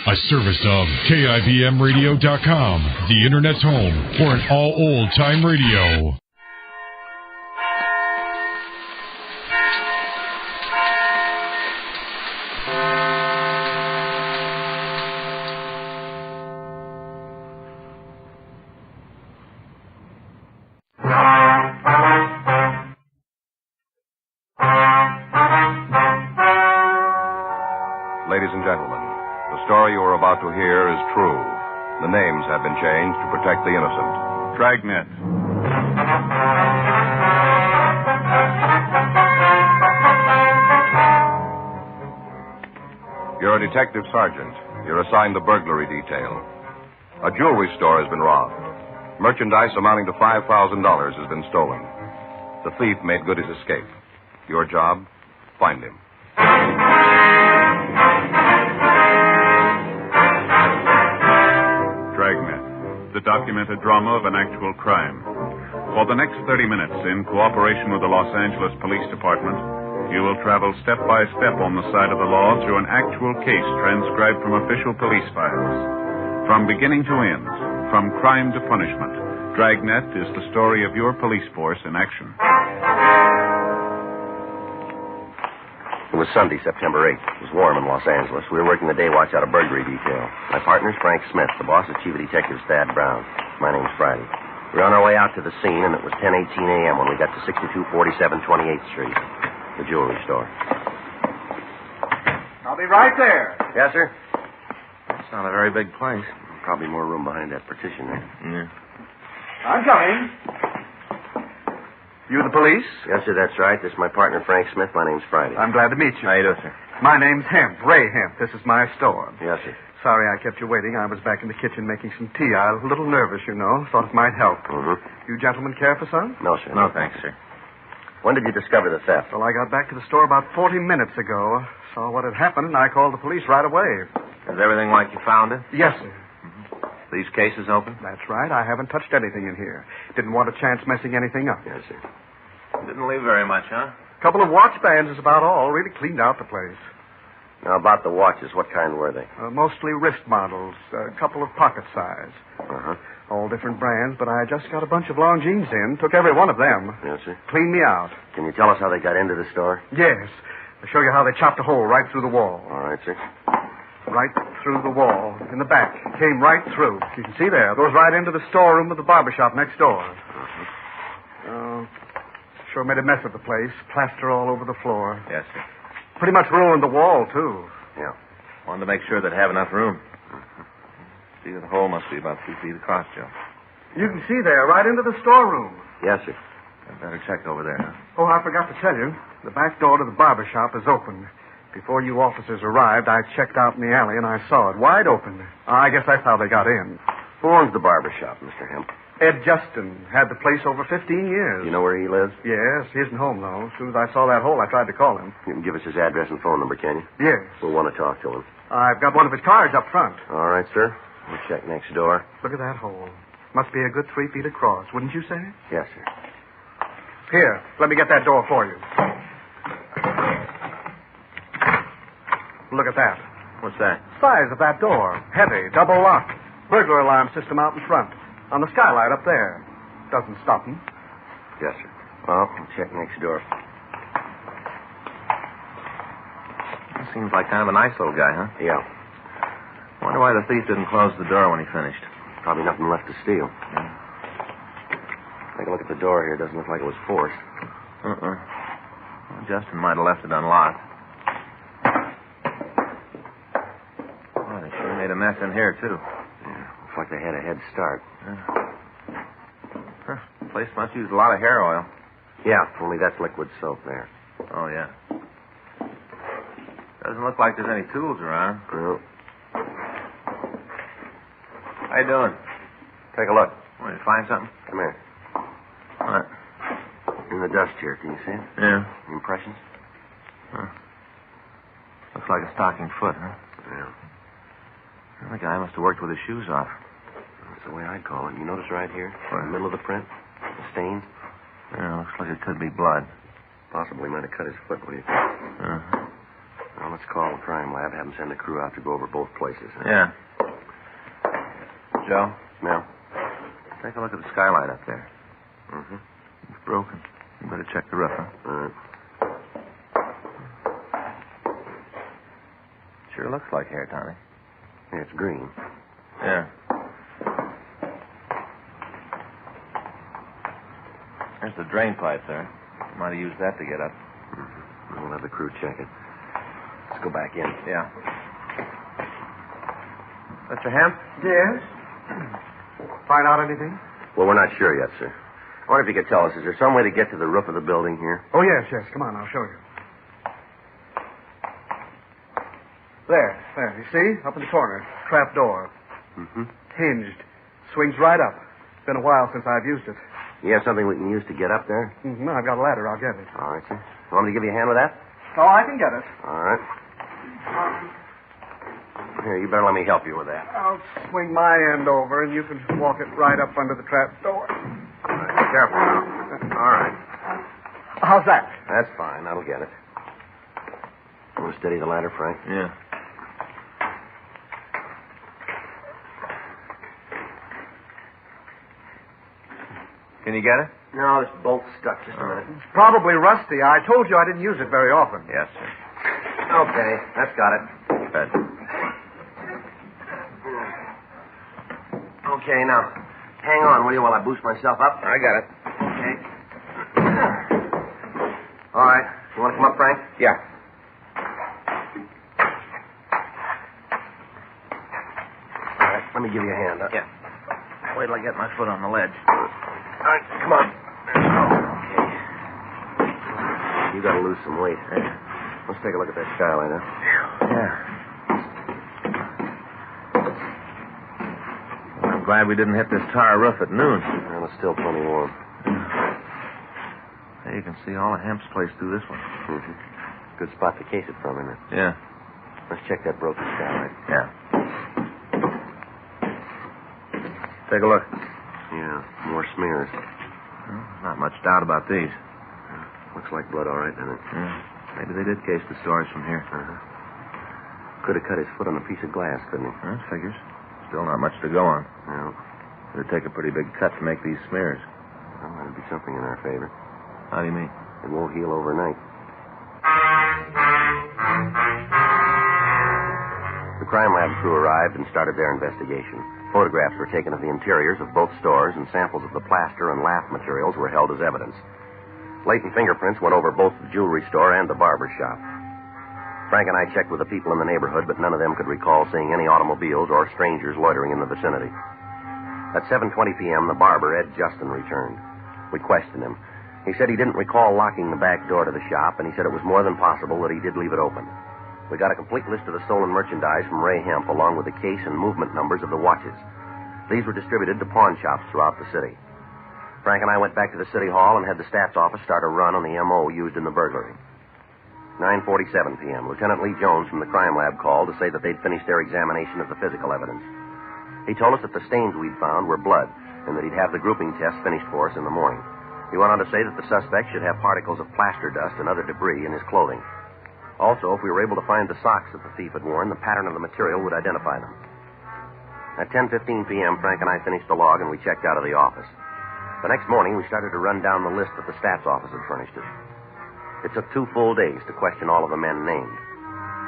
A service of KIBMradio.com, the Internet's home for an all old-time radio. Ladies and gentlemen, the story you are about to hear is true. The names have been changed to protect the innocent. Dragnet. You're a detective sergeant. You're assigned the burglary detail. A jewelry store has been robbed. Merchandise amounting to $5,000 has been stolen. The thief made good his escape. Your job? Find him. Dragnet, the documented drama of an actual crime. For the next 30 minutes, in cooperation with the Los Angeles Police Department, you will travel step by step on the side of the law through an actual case transcribed from official police files. From beginning to end, from crime to punishment, Dragnet is the story of your police force in action. It was Sunday, September 8th. It was warm in Los Angeles. We were working the day watch out of burglary detail. My partner's Frank Smith. The boss is Chief of Detectives Thad Brown. My name's Friday. We were on our way out to the scene, and it was 10:18 a.m. when we got to 6247 28th Street, the jewelry store. I'll be right there. Yes, sir? It's not a very big place. Probably more room behind that partition there. Yeah. I'm coming. You the police? Yes, sir, that's right. This is my partner, Frank Smith. My name's Friday. I'm glad to meet you. How you doing, sir? My name's Hemp, Ray Hemp. This is my store. Yes, sir. Sorry I kept you waiting. I was back in the kitchen making some tea. I was a little nervous, you know. Thought it might help. Mm-hmm. You gentlemen care for some? No, sir. No, thanks, sir. When did you discover the theft? Well, I got back to the store about 40 minutes ago. Saw what had happened, and I called the police right away. Is everything like you found it? Yes, sir. These cases open? That's right. I haven't touched anything in here. Didn't want a chance messing anything up. Yes, sir. Didn't leave very much, huh? Couple of watch bands is about all. Really cleaned out the place. Now, about the watches, what kind were they? Mostly wrist models. A couple of pocket size. Uh-huh. All different brands, but I just got a bunch of Longines in. Took every one of them. Yes, sir. Cleaned me out. Can you tell us how they got into the store? Yes. I'll show you how they chopped a hole right through the wall. All right, sir. Right through the wall. In the back. Came right through. You can see there. Goes right into the storeroom of the barbershop next door. Sure made a mess of the place. Plaster all over the floor. Yes, sir. Pretty much ruined the wall, too. Yeah. Wanted to make sure they'd have enough room. See, the hole must be about 2 feet across, Joe. You can see there, right into the storeroom. Yes, sir. I'd better check over there, huh? Oh, I forgot to tell you. The back door to the barber shop is open. Before you officers arrived, I checked out in the alley and I saw it wide open. I guess that's how they got in. Who owns the barber shop, Mr. Hemp? Ed Justin had the place over 15 years. You know where he lives? Yes, he isn't home, though. As soon as I saw that hole, I tried to call him. You can give us his address and phone number, can you? Yes. We'll want to talk to him. I've got one of his cards up front. All right, sir. We'll check next door. Look at that hole. Must be a good 3 feet across, wouldn't you say? Yes, sir. Here, let me get that door for you. Look at that. What's that? Size of that door. Heavy, double lock. Burglar alarm system out in front. On the skylight up there. Doesn't stop him. Yes, sir. Well, we'll check next door. Seems like kind of a nice little guy, huh? Yeah. Wonder why the thief didn't close the door when he finished. Probably nothing left to steal. Yeah. Take a look at the door here. Doesn't look like it was forced. Well, Justin might have left it unlocked. Well, they sure made a mess in here, too. Yeah. Looks like they had a head start. Huh. The place must use a lot of hair oil. Yeah, only that's liquid soap there. Oh, yeah. Doesn't look like there's any tools around. Well, How you doing? take a look. Want to find something? Come here. What? In the dust here. Can you see it? Yeah. Impressions? Huh. Looks like a stocking foot, huh? Yeah. Well, the guy must have worked with his shoes off. That's the way I'd call it. You notice right here? What? In the middle of the print? The stain? Yeah, looks like it could be blood. Possibly might have cut his foot. What do you think? Uh-huh. Well, Let's call the crime lab, have them send a crew out to go over both places. Huh? Yeah. Joe? Yeah. Take a look at the skylight up there. Mm-hmm. It's broken. You better check the roof, huh? All right. Sure looks like hair, Tommy. Yeah, it's green. Yeah. There's the drain pipe there. Might have used that to get up. Mm-hmm. We'll have the crew check it. Let's go back in. Yeah. Mr. Hemp? Yes? Find out anything? Well, we're not sure yet, sir. I wonder if you could tell us, is there some way to get to the roof of the building here? Oh, yes. Come on, I'll show you. There. You see? Up in the corner. Trap door. Mm-hmm. Hinged. Swings right up. It's been a while since I've used it. You have something we can use to get up there? Mm-hmm. I've got a ladder. I'll get it. All right, sir. You want me to give you a hand with that? Oh, I can get it. All right. Here, you better let me help you with that. I'll swing my end over, and you can walk it right up under the trap door. All right, be careful now. All right. How's that? That's fine. That'll get it. You want to steady the ladder, Frank? Yeah. Can you get it? No, this bolt's stuck. Just a minute. It's probably rusty. I told you I didn't use it very often. Yes, sir. Okay, that's got it. Good. Okay, now, hang on, will you, while I boost myself up? I got it. Okay. All right. You want to come up, Frank? Yeah. All right, let me give you a hand. Yeah. Wait till I get my foot on the ledge. All right, come on. Okay. You got to lose some weight. Let's take a look at that skylight, huh? Yeah. Well, I'm glad we didn't hit this tar roof at noon. Well, it's still plenty warm. Hey, you can see all of Hemp's place through this one. Mm-hmm. Good spot to case it from, isn't it? Yeah. Let's check that broken skylight. Yeah. Take a look. Yeah, more smears. Well, not much doubt about these. Looks like blood, all right, doesn't it? Yeah. Maybe they did case the stores from here. Could have cut his foot on a piece of glass, couldn't he? That figures. Still not much to go on. No. It'd take a pretty big cut to make these smears. Well, that'd be something in our favor. How do you mean? It won't heal overnight. The crime lab crew arrived and started their investigation. Photographs were taken of the interiors of both stores, and samples of the plaster and lath materials were held as evidence. Latent fingerprints went over both the jewelry store and the barber shop. Frank and I checked with the people in the neighborhood, but none of them could recall seeing any automobiles or strangers loitering in the vicinity. At 7:20 p.m., the barber, Ed Justin, returned. We questioned him. He said he didn't recall locking the back door to the shop, and he said it was more than possible that he did leave it open. We got a complete list of the stolen merchandise from Ray Hemp, along with the case and movement numbers of the watches. These were distributed to pawn shops throughout the city. Frank and I went back to the city hall and had the stats office start a run on the M.O. used in the burglary. 9:47 p.m., Lieutenant Lee Jones from the crime lab called to say that they'd finished their examination of the physical evidence. He told us that the stains we'd found were blood and that he'd have the grouping test finished for us in the morning. He went on to say that the suspect should have particles of plaster dust and other debris in his clothing. Also, if we were able to find the socks that the thief had worn, the pattern of the material would identify them. At 10:15 p.m., Frank and I finished the log and we checked out of the office. The next morning, we started to run down the list that the stats office had furnished us. It took 2 full days to question all of the men named.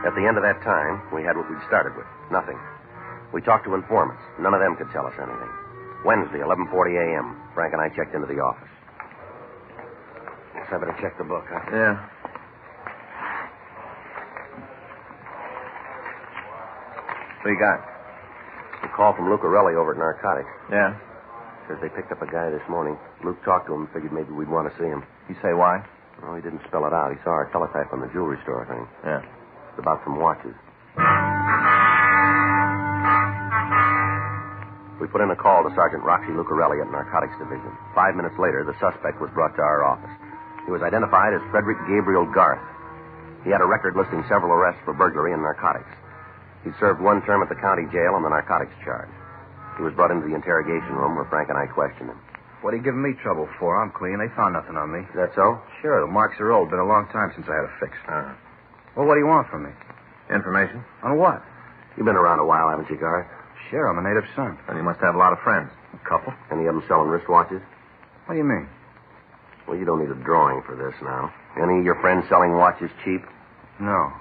At the end of that time, we had what we'd started with, nothing. We talked to informants. None of them could tell us anything. Wednesday, 11:40 a.m., Frank and I checked into the office. Guess I better check the book, huh? Yeah. What you got? A call from Lucarelli over at Narcotics. Yeah. Says they picked up a guy this morning. Luke talked to him and figured maybe we'd want to see him. You say why? Well, he didn't spell it out. He saw our teletype on the jewelry store thing. Yeah. It's about some watches. We put in a call to Sergeant Roxy Lucarelli at Narcotics Division. 5 minutes later, the suspect was brought to our office. He was identified as Frederick Gabriel Garth. He had a record listing several arrests for burglary and narcotics. He'd served 1 term at the county jail on the narcotics charge. He was brought into the interrogation room where Frank and I questioned him. What are you giving me trouble for? I'm clean. They found nothing on me. Is that so? Sure, the marks are old. Been a long time since I had a fix. Well, what do you want from me? Information? On what? You've been around a while, haven't you, Garth? Sure, I'm a native son. Then you must have a lot of friends. A couple. Any of them selling wristwatches? What do you mean? Well, you don't need a drawing for this now. Any of your friends selling watches cheap? No.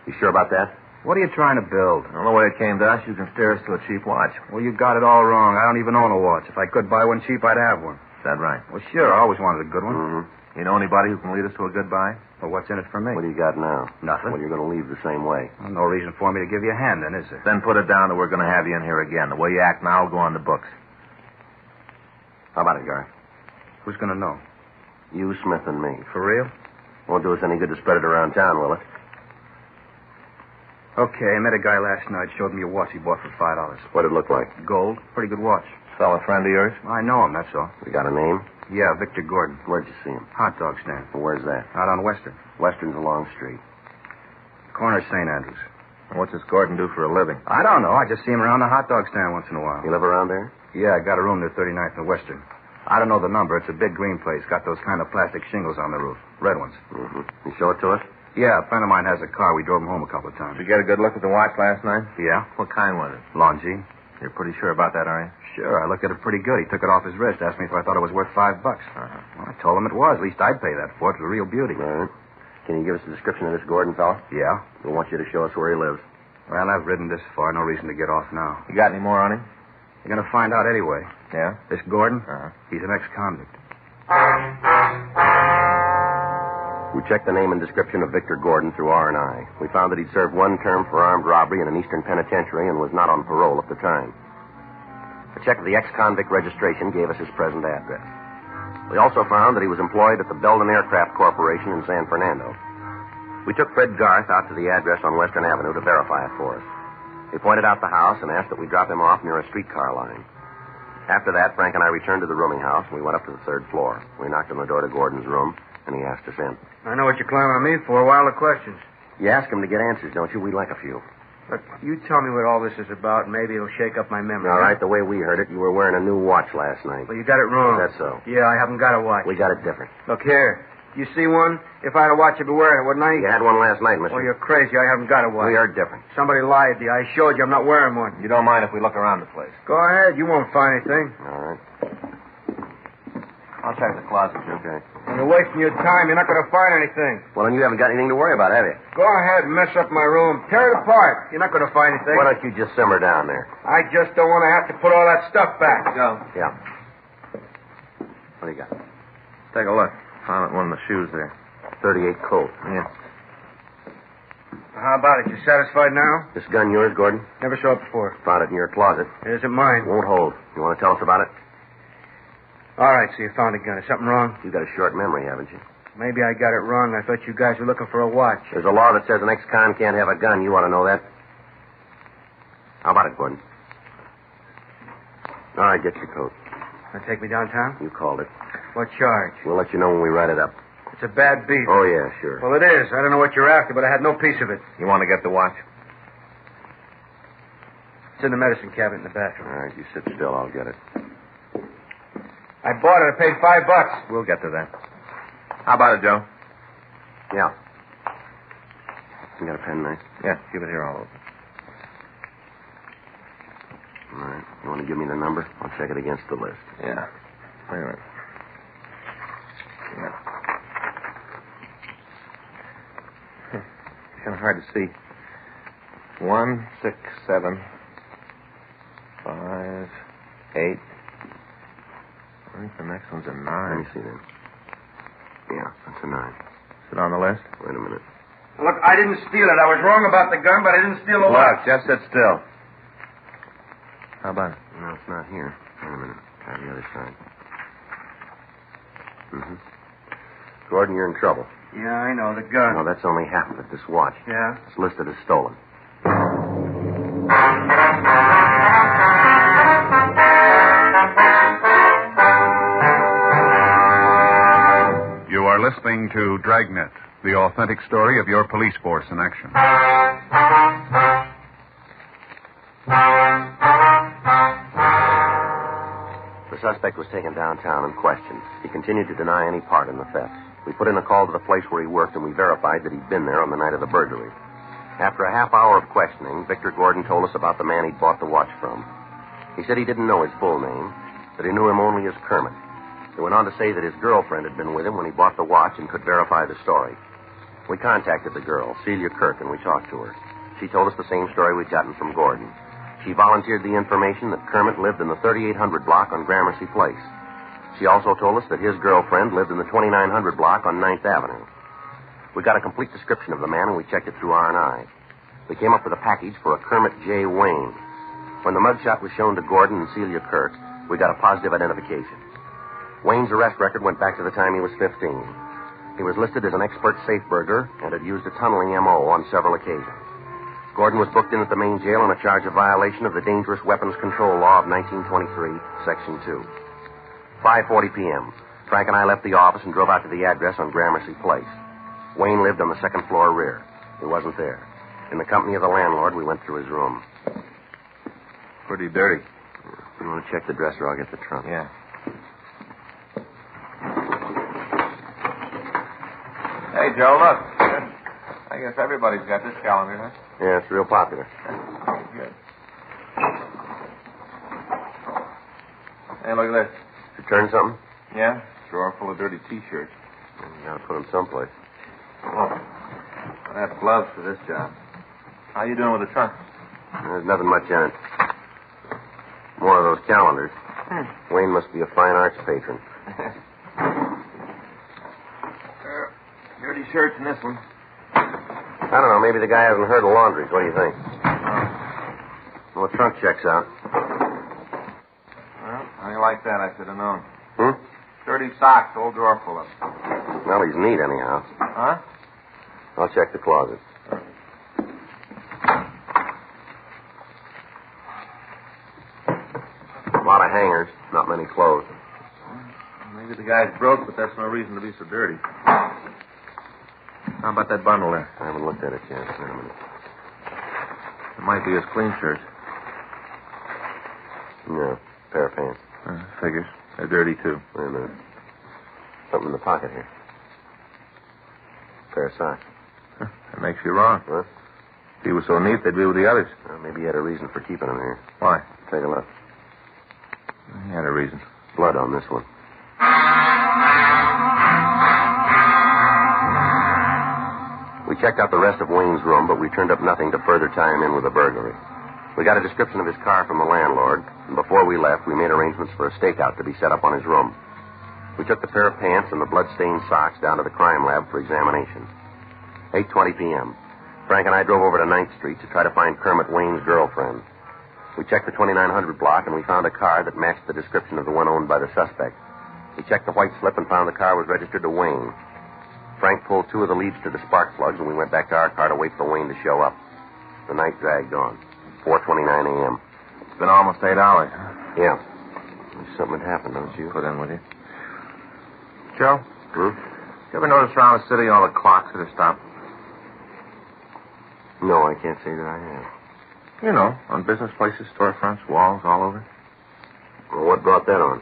You sure about that? What are you trying to build? Well, the way it came to us, you can steer us to a cheap watch. Well, you got it all wrong. I don't even own a watch. If I could buy one cheap, I'd have one. Is that right? Well, sure. I always wanted a good one. Mm-hmm. You know anybody who can lead us to a good buy? Well, what's in it for me? What do you got now? Nothing. Well, you're going to leave the same way. Well, no reason for me to give you a hand, then, is there? Then put it down that we're going to have you in here again. The way you act now will go on the books. How about it, Garth? Who's going to know? You, Smith, and me. For real? Won't do us any good to spread it around town, will it? Okay, I met a guy last night. Showed me a watch he bought for $5. What'd it look like? Gold. Pretty good watch. Fellow friend of yours? I know him, that's all. You got a name? Yeah, Victor Gordon. Where'd you see him? Hot dog stand. Well, where's that? Out on Western. Western's a long street. Corner of St. Andrews. And what's this Gordon do for a living? I don't know. I just see him around the hot dog stand once in a while. You live around there? Yeah, I got a room near 39th and Western. I don't know the number. It's a big green place. Got those kind of plastic shingles on the roof. Red ones. Mm-hmm. You show it to us? Yeah, a friend of mine has a car. We drove him home a couple of times. Did you get a good look at the watch last night? Yeah? What kind was it? Longy. You're pretty sure about that, are you? Sure, I looked at it pretty good. He took it off his wrist, asked me if I thought it was worth $5. Uh-huh. Well, I told him it was. At least I'd pay that for it. It's a real beauty. All right. Can you give us a description of this Gordon fellow? Yeah? We want you to show us where he lives. Well, I've ridden this far. No reason to get off now. You got any more on him? You're going to find out anyway. Yeah? This Gordon, Uh-huh. he's an ex-convict. We checked the name and description of Victor Gordon through R&I. We found that he'd served one term for armed robbery in an eastern penitentiary and was not on parole at the time. A check of the ex-convict registration gave us his present address. We also found that he was employed at the Belden Aircraft Corporation in San Fernando. We took Fred Garth out to the address on Western Avenue to verify it for us. He pointed out the house and asked that we drop him off near a streetcar line. After that, Frank and I returned to the rooming house, and we went up to the third floor. We knocked on the door to Gordon's room, and he asked us in. I know what you're climbing on me for. Wild questions. You ask him to get answers, don't you? We'd like a few. But you tell me what all this is about, and maybe it'll shake up my memory. All right, the way we heard it, you were wearing a new watch last night. Well, you got it wrong. That's so. Yeah, I haven't got a watch. We got it different. Look here. You see one? If I had a watch, I'd be wearing it, wouldn't I? You had one last night, mister. Well, you're crazy. I haven't got a watch. We are different. Somebody lied to you. I showed you I'm not wearing one. You don't mind if we look around the place? Go ahead. You won't find anything. All right. I'll check the closet, Joe. Okay. And you're wasting your time. You're not going to find anything. Well, then you haven't got anything to worry about, have you? Go ahead and mess up my room. Tear it apart. You're not going to find anything. Why don't you just simmer down there? I just don't want to have to put all that stuff back. Joe. Yeah. What do you got? Take a look. Found one of the shoes there. 38 Colt. Yeah. How about it? You satisfied now? This gun yours, Gordon? Never saw it before. Found it in your closet. It isn't mine. Won't hold. You want to tell us about it? All right, so you found a gun. Is something wrong? You got a short memory, haven't you? Maybe I got it wrong. I thought you guys were looking for a watch. There's a law that says an ex-con can't have a gun. You ought to know that. How about it, Gordon? All right, get your coat. Want to take me downtown? You called it. What charge? We'll let you know when we write it up. It's a bad beat. Oh, yeah, sure. Well, it is. I don't know what you're after, but I had no piece of it. You want to get the watch? It's in the medicine cabinet in the bathroom. All right, you sit still. I'll get it. I bought it. I paid $5. We'll get to that. How about it, Joe? Yeah. You got a pen, knife? Yeah, keep it here all over. All right. You want to give me the number? I'll check it against the list. Yeah. Wait a minute. Yeah. Kind of hard to see. 1, 6, 7, 5, 8. I think the next one's a 9. Let me see then. Yeah, that's a 9. Is it on the list? Wait a minute. Look, I didn't steal it. I was wrong about the gun, but I didn't steal the watch. Look, just sit still. How about it? No, it's not here. Wait a minute. Try the other side. Mm-hmm. Gordon, you're in trouble. Yeah, I know. The gun. No, that's only half of it, this watch. Yeah? It's listed as stolen. You are listening to Dragnet, the authentic story of your police force in action. The suspect was taken downtown and questioned. He continued to deny any part in the theft. We put in a call to the place where he worked, and we verified that he'd been there on the night of the burglary. After a half hour of questioning, Victor Gordon told us about the man he'd bought the watch from. He said he didn't know his full name, that he knew him only as Kermit. He went on to say that his girlfriend had been with him when he bought the watch and could verify the story. We contacted the girl, Celia Kirk, and we talked to her. She told us the same story we'd gotten from Gordon. She volunteered the information that Kermit lived in the 3800 block on Gramercy Place. She also told us that his girlfriend lived in the 2900 block on 9th Avenue. We got a complete description of the man, and we checked it through R&I. We came up with a package for a Kermit J. Wayne. When the mugshot was shown to Gordon and Celia Kirk, we got a positive identification. Wayne's arrest record went back to the time he was 15. He was listed as an expert safe burglar and had used a tunneling M.O. on several occasions. Gordon was booked in at the main jail on a charge of violation of the Dangerous Weapons Control Law of 1923, Section 2. 5:40 p.m. Frank and I left the office and drove out to the address on Gramercy Place. Wayne lived on the second floor rear. He wasn't there. In the company of the landlord, we went through his room. Pretty dirty. You want to check the dresser? I'll get the trunk. Yeah. Hey, Joe, look. I guess everybody's got this calendar, huh? Yeah, it's real popular. Good. Hey, look at this. Did you turn something? Yeah? Drawer full of dirty T-shirts. You gotta put them someplace. Oh. I have gloves for this job. How you doing with the trunk? There's nothing much in it. More of those calendars. Wayne must be a fine arts patron. Dirty shirts in this one. I don't know. Maybe the guy hasn't heard of laundries. What do you think? Well, the trunk checks out. Well, how do you like that? I should have known. Dirty socks, whole drawer full of them. Well, he's neat anyhow. Huh? I'll check the closet. A lot of hangers, not many clothes. Maybe the guy's broke, but that's no reason to be so dirty. How about that bundle there? I haven't looked at it yet. Wait a minute. It might be his clean shirts. No, pair of pants. Figures. They're dirty, too. Wait a minute. Something in the pocket here. Pair of socks. That makes you wrong. What? If he was so neat, they'd be with the others. Well, maybe he had a reason for keeping them here. Why? Take a look. He had a reason. Blood on this one. We checked out the rest of Wayne's room, but we turned up nothing to further tie him in with a burglary. We got a description of his car from the landlord, and before we left, we made arrangements for a stakeout to be set up on his room. We took the pair of pants and the blood-stained socks down to the crime lab for examination. 8:20 p.m. Frank and I drove over to 9th Street to try to find Kermit Wayne's girlfriend. We checked the 2900 block, and we found a car that matched the description of the one owned by the suspect. We checked the white slip and found the car was registered to Wayne. Frank pulled two of the leads to the spark plugs, and we went back to our car to wait for Wayne to show up. The night dragged on. 4:29 a.m. It's been almost 8 hours. Yeah. Something had happened, don't you? Put in with you. Joe? Hmm? You ever notice around the city all the clocks that are stopped? No, I can't say that I have. You know, on business places, storefronts, walls, all over. Well, what brought that on?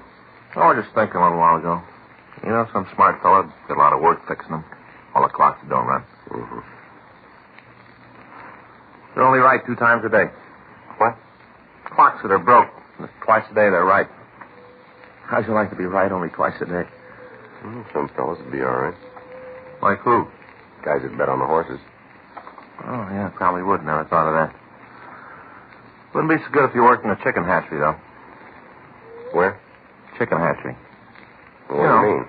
Oh, I was just thinking a little while ago. You know, some smart fella did a lot of work fixing them. All the clocks that don't run. Mm-hmm. They're only right 2 times a day. What? Clocks that are broke. Twice a day they're right. How'd you like to be right only twice a day? Well, some fellas would be all right. Like who? Guys that bet on the horses. Oh, yeah, probably would. Never thought of that. Wouldn't be so good if you worked in a chicken hatchery, though. Where? Chicken hatchery. What do you mean?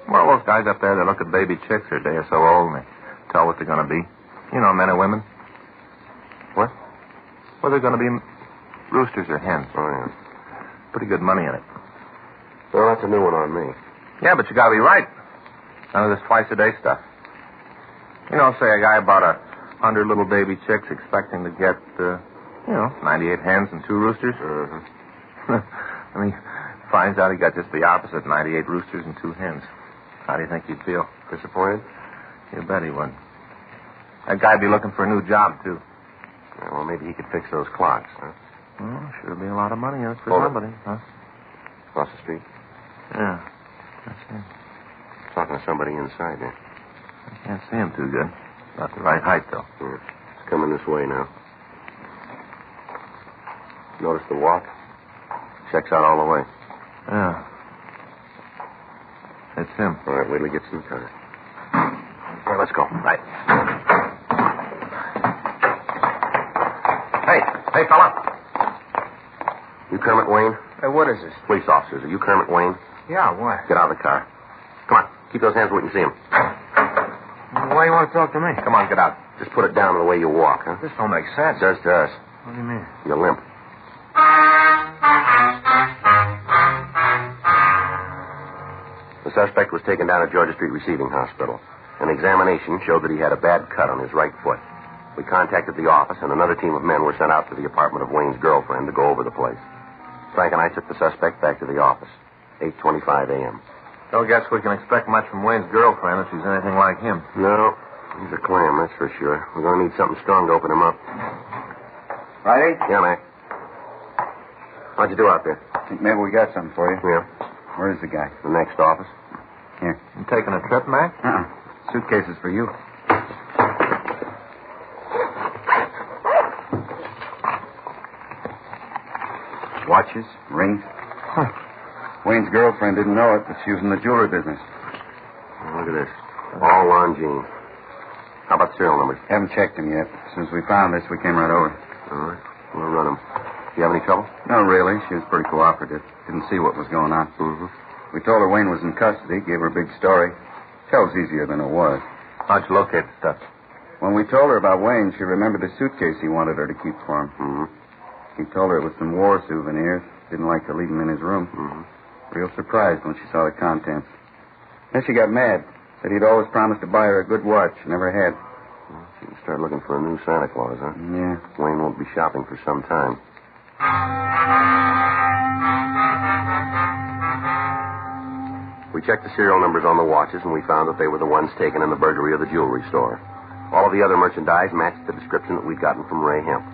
Well, those guys up there, they look at baby chicks. They're a day or so old, and they tell what they're going to be. You know, men and women. What? Well, they're going to be roosters or hens. Oh, yeah. Pretty good money in it. Well, that's a new one on me. Yeah, but you got to be right. None of this twice-a-day stuff. You know, say a guy bought 100 little baby chicks expecting to get, 98 hens and 2 roosters. Mm-hmm. And he finds out he got just the opposite, 98 roosters and 2 hens. How do you think he'd feel? Disappointed? You bet he would. That guy'd be looking for a new job, too. Yeah, well, maybe he could fix those clocks, huh? Well, sure be a lot of money in it for Hold it. somebody, huh? Across the street. Yeah. That's it. Talking to somebody inside there. I can't see him too good. Not the right height, though. Yeah. Coming this way now. Notice the walk? Checks out all the way. Yeah. It's him. All right, wait till he gets in the car. Okay, let's go. Right. Hey, fella. You Kermit Wayne? Hey, what is this? Police officers. Are you Kermit Wayne? Yeah, what? Get out of the car. Come on. Keep those hands where we can see them. Why do you want to talk to me? Come on, get out. Just put it down the way you walk, huh? This don't make sense. It does to us. What do you mean? You're limp. The suspect was taken down to Georgia Street Receiving Hospital. An examination showed that he had a bad cut on his right foot. We contacted the office, and another team of men were sent out to the apartment of Wayne's girlfriend to go over the place. Frank and I took the suspect back to the office. 8:25 a.m. Don't guess we can expect much from Wayne's girlfriend if she's anything like him. No, he's a clam, that's for sure. We're going to need something strong to open him up. Friday? Yeah, Mac. How'd you do out there? Think maybe we got something for you. Yeah. Where is the guy? The next office. Here. You taking a trip, Mac? Suitcase is for you. Watches, rings. Wayne's girlfriend didn't know it, but she was in the jewelry business. Oh, look at this. All Longines. How about serial numbers? Haven't checked them yet. As soon as we found this, we came right over. All right. We'll run them. Do you have any trouble? No, really. She was pretty cooperative. Didn't see what was going on. Mm-hmm. We told her Wayne was in custody, gave her a big story. Tells easier than it was. How'd you locate the stuff? When we told her about Wayne, she remembered the suitcase he wanted her to keep for him. Mm-hmm. He told her it was some war souvenirs. Didn't like to leave them in his room. Mm-hmm. Real surprised when she saw the contents. Then she got mad. Said he'd always promised to buy her a good watch. Never had. Well, she can start looking for a new Santa Claus, huh? Yeah. Wayne won't be shopping for some time. We checked the serial numbers on the watches, and we found that they were the ones taken in the burglary of the jewelry store. All of the other merchandise matched the description that we'd gotten from Ray Hemp.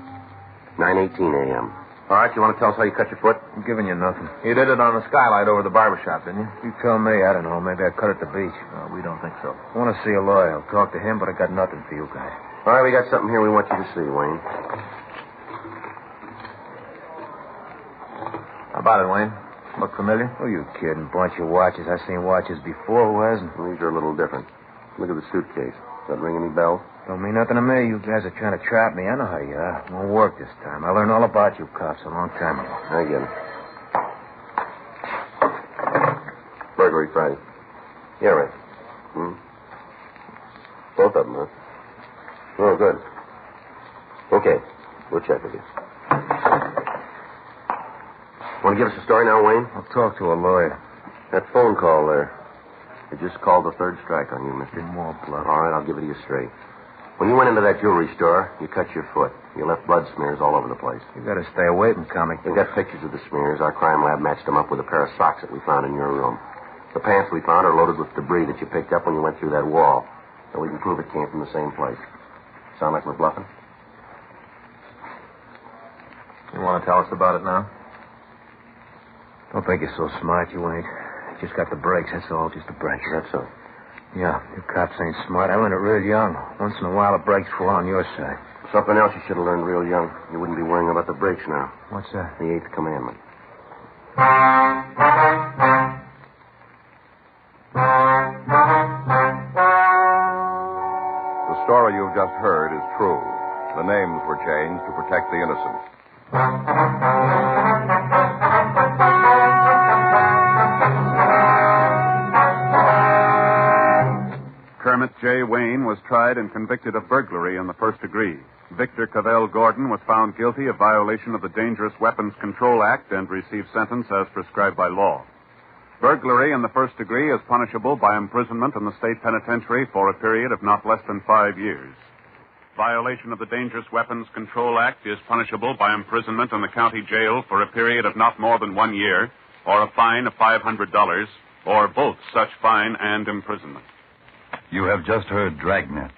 9:18 a.m. All right, you want to tell us how you cut your foot? I'm giving you nothing. You did it on the skylight over the barber shop, didn't you? You tell me. I don't know. Maybe I cut at the beach. No, we don't think so. I want to see a lawyer. I'll talk to him, but I got nothing for you guys. All right, we got something here we want you to see, Wayne. How about it, Wayne? Look familiar? Who you kidding? Bunch of watches. I've seen watches before. Who hasn't? These are a little different. Look at the suitcase. Does that ring any bells? Don't mean nothing to me. You guys are trying to trap me. I know how you are. Won't work this time. I learned all about you cops a long time ago. I get it. Burglary Friday. Yeah, right. Both of them, huh? Oh, good. Okay. We'll check with you. Want to give us a story now, Wayne? I'll talk to a lawyer. That phone call there. They just called the third strike on you, mister. More blood. All right, I'll give it to you straight. When you went into that jewelry store, you cut your foot. You left blood smears all over the place. You got to stay away from comic We books. got pictures of the smears. Our crime lab matched them up with a pair of socks that we found in your room. The pants we found are loaded with debris that you picked up when you went through that wall. So we can prove it came from the same place. Sound like we're bluffing? You want to tell us about it now? Don't think you're so smart, you ain't. You just got the breaks, that's all, just the breaks. That's so. Yeah, you cops ain't smart. I learned it real young. Once in a while, the breaks fall on your side. Something else you should have learned real young. You wouldn't be worrying about the brakes now. What's that? The eighth commandment. The story you've just heard is true. The names were changed to protect the innocent. Kermit J. Wayne was tried and convicted of burglary in the first degree. Victor Cavell Gordon was found guilty of violation of the Dangerous Weapons Control Act and received sentence as prescribed by law. Burglary in the first degree is punishable by imprisonment in the state penitentiary for a period of not less than 5 years. Violation of the Dangerous Weapons Control Act is punishable by imprisonment in the county jail for a period of not more than 1 year, or a fine of $500, or both such fine and imprisonment. You have just heard Dragnet,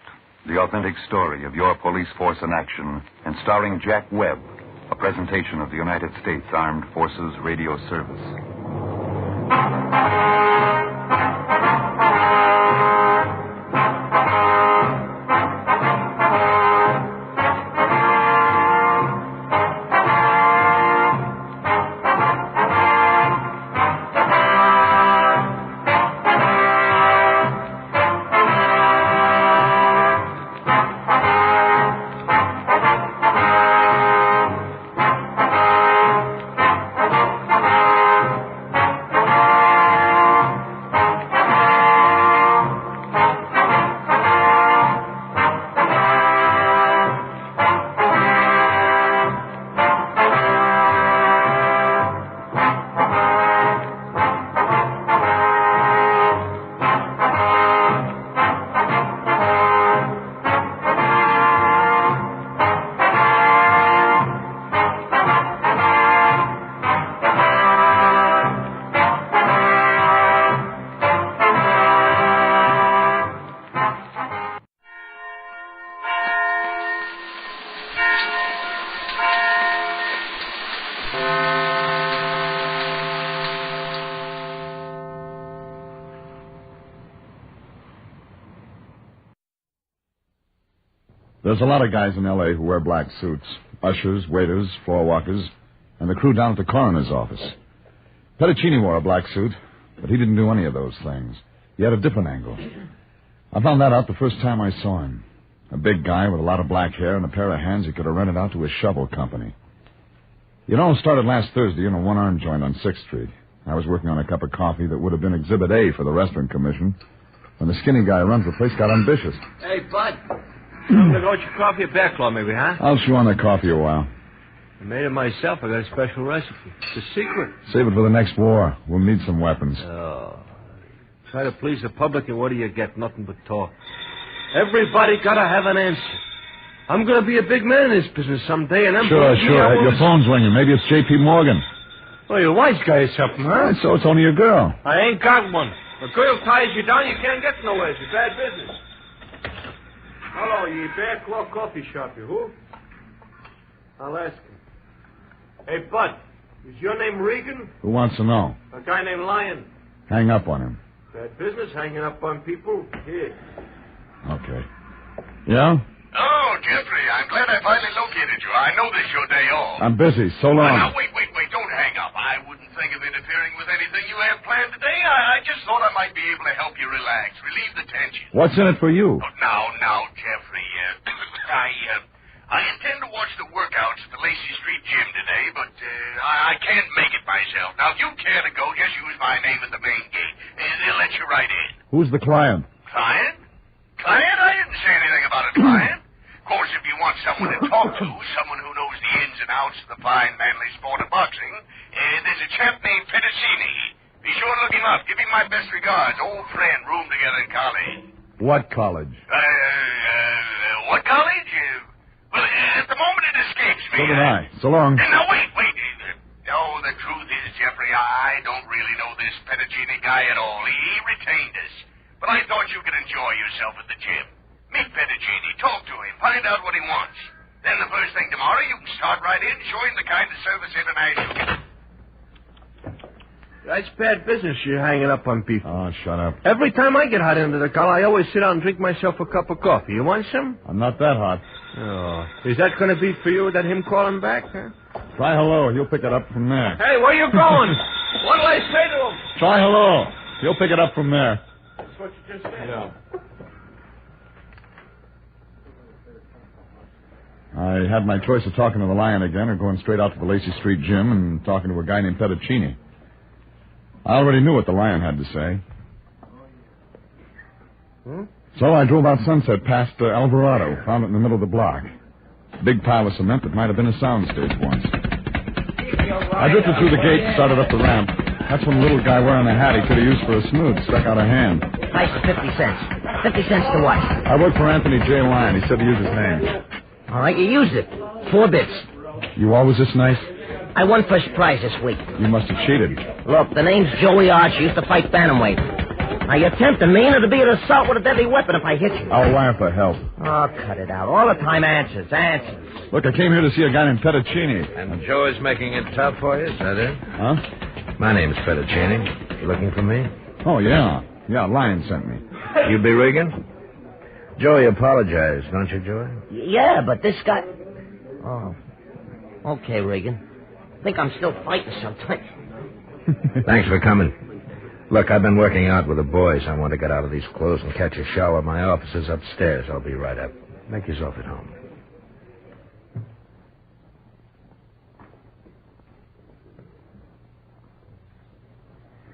the authentic story of your police force in action, and starring Jack Webb, a presentation of the United States Armed Forces Radio Service. there's a lot of guys in L.A. who wear black suits. Ushers, waiters, floor walkers, and the crew down at the coroner's office. Petticini wore a black suit, but he didn't do any of those things. He had a different angle. I found that out the first time I saw him. A big guy with a lot of black hair and a pair of hands he could have rented out to a shovel company. It all started last Thursday in a one-arm joint on 6th Street. I was working on a cup of coffee that would have been Exhibit A for the Restaurant Commission when the skinny guy who runs the place got ambitious. Hey, bud. I'm going to go get your coffee or backlaw, maybe, huh? I'll chew on the coffee a while. I made it myself. I got a special recipe. It's a secret. Save it for the next war. We'll need some weapons. Oh. Try to please the public, and what do you get? Nothing but talk. Everybody got to have an answer. I'm going to be a big man in this business someday, and I'm Sure. Your phone's ringing. Maybe it's J.P. Morgan. Oh, your wise guy or something, huh? So it's only your girl. I ain't got one. A girl ties you down, you can't get nowhere. It's a bad business. Hello, you Backlaw Coffee Shop, you who? I'll ask him. Hey, Bud, is your name Regan? Who wants to know? A guy named Lyon. Hang up on him. Bad business, hanging up on people. Here. Okay. Yeah? Oh, Jeffrey, I'm glad I finally located you. I know this is your day off. I'm busy. So long. Now, wait. Don't hang up. I wouldn't think of interfering with anything you have planned today. I just thought I might be able to help you relax, relieve the tension. What's in it for you? Oh, now, Jeffrey. I intend to watch the workouts at the Lacey Street Gym today, but I can't make it myself. Now, if you care to go, just use my name at the main gate. They'll let you right in. Who's the client? Client? Client? I didn't say anything about a client. Of course, if you want someone to talk to, someone who knows the ins and outs of the fine, manly sport of boxing, there's a chap named Petticini. Be sure to look him up. Give him my best regards. Old friend, roomed together in college. What college? What college? Well, at the moment it escapes me. So did I. So long. Now, wait. No, the truth is, Jeffrey, I don't really know this Petticini guy at all. He retained us. But I thought you could enjoy yourself at the gym. Meet Petticini, talk to him, find out what he wants. Then the first thing tomorrow, you can start right in, show him the kind of service International. That's bad business, you're hanging up on people. Oh, shut up. Every time I get hot into the collar, I always sit down and drink myself a cup of coffee. You want some? I'm not that hot. Oh. Is that going to be for you, that him calling back, huh? Try hello. He'll pick it up from there. Hey, where you going? What'll I say to him? Try hello. He'll pick it up from there. That's what you just said. Yeah. I had my choice of talking to the Lion again or going straight out to the Lacey Street Gym and talking to a guy named Petticini. I already knew what the Lion had to say. So I drove out Sunset past Alvarado, found it in the middle of the block. Big pile of cement that might have been a soundstage once. I drifted through the gate and started up the ramp. That's when the little guy wearing a hat he could have used for a snood stuck out a hand. Price is 50 cents. 50 cents to what? I work for Anthony J. Lyon. He said to use his name. All right, you used it. 4 bits. You always this nice? I won first prize this week. You must have cheated. Look, the name's Joey Arch. Used to fight bantamweight. Now, you're tempting me, and it'll be an assault with a deadly weapon if I hit you. I'll wire for help. Oh, cut it out. All the time answers. Look, I came here to see a guy named Petticini. And Joe is making it tough for you, is that it? Huh? My name's Petticini. You looking for me? Oh, yeah. Yeah, Lyon sent me. You be Regan? Joey apologized, don't you, Joey? Yeah, but this guy... Oh. Okay, Regan. I think I'm still fighting sometimes. Thanks for coming. Look, I've been working out with the boys. I want to get out of these clothes and catch a shower. My office is upstairs. I'll be right up. Make yourself at home.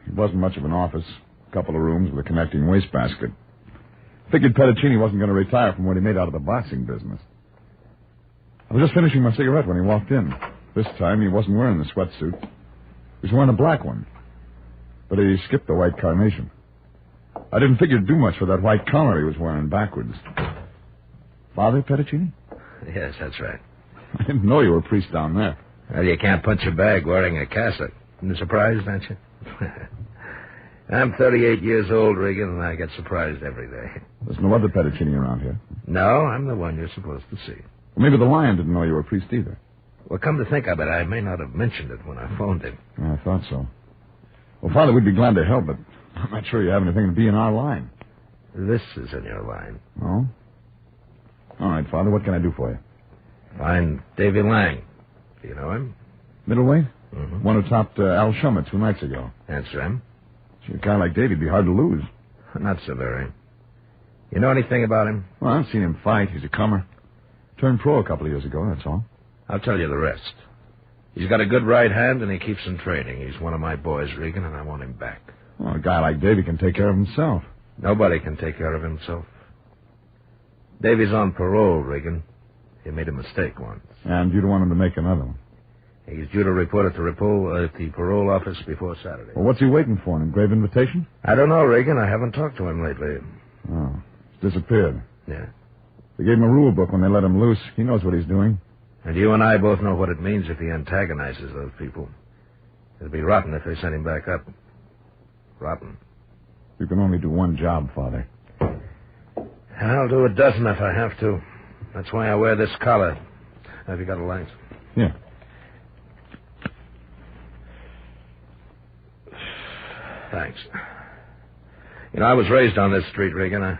It wasn't much of an office. A couple of rooms with a connecting wastebasket. Figured Petticini wasn't going to retire from what he made out of the boxing business. I was just finishing my cigarette when he walked in. This time he wasn't wearing the sweatsuit. He was wearing a black one. But he skipped the white carnation. I didn't figure to do much for that white collar he was wearing backwards. Father Petticini? Yes, that's right. I didn't know you were a priest down there. Well, you can't punch a bag wearing a cassock. You're surprised, aren't you? I'm 38 years old, Regan, and I get surprised every day. There's no other Petticini around here. No, I'm the one you're supposed to see. Well, maybe the Lion didn't know you were a priest either. Well, come to think of it, I may not have mentioned it when I phoned him. Yeah, I thought so. Well, Father, we'd be glad to help, but I'm not sure you have anything to be in our line. This is in your line. Oh? All right, Father. What can I do for you? Find Davy Lang. Do you know him? Middleweight? Mm-hmm. One who topped Al Shummer 2 nights ago. That's him. Gee, a guy like Davy'd be hard to lose. Not so very. You know anything about him? Well, I've seen him fight. He's a comer. Turned pro a couple of years ago, that's all. I'll tell you the rest. He's got a good right hand, and he keeps in training. He's one of my boys, Regan, and I want him back. Well, a guy like Davy can take care of himself. Nobody can take care of himself. Davy's on parole, Regan. He made a mistake once. And you don't want him to make another one. He's due to report at the parole office before Saturday. Well, what's he waiting for, an engraved invitation? I don't know, Regan. I haven't talked to him lately. Oh, he's disappeared. Yeah. They gave him a rule book when they let him loose. He knows what he's doing. And you and I both know what it means if he antagonizes those people. It'd be rotten if they sent him back up. Rotten. You can only do one job, Father. I'll do a dozen if I have to. That's why I wear this collar. Have you got a light? Yeah. Thanks. You know, I was raised on this street, Regan. I've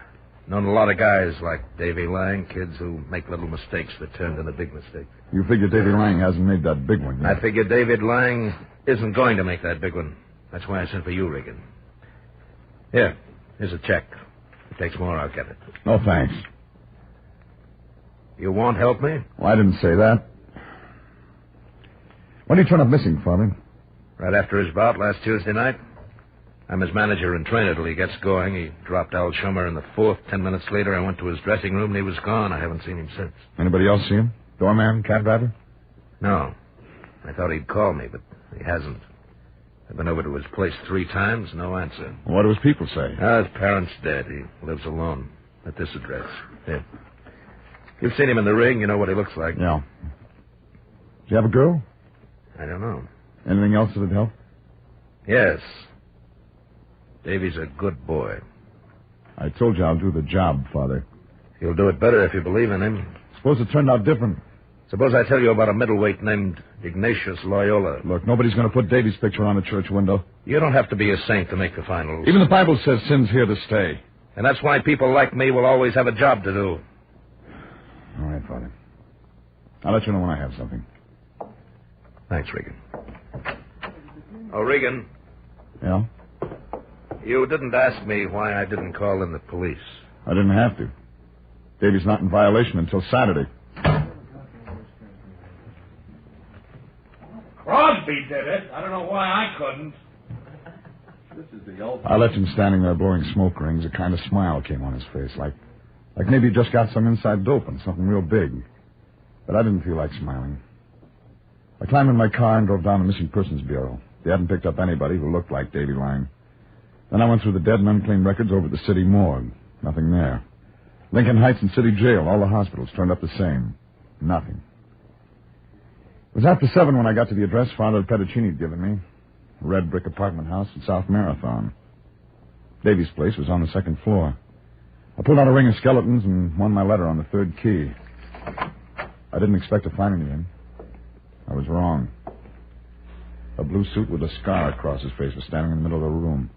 known a lot of guys like Davy Lang, kids who make little mistakes that turned into big mistakes. You figure Davy Lang hasn't made that big one yet? I figure David Lang isn't going to make that big one. That's why I sent for you, Regan. Here, here's a check. If it takes more, I'll get it. No, thanks. You won't help me? Well, I didn't say that. When did he turn up missing, Father? Right after his bout last Tuesday night. I'm his manager and trainer till he gets going. He dropped Al Shummer in the fourth. 10 minutes later, I went to his dressing room and he was gone. I haven't seen him since. Anybody else see him? Doorman, cab driver? No. I thought he'd call me, but he hasn't. I've been over to his place 3 times, no answer. What do his people say? His parents dead. He lives alone at this address. Here. You've seen him in the ring. You know what he looks like. Yeah. Does he have a girl? I don't know. Anything else that'd help? Yes. Davy's a good boy. I told you I'll do the job, Father. You'll do it better if you believe in him. Suppose it turned out different. Suppose I tell you about a middleweight named Ignatius Loyola. Look, nobody's going to put Davy's picture on a church window. You don't have to be a saint to make the finals. Even the Bible says sin's here to stay. And that's why people like me will always have a job to do. All right, Father. I'll let you know when I have something. Thanks, Regan. Oh, Regan. Yeah? You didn't ask me why I didn't call in the police. I didn't have to. Davy's not in violation until Saturday. Crosby did it. I don't know why I couldn't. I left him standing there blowing smoke rings. A kind of smile came on his face, like maybe he just got some inside dope and something real big. But I didn't feel like smiling. I climbed in my car and drove down to the Missing Persons Bureau. They hadn't picked up anybody who looked like Davy Lang. Then I went through the dead and unclaimed records over at the city morgue. Nothing there. Lincoln Heights and City Jail, all the hospitals turned up the same. Nothing. It was after 7 when I got to the address Father Petticini had given me. A red brick apartment house in South Marathon. Davy's place was on the 2nd floor. I pulled out a ring of skeletons and won my letter on the 3rd key. I didn't expect to find anything. I was wrong. A blue suit with a scar across his face was standing in the middle of the room.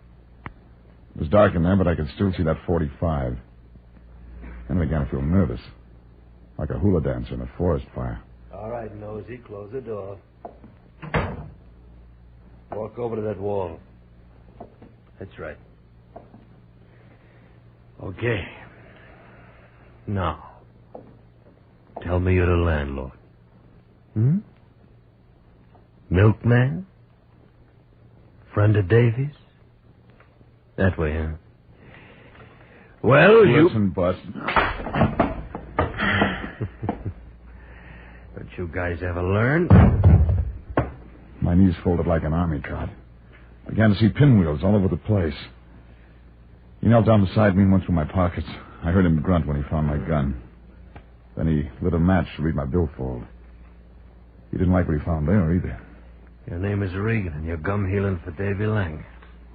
It was dark in there, but I could still see that .45. And I began to feel nervous, like a hula dancer in a forest fire. All right, Nosy, close the door. Walk over to that wall. That's right. Okay. Now, tell me you're the landlord. Milkman? Friend of Davy's? That way, huh? Well, you... Listen, Bus. Don't you guys ever learn? My knees folded like an army cot. Began to see pinwheels all over the place. He knelt down beside me and went through my pockets. I heard him grunt when he found my gun. Then he lit a match to read my billfold. He didn't like what he found there, either. Your name is Regan, and you're gum healing for Davy Lang.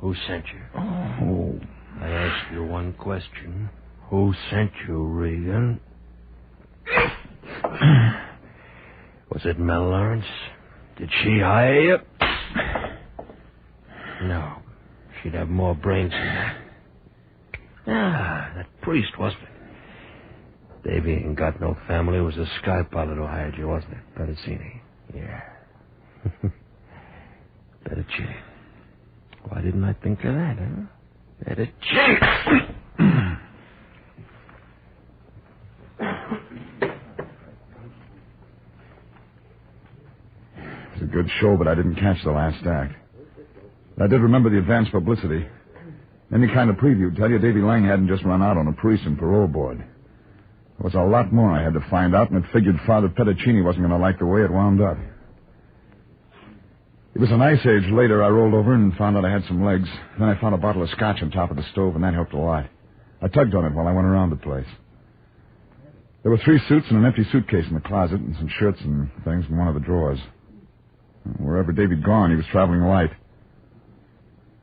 Who sent you? Oh. I ask you one question. Who sent you, Regan? Was it Mel Lawrence? Did she hire you? No. She'd have more brains than that. Ah, that priest, wasn't it? Davy ain't got no family. It was a sky pilot who hired you, wasn't it? Pediccini. Yeah. Pediccini. Why didn't I think of that, huh? Pediccini. It was a good show, but I didn't catch the last act. I did remember the advance publicity. Any kind of preview tell you Davy Lang hadn't just run out on a police and parole board. There was a lot more I had to find out, and it figured Father Pediccini wasn't going to like the way it wound up. It was an ice age later. I rolled over and found out I had some legs. Then I found a bottle of scotch on top of the stove, and that helped a lot. I tugged on it while I went around the place. There were 3 suits and an empty suitcase in the closet, and some shirts and things in one of the drawers. Wherever Davy'd gone, he was traveling light.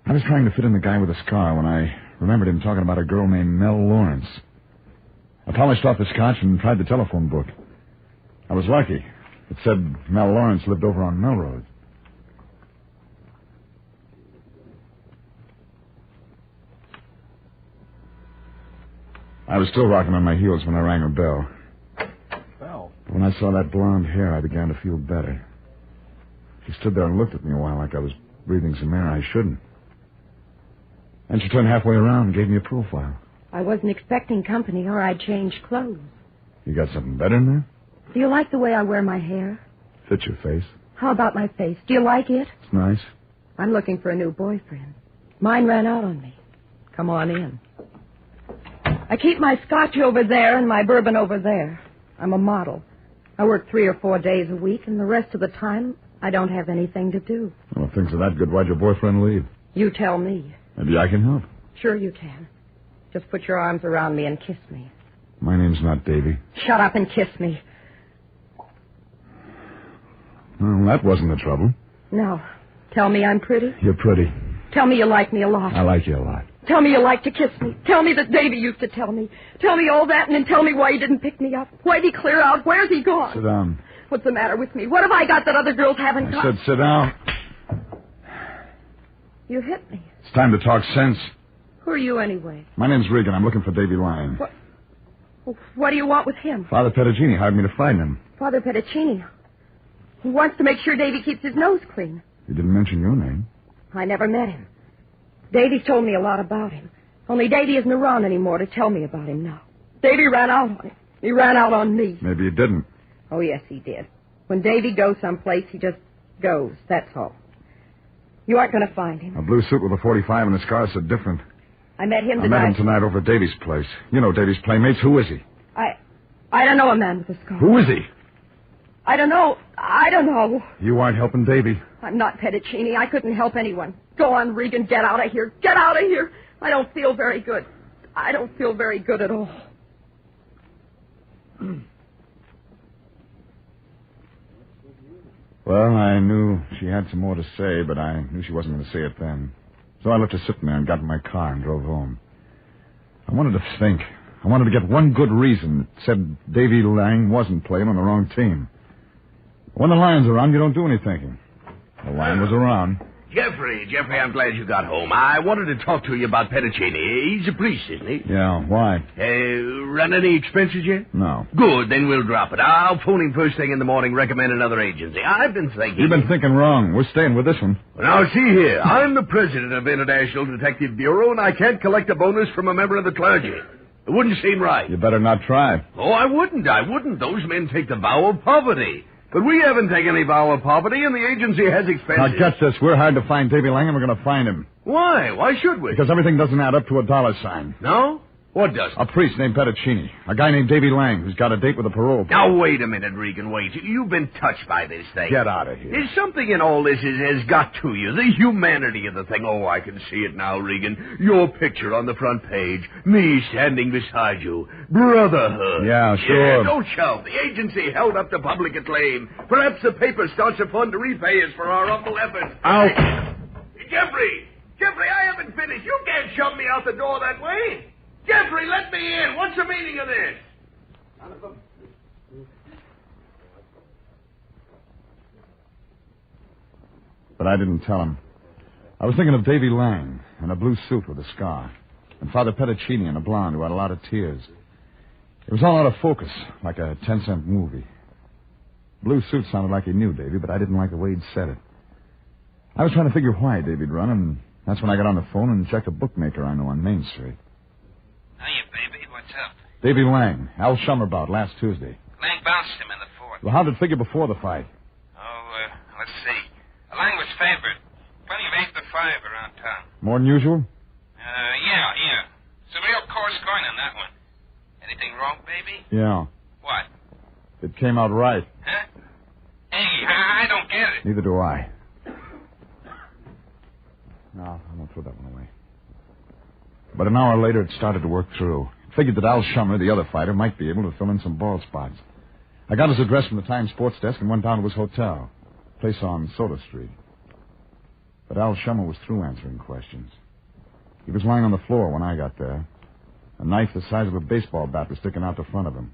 I was trying to fit in the guy with the scar when I remembered him talking about a girl named Mel Lawrence. I polished off the scotch and tried the telephone book. I was lucky. It said Mel Lawrence lived over on Melrose. I was still rocking on my heels when I rang a bell. Bell? When I saw that blonde hair, I began to feel better. She stood there and looked at me a while like I was breathing some air I shouldn't. And she turned halfway around and gave me a profile. I wasn't expecting company, or I'd change clothes. You got something better in there? Do you like the way I wear my hair? Fits your face. How about my face? Do you like it? It's nice. I'm looking for a new boyfriend. Mine ran out on me. Come on in. I keep my scotch over there and my bourbon over there. I'm a model. I work 3 or 4 days a week, and the rest of the time, I don't have anything to do. Well, if things are that good, why'd your boyfriend leave? You tell me. Maybe I can help. Sure you can. Just put your arms around me and kiss me. My name's not Davy. Shut up and kiss me. Well, that wasn't the trouble. Now, tell me I'm pretty. You're pretty. Tell me you like me a lot. I like you a lot. Tell me you like to kiss me. Tell me that Davy used to tell me. Tell me all that, and then tell me why he didn't pick me up. Why'd he clear out? Where's he gone? Sit down. What's the matter with me? What have I got that other girls haven't got? I said sit down. You hit me. It's time to talk sense. Who are you anyway? My name's Regan. I'm looking for Davy Lang. What do you want with him? Father Pediccini hired me to find him. Father Pediccini. He wants to make sure Davy keeps his nose clean. He didn't mention your name. I never met him. Davy's told me a lot about him. Only Davy isn't around anymore to tell me about him now. Davy ran out on him. He ran out on me. Maybe he didn't. Oh, yes, he did. When Davy goes someplace, he just goes. That's all. You aren't going to find him. A blue suit with a 45 and a scar said different. I met him I tonight. met him tonight over at Davy's place. You know Davy's playmates. Who is he? I don't know a man with a scar. Who is he? I don't know. I don't know. You aren't helping Davy. I'm not Pediccini. I couldn't help anyone. Go on, Regan. Get out of here. Get out of here. I don't feel very good. I don't feel very good at all. Well, I knew she had some more to say, but I knew she wasn't going to say it then. So I left her sitting there and got in my car and drove home. I wanted to think. I wanted to get one good reason that said Davy Lang wasn't playing on the wrong team. When the lion's around, you don't do any thinking. The lion was around. Jeffrey, I'm glad you got home. I wanted to talk to you about Pediccini. He's a priest, isn't he? Yeah, why? Run any expenses yet? No. Good, then we'll drop it. I'll phone him first thing in the morning, recommend another agency. I've been thinking... You've been thinking wrong. We're staying with this one. Well, now, see here. I'm the president of International Detective Bureau, and I can't collect a bonus from a member of the clergy. It wouldn't seem right. You better not try. Oh, I wouldn't. Those men take the vow of poverty. But we haven't taken any vow of poverty, and the agency has expenses. Now, get this. We're hired to find Davy Lang, and we're going to find him. Why? Why should we? Because everything doesn't add up to a dollar sign. No? What doesn't? A priest named Pediccini. A guy named Davy Lang who's got a date with a parole board. Now, wait a minute, Regan, wait. You've been touched by this thing. Get out of here. There's something in all this has got to you. The humanity of the thing. Oh, I can see it now, Regan. Your picture on the front page. Me standing beside you. Brotherhood. Yeah, sure. Yeah, don't shout. The agency held up to public acclaim. Perhaps the paper starts a fund to repay us for our humble efforts. Out. Jeffrey, I haven't finished. You can't shove me out the door that way. Jeffrey, let me in. What's the meaning of this? But I didn't tell him. I was thinking of Davy Lang in a blue suit with a scar, and Father Pediccini in a blonde who had a lot of tears. It was all out of focus, like a 10-cent movie. Blue suit sounded like he knew Davy, but I didn't like the way he'd said it. I was trying to figure why Davy'd run, and that's when I got on the phone and checked a bookmaker I know on Main Street. Hiya, baby. What's up? Davy Lang, Al Shummer bout last Tuesday. Lang bounced him in the fourth. Well, how did it figure before the fight? Let's see. Lang was favored. Plenty of 8 to 5 around town. More than usual? Yeah. It's a real coarse coin on that one. Anything wrong, baby? Yeah. What? It came out right. Huh? Hey, I don't get it. Neither do I. No, I won't throw that one away. But an hour later, it started to work through. It figured that Al Shummer, the other fighter, might be able to fill in some bald spots. I got his address from the Times Sports Desk and went down to his hotel, a place on Soda Street. But Al Shummer was through answering questions. He was lying on the floor when I got there. A knife the size of a baseball bat was sticking out the front of him.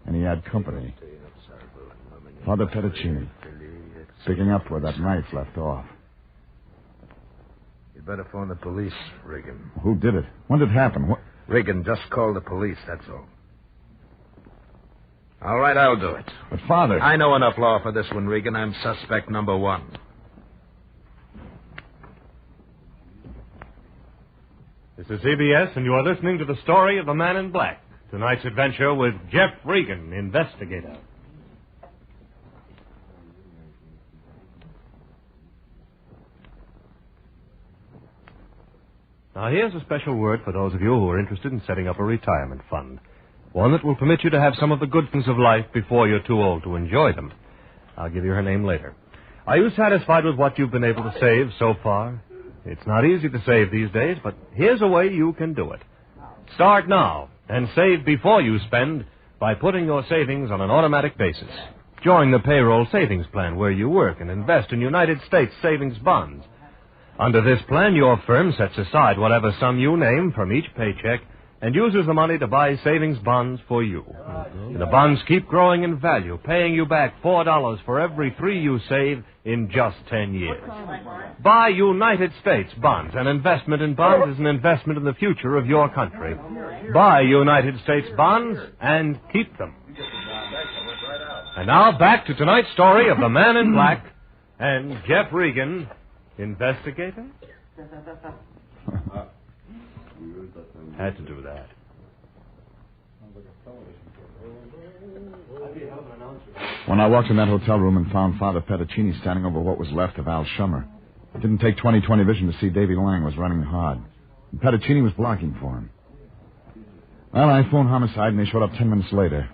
And he had company. Father Pettacini, picking up where that knife left off. You'd better phone the police, Regan. Who did it? When did it happen? What? Regan, just call the police, that's all. All right, I'll do it. But, Father... I know enough law for this one, Regan. I'm suspect number 1. This is CBS, and you are listening to the story of the Man in Black. Tonight's adventure with Jeff Regan, Investigator. Now, here's a special word for those of you who are interested in setting up a retirement fund. One that will permit you to have some of the good things of life before you're too old to enjoy them. I'll give you her name later. Are you satisfied with what you've been able to save so far? It's not easy to save these days, but here's a way you can do it. Start now and save before you spend by putting your savings on an automatic basis. Join the payroll savings plan where you work and invest in United States savings bonds. Under this plan, your firm sets aside whatever sum you name from each paycheck and uses the money to buy savings bonds for you. The bonds keep growing in value, paying you back $4 for every 3 you save in just 10 years. Buy United States bonds. An investment in bonds is an investment in the future of your country. Buy United States bonds and keep them. And now back to tonight's story of the Man in Black and Jeff Regan, Investigator. Had to do that. When I walked in that hotel room and found Father Pettacini standing over what was left of Al Shummer, it didn't take 20/20 vision to see Davy Lang was running hard. And Pettacini was blocking for him. Well, I phoned homicide, and they showed up 10 minutes later.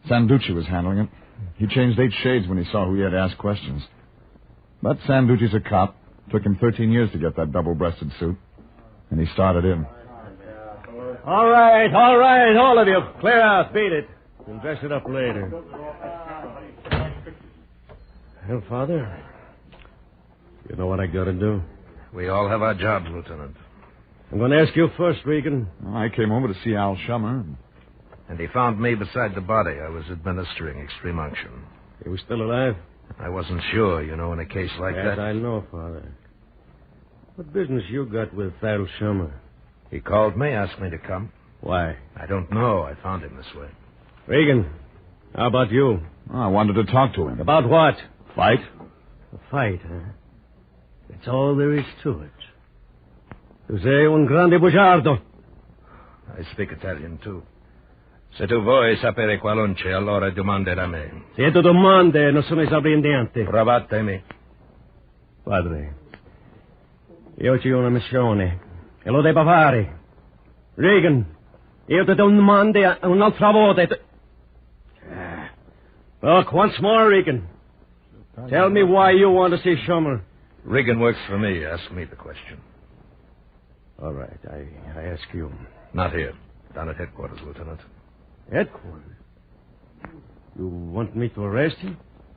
Sanducci was handling it. He changed 8 shades when he saw who he had to ask questions. But Sanducci's a cop. Took him 13 years to get that double-breasted suit. And he started in. All right, all of you. Clear out, beat it. We'll dress it up later. Well, Father, you know what I got to do? We all have our jobs, Lieutenant. I'm going to ask you first, Regan. Well, I came over to see Al Shummer. And he found me beside the body. I was administering extreme unction. He was still alive? I wasn't sure, in a case like that. I know, Father. What business you got with Al Shummer? He called me, asked me to come. Why? I don't know. I found him this way. Regan, how about you? Oh, I wanted to talk to him. About what? Fight. A fight, huh? That's all there is to it. Tu sei un grande bugiardo. I speak Italian, too. Se tu vuoi sapere qualunque, allora domanda da me. Se tu domande, non sono esauriente. Provatemi. Padre, io ho una missione e lo devo fare. Regan, io ti domando un'altra volta. Look, once more, Regan. Tell me why you want to see Shummer. Regan works for me. Ask me the question. All right, I ask you. Not here. Down at headquarters, Lieutenant. Headquarters? You want me to arrest you?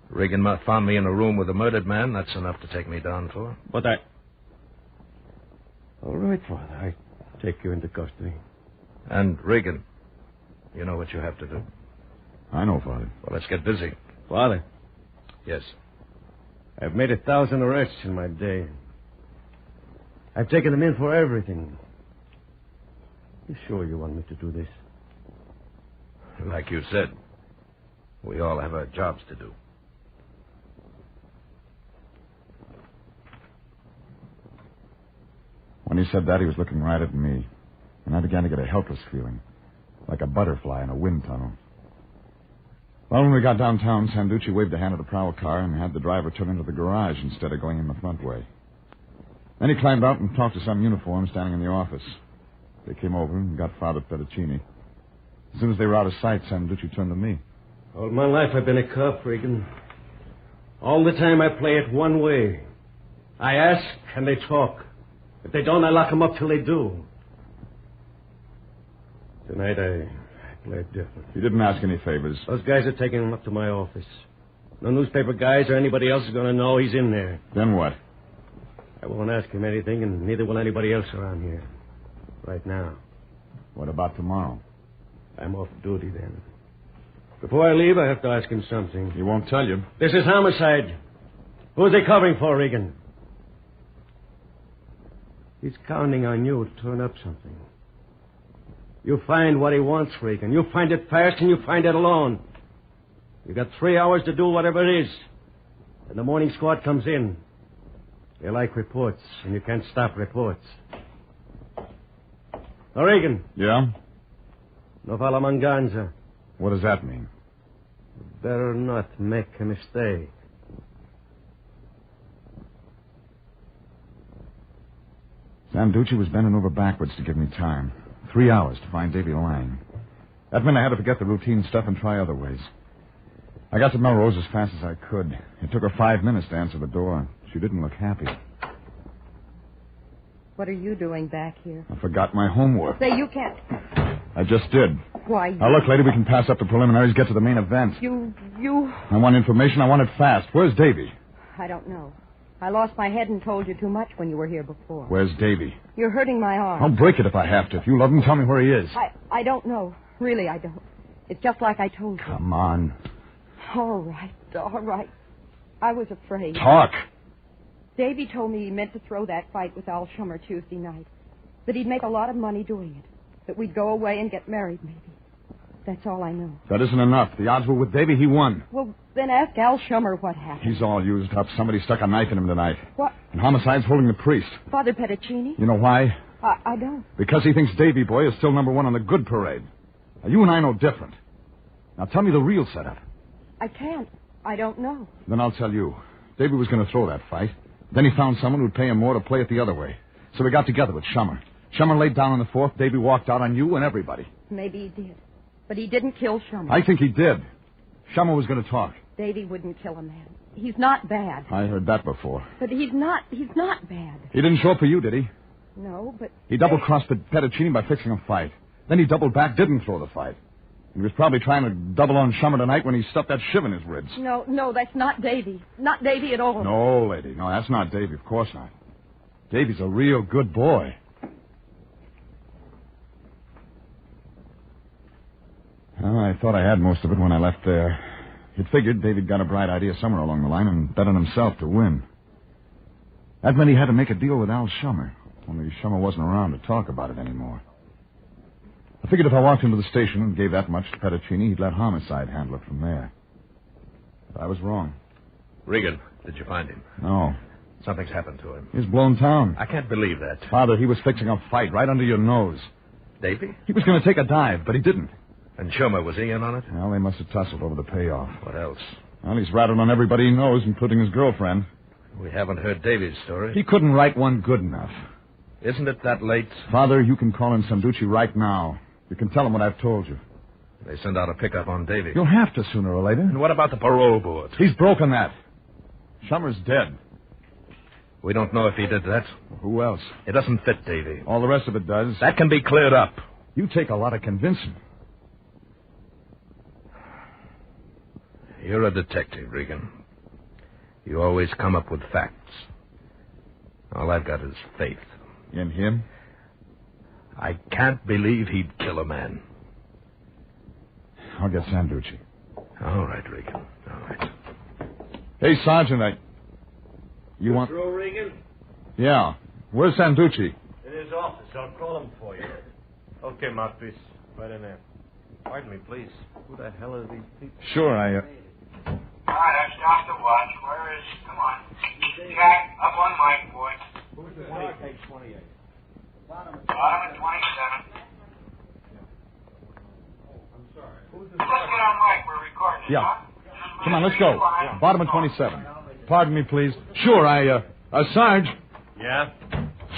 Regan found me in a room with a murdered man. That's enough to take me down for. But All right, Father. I take you into custody. And, Regan, you know what you have to do? I know, Father. Well, let's get busy. Father? Yes. I've made 1,000 arrests in my day. I've taken them in for everything. You sure you want me to do this? Like you said, we all have our jobs to do. When he said that, he was looking right at me, and I began to get a helpless feeling, like a butterfly in a wind tunnel. Well, when we got downtown, Sanducci waved a hand at the prowl car and had the driver turn into the garage instead of going in the front way. Then he climbed out and talked to some uniform standing in the office. They came over and got Father Petticini. As soon as they were out of sight, Sanducci turned to me. All my life I've been a cop, Regan. All the time I play it one way. I ask and they talk. If they don't, I lock them up till they do. Tonight I played different. You didn't ask any favors. Those guys are taking him up to my office. No newspaper guys or anybody else is going to know he's in there. Then what? I won't ask him anything, and neither will anybody else around here. Right now. What about tomorrow? I'm off duty then. Before I leave, I have to ask him something. He won't tell you. This is homicide. Who's he covering for, Regan? He's counting on you to turn up something. You find what he wants, Regan. You find it fast and you find it alone. You got 3 hours to do whatever it is. And the morning squad comes in. You like reports, and you can't stop reports. Now, Regan. Yeah? No falla manganza. What does that mean? Better not make a mistake. Sanducci was bending over backwards to give me time. 3 hours to find Davy lying. That meant I had to forget the routine stuff and try other ways. I got to Melrose as fast as I could. It took her 5 minutes to answer the door. She didn't look happy. What are you doing back here? I forgot my homework. Say, you can't. I just did. Why? Now, look, lady, we can pass up the preliminaries, get to the main event. You... I want information. I want it fast. Where's Davy? I don't know. I lost my head and told you too much when you were here before. Where's Davy? You're hurting my arm. I'll break it if I have to. If you love him, tell me where he is. I don't know. Really, I don't. It's just like I told you. Come on. All right. I was afraid. Talk. Davy told me he meant to throw that fight with Al Shummer Tuesday night. That he'd make a lot of money doing it. That we'd go away and get married, maybe. That's all I know. That isn't enough. The odds were with Davy. He won. Well, then ask Al Shummer what happened. He's all used up. Somebody stuck a knife in him tonight. What? And homicide's holding the priest. Father Petticini? You know why? I don't. Because he thinks Davy Boy is still number one on the good parade. Now, you and I know different. Now, tell me the real setup. I can't. I don't know. Then I'll tell you. Davy was going to throw that fight. Then he found someone who'd pay him more to play it the other way. So we got together with Shummer. Shummer laid down on the fourth. Davy walked out on you and everybody. Maybe he did. But he didn't kill Shummer. I think he did. Shummer was going to talk. Davy wouldn't kill a man. He's not bad. I heard that before. But he's not bad. He didn't show up for you, did he? No, but... He double-crossed Petticini by fixing a fight. Then he doubled back, didn't throw the fight. He was probably trying to double on Shummer tonight when he stuffed that shiv in his ribs. No, that's not Davy. Not Davy at all. No, lady. No, that's not Davy. Of course not. Davy's a real good boy. Well, I thought I had most of it when I left there. You'd figured David got a bright idea somewhere along the line and bet on himself to win. That meant he had to make a deal with Al Shummer. Only Shummer wasn't around to talk about it anymore. I figured if I walked into the station and gave that much to Petticini, he'd let Homicide handle it from there. But I was wrong. Regan, did you find him? No. Something's happened to him. He's blown town. I can't believe that. Father, he was fixing a fight right under your nose. Davy? He was going to take a dive, but he didn't. And Shummer, was he in on it? Well, they must have tussled over the payoff. What else? Well, he's rattled on everybody he knows, including his girlfriend. We haven't heard Davy's story. He couldn't write one good enough. Isn't it that late? Father, you can call in Sanducci right now. You can tell him what I've told you. They send out a pickup on Davy. You'll have to sooner or later. And what about the parole board? He's broken that. Shummer's dead. We don't know if he did that. Who else? It doesn't fit Davy. All the rest of it does. That can be cleared up. You take a lot of convincing. You're a detective, Regan. You always come up with facts. All I've got is faith. In him? I can't believe he'd kill a man. I'll get Sanducci. All right, Regan. All right. Hey, Sergeant, You want... Through, Regan? Yeah. Where's Sanducci? In his office. I'll call him for you. Okay, Mouthpiece. Right in there. Pardon me, please. Who the hell are these people? Sure, All right, I've stopped the watch. Where is... Come on. Jack, up on mic, boy. Who's the page 28? Bottom of 27. Let's get on mic. We're recording it, Yeah. huh? Come on, let's go. Bottom of 27. Pardon me, please. Sure, Sarge. Yeah?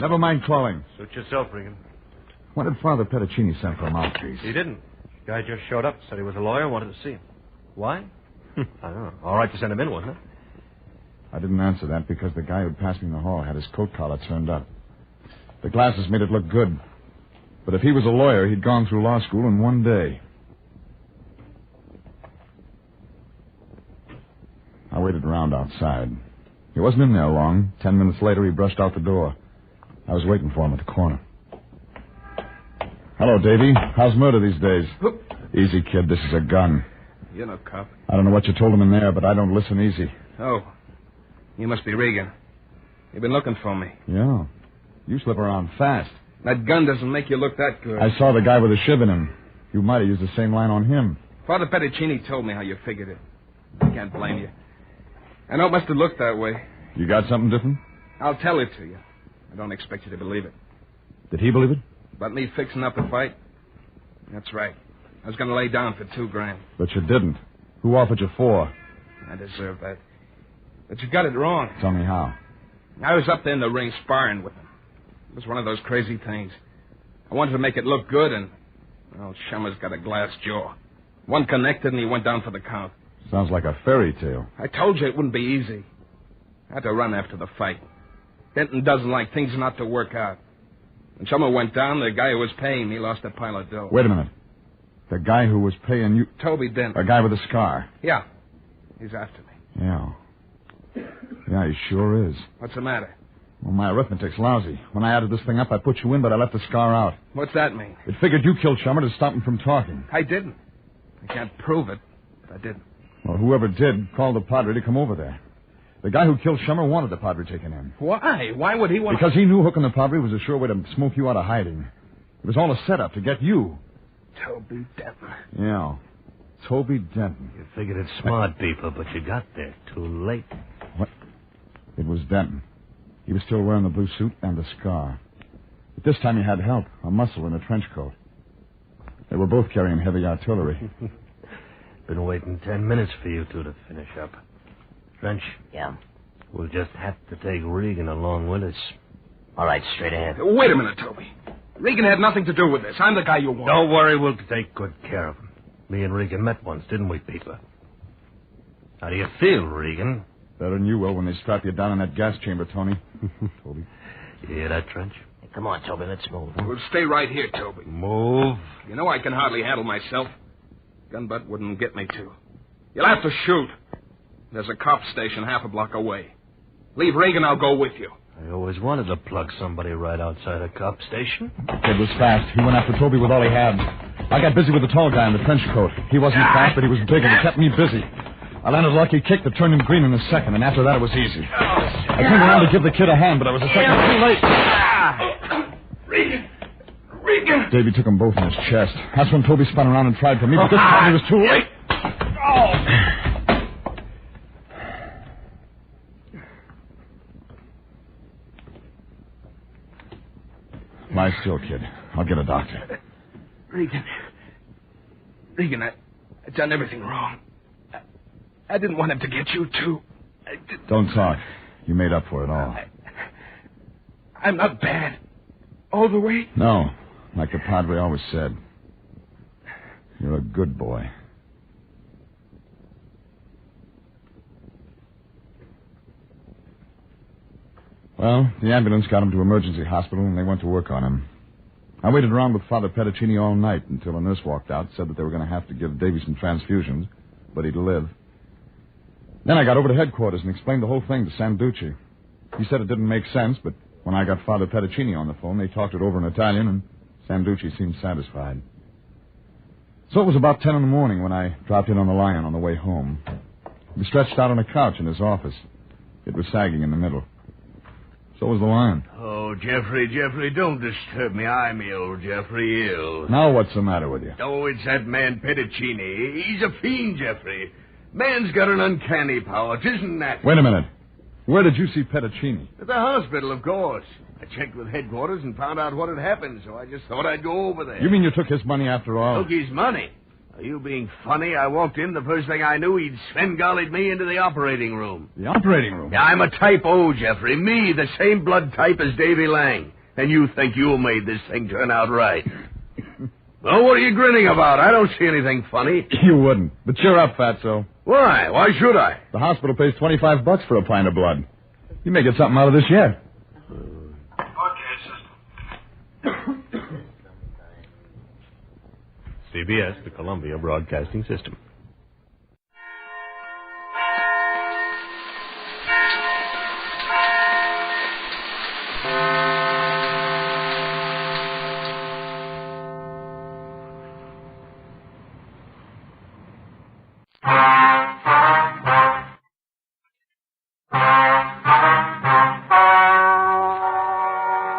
Never mind calling. Suit yourself, Regan. When did Father Petticini send for a mouthpiece? He didn't. The guy just showed up, said he was a lawyer, wanted to see him. Why? I don't know. All right to send him in, wasn't it? I didn't answer that because the guy who'd passed me in the hall had his coat collar turned up. The glasses made it look good. But if he was a lawyer, he'd gone through law school in one day. I waited around outside. He wasn't in there long. 10 minutes later, he brushed out the door. I was waiting for him at the corner. Hello, Davy. How's murder these days? Easy, kid. This is a gun. You're no cop. I don't know what you told him in there, but I don't listen easy. Oh. You must be Regan. You've been looking for me. Yeah. You slip around fast. That gun doesn't make you look that good. I saw the guy with the shiv in him. You might have used the same line on him. Father Petticini told me how you figured it. I can't blame you. I know it must have looked that way. You got something different? I'll tell it to you. I don't expect you to believe it. Did he believe it? About me fixing up a fight? That's right. I was going to lay down for $2,000. But you didn't. Who offered you 4? I deserve that. But you got it wrong. Tell me how. I was up there in the ring sparring with him. It was one of those crazy things. I wanted to make it look good, and... well, Shummer's got a glass jaw. One connected, and he went down for the count. Sounds like a fairy tale. I told you it wouldn't be easy. I had to run after the fight. Denton doesn't like things not to work out. When Shummer went down, the guy who was paying me lost a pile of dough. Wait a minute. The guy who was paying you... Toby Denton. A guy with a scar. Yeah. He's after me. Yeah. Yeah, he sure is. What's the matter? Well, my arithmetic's lousy. When I added this thing up, I put you in, but I left the scar out. What's that mean? It figured you killed Shummer to stop him from talking. I didn't. I can't prove it, but I didn't. Well, whoever did called the Padre to come over there. The guy who killed Shummer wanted the Padre taken in. Why? Why would he want... Because he knew hooking the Padre was a sure way to smoke you out of hiding. It was all a setup to get you. Toby Denton. Yeah. Toby Denton. You figured it smart, people, but you got there too late. What? It was Denton. He was still wearing the blue suit and the scar. But this time he had help, a muscle in a trench coat. They were both carrying heavy artillery. Been waiting 10 minutes for you two to finish up. Trench? Yeah. We'll just have to take Regan along with us. All right, straight ahead. Wait a minute, Toby. Regan had nothing to do with this. I'm the guy you want. Don't worry, we'll take good care of him. Me and Regan met once, didn't we, Peeper? How do you feel, Regan? Better than you will when they strap you down in that gas chamber, Tony. Toby. You hear that, Trench? Hey, come on, Toby, let's move. We'll stay right here, Toby. Move. You know I can hardly handle myself. Gun butt wouldn't get me to. You'll have to shoot. There's a cop station half a block away. Leave Regan, I'll go with you. I always wanted to plug somebody right outside a cop station. The kid was fast. He went after Toby with all he had. I got busy with the tall guy in the trench coat. He wasn't fast, but he was big, and he kept me busy. I landed a lucky kick that turned him green in a second, and after that it was easy. I turned around to give the kid a hand, but I was a second too late. Regan! Davy took them both in his chest. That's when Toby spun around and tried for me, but this time he was too late. Lie still, kid. I'll get a doctor. Regan, I done everything wrong. I didn't want him to get you, too. Don't talk. You made up for it all. I'm not bad. All the way? No. Like the Padre always said. You're a good boy. Well, the ambulance got him to emergency hospital, and they went to work on him. I waited around with Father Petticini all night until a nurse walked out, said that they were going to have to give Davy some transfusions, but he'd live. Then I got over to headquarters and explained the whole thing to Sanducci. He said it didn't make sense, but when I got Father Petticini on the phone, they talked it over in Italian, and Sanducci seemed satisfied. So it was about 10 in the morning when I dropped in on the Lion on the way home. He was stretched out on a couch in his office. It was sagging in the middle. So was the Lion. Oh, Oh, Jeffrey, don't disturb me. I'm ill, Jeffrey, ill. Now what's the matter with you? Oh, it's that man Pettacini. He's a fiend, Jeffrey. Man's got an uncanny power. It isn't that. Wait a minute. Where did you see Pettacini? At the hospital, of course. I checked with headquarters and found out what had happened, so I just thought I'd go over there. You mean you took his money after all? Took his money? Are you being funny? I walked in, the first thing I knew, he'd Svengali'd me into the operating room. The operating room? Yeah, I'm a type O, Jeffrey. Me, the same blood type as Davy Lang. And you think you made this thing turn out right. Well, what are you grinning about? I don't see anything funny. You wouldn't. But cheer up, Fatso. Why? Why should I? The hospital pays $25 for a pint of blood. You may get something out of this yet. CBS, the Columbia Broadcasting System.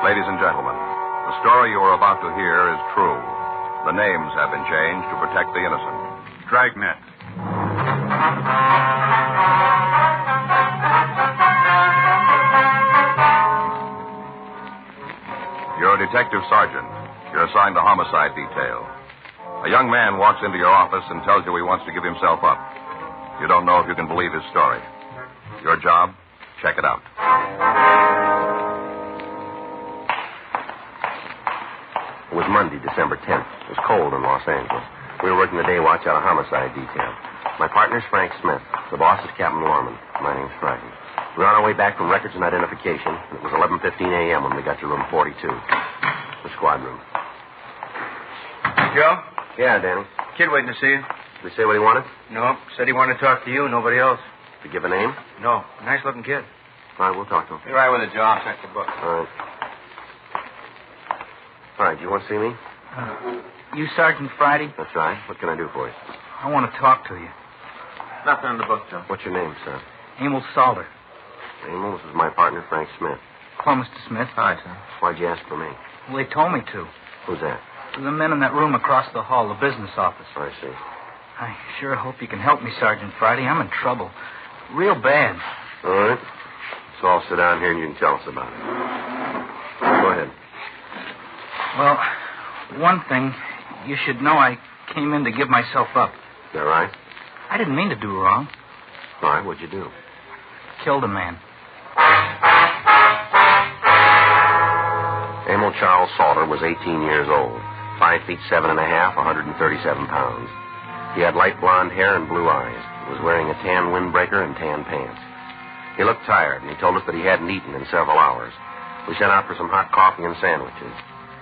Ladies and gentlemen, the story you are about to hear is true. The names have been changed to protect the innocent. Dragnet. You're a detective sergeant. You're assigned to homicide detail. A young man walks into your office and tells you he wants to give himself up. You don't know if you can believe his story. Your job? Check it out. It was Monday, December 10th. It was cold in Los Angeles. We were working the day watch out of homicide detail. My partner's Frank Smith. The boss is Captain Lorman. My name's Regan. We were on our way back from records and identification, and it was 11:15 a.m. when we got to room 42, the squad room. Joe? Yeah, Danny. Kid waiting to see you. Did he say what he wanted? No, said he wanted to talk to you, nobody else. Did he give a name? No, nice-looking kid. All right, we'll talk to him. Be right with it, Joe. I'll check the book. All right. All right, do you want to see me? You Sergeant Friday? That's right. What can I do for you? I want to talk to you. Nothing in the book, Joe. What's your name, sir? Emil Salter. Emil, this is my partner, Frank Smith. Hello, Mr. Smith. Hi, sir. Why'd you ask for me? Well, they told me to. Who's that? The men in that room across the hall, the business office. I see. I sure hope you can help me, Sergeant Friday. I'm in trouble. Real bad. All right. So I'll sit down here and you can tell us about it. Go ahead. Well, one thing, you should know I came in to give myself up. Is that right? I didn't mean to do wrong. All right, what'd you do? Killed a man. Emil Charles Salter was 18 years old, 5 feet 7 and a half, 137 pounds. He had light blonde hair and blue eyes. He was wearing a tan windbreaker and tan pants. He looked tired, and he told us that he hadn't eaten in several hours. We sent out for some hot coffee and sandwiches.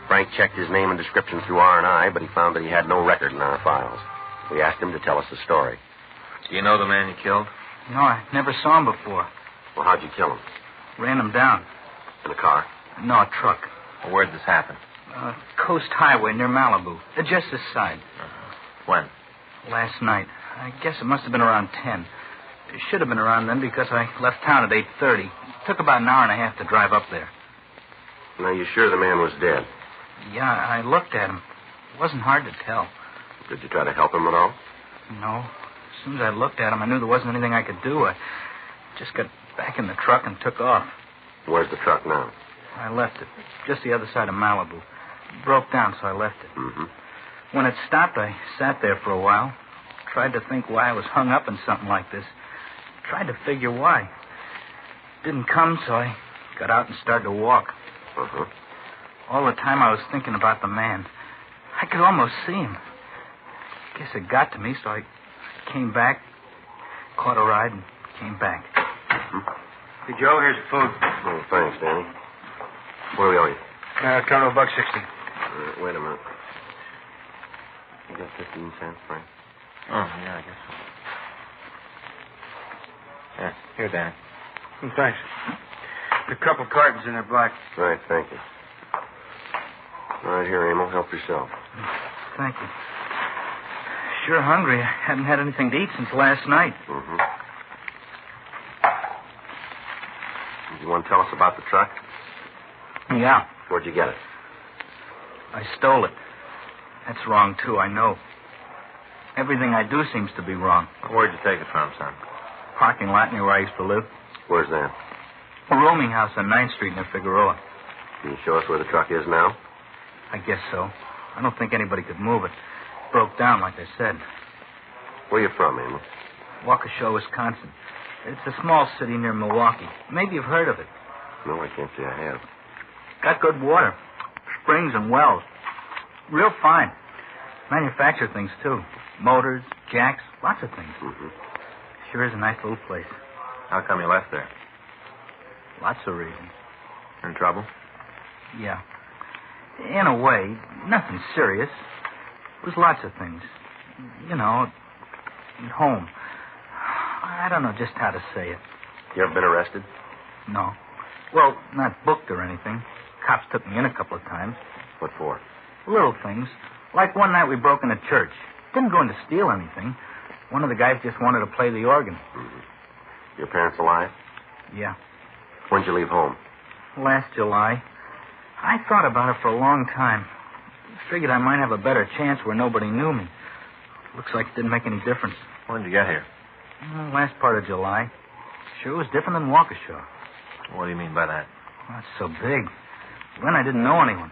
Frank checked his name and description through R&I, but he found that he had no record in our files. We asked him to tell us the story. Do you know the man you killed? No, I never saw him before. Well, how'd you kill him? Ran him down. In a car? No, a truck. Well, where'd this happen? Coast Highway near Malibu. Just this side. When? Last night. I guess it must have been around 10. It should have been around then because I left town at 8:30. It took about an hour and a half to drive up there. Now, you sure the man was dead? Yeah, I looked at him. It wasn't hard to tell. Did you try to help him at all? No. As soon as I looked at him, I knew there wasn't anything I could do. I just got back in the truck and took off. Where's the truck now? I left it. Just the other side of Malibu. It broke down, so I left it. Mm-hmm. When it stopped, I sat there for a while. Tried to think why I was hung up in something like this. Tried to figure why. Didn't come, so I got out and started to walk. Uh-huh. All the time I was thinking about the man. I could almost see him. Guess it got to me, so I came back, caught a ride, and came back. Mm-hmm. Hey, Joe, here's the food. Oh, thanks, Danny. What do we owe you? Count $1.60. Wait a minute. You got 15 cents, Frank? Oh, yeah, I guess so. Yeah, here, Danny. Thanks. A couple cartons in there, black. Right, thank you. All right, here, Emil. Help yourself. Thank you. Sure hungry. I hadn't had anything to eat since last night. Mm-hmm. You want to tell us about the truck? Yeah. Where'd you get it? I stole it. That's wrong, too, I know. Everything I do seems to be wrong. Where'd you take it from, son? Parking lot near where I used to live. Where's that? A rooming house on 9th Street near Figueroa. Can you show us where the truck is now? I guess so. I don't think anybody could move it. Broke down, like I said. Where you from, Amos? Waukesha, Wisconsin. It's a small city near Milwaukee. Maybe you've heard of it. No, I can't say I have. Got good water. Springs and wells. Real fine. Manufacture things, too. Motors, jacks, lots of things. Mm-hmm. Sure is a nice little place. How come you left there? Lots of reasons. In trouble? Yeah. In a way, nothing serious. It was lots of things. You know, at home. I don't know just how to say it. You ever been arrested? No. Well, not booked or anything. Cops took me in a couple of times. What for? Little things. Like one night we broke in a church. Didn't go in to steal anything. One of the guys just wanted to play the organ. Mm-hmm. Your parents alive? Yeah. When'd you leave home? Last July. I thought about it for a long time. Figured I might have a better chance where nobody knew me. Looks like it didn't make any difference. When did you get here? Last part of July. Sure was different than Waukesha. What do you mean by that? Well, it's so big. Then I didn't know anyone.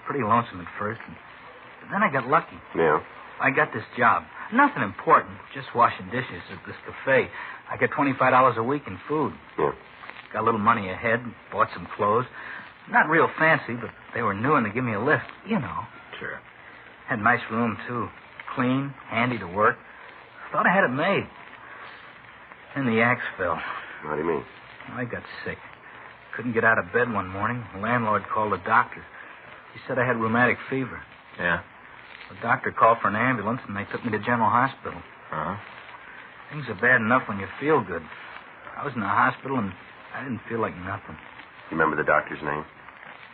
Pretty lonesome at first. But then I got lucky. Yeah? I got this job. Nothing important. Just washing dishes at this cafe. I get $25 a week in food. Yeah. Got a little money ahead. Bought some clothes. Not real fancy, but they were new and they give me a lift. You know. Sure. Had a nice room, too. Clean, handy to work. Thought I had it made. Then the axe fell. How do you mean? I got sick. Couldn't get out of bed one morning. The landlord called a doctor. He said I had rheumatic fever. Yeah? The doctor called for an ambulance, and they took me to General Hospital. Uh-huh. Things are bad enough when you feel good. I was in the hospital, and I didn't feel like nothing. You remember the doctor's name?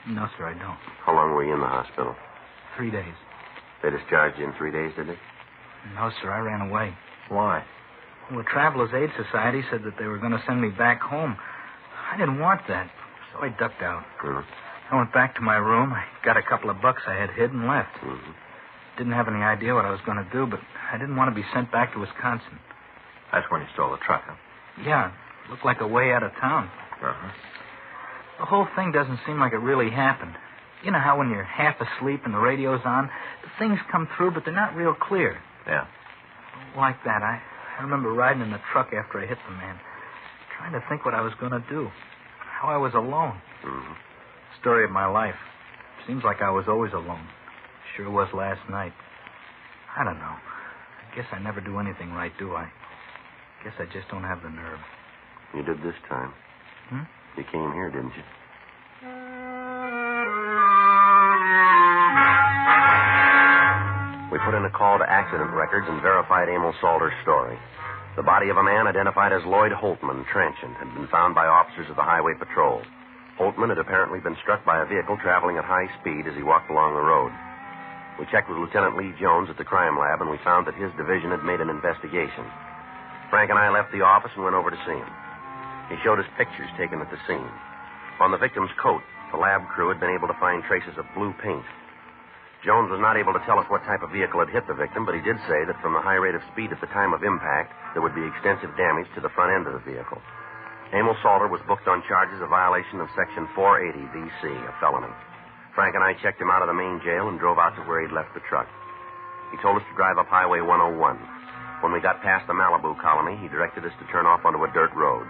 No, sir, I don't. How long were you in the hospital? 3 days. They discharged you in 3 days, did they? No, sir, I ran away. Why? Well, the Travelers Aid Society said that they were going to send me back home. I didn't want that, so I ducked out. Mm-hmm. I went back to my room. I got a couple of bucks I had hid and left. Mm-hmm. Didn't have any idea what I was going to do, but I didn't want to be sent back to Wisconsin. That's when you stole the truck, huh? Yeah, it looked like a way out of town. Uh-huh. The whole thing doesn't seem like it really happened. You know how when you're half asleep and the radio's on, the things come through, but they're not real clear. Yeah. Like that. I remember riding in the truck after I hit the man, trying to think what I was going to do, how I was alone. Mm-hmm. Story of my life. Seems like I was always alone. Sure was last night. I don't know. I guess I never do anything right, do I? Guess I just don't have the nerve. You did this time. Hmm? You came here, didn't you? We put in a call to accident records and verified Emil Salter's story. The body of a man identified as Lloyd Holtman, transient, had been found by officers of the Highway Patrol. Holtman had apparently been struck by a vehicle traveling at high speed as he walked along the road. We checked with Lieutenant Lee Jones at the crime lab, and we found that his division had made an investigation. Frank and I left the office and went over to see him. He showed us pictures taken at the scene. On the victim's coat, the lab crew had been able to find traces of blue paint. Jones was not able to tell us what type of vehicle had hit the victim, but he did say that from the high rate of speed at the time of impact, there would be extensive damage to the front end of the vehicle. Emil Salter was booked on charges of violation of Section 480 V.C., a felony. Frank and I checked him out of the main jail and drove out to where he'd left the truck. He told us to drive up Highway 101. When we got past the Malibu colony, he directed us to turn off onto a dirt road.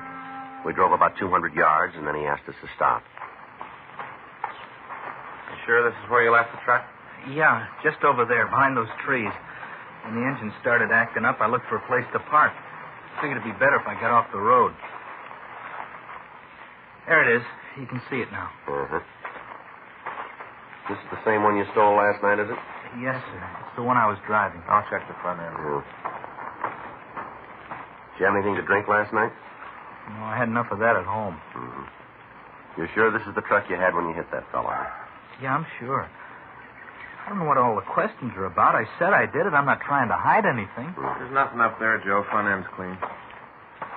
We drove about 200 yards, and then he asked us to stop. You sure this is where you left the truck? Yeah, just over there, behind those trees. When the engine started acting up, I looked for a place to park. Figured it'd be better if I got off the road. There it is. You can see it now. Uh-huh. This is the same one you stole last night, is it? Yes, sir. It's the one I was driving. I'll check the front end. Yeah. Did you have anything to drink last night? No, I had enough of that at home. Mm-hmm. You're sure this is the truck you had when you hit that fellow? Yeah, I'm sure. I don't know what all the questions are about. I said I did it. I'm not trying to hide anything. There's nothing up there, Joe. Front end's clean.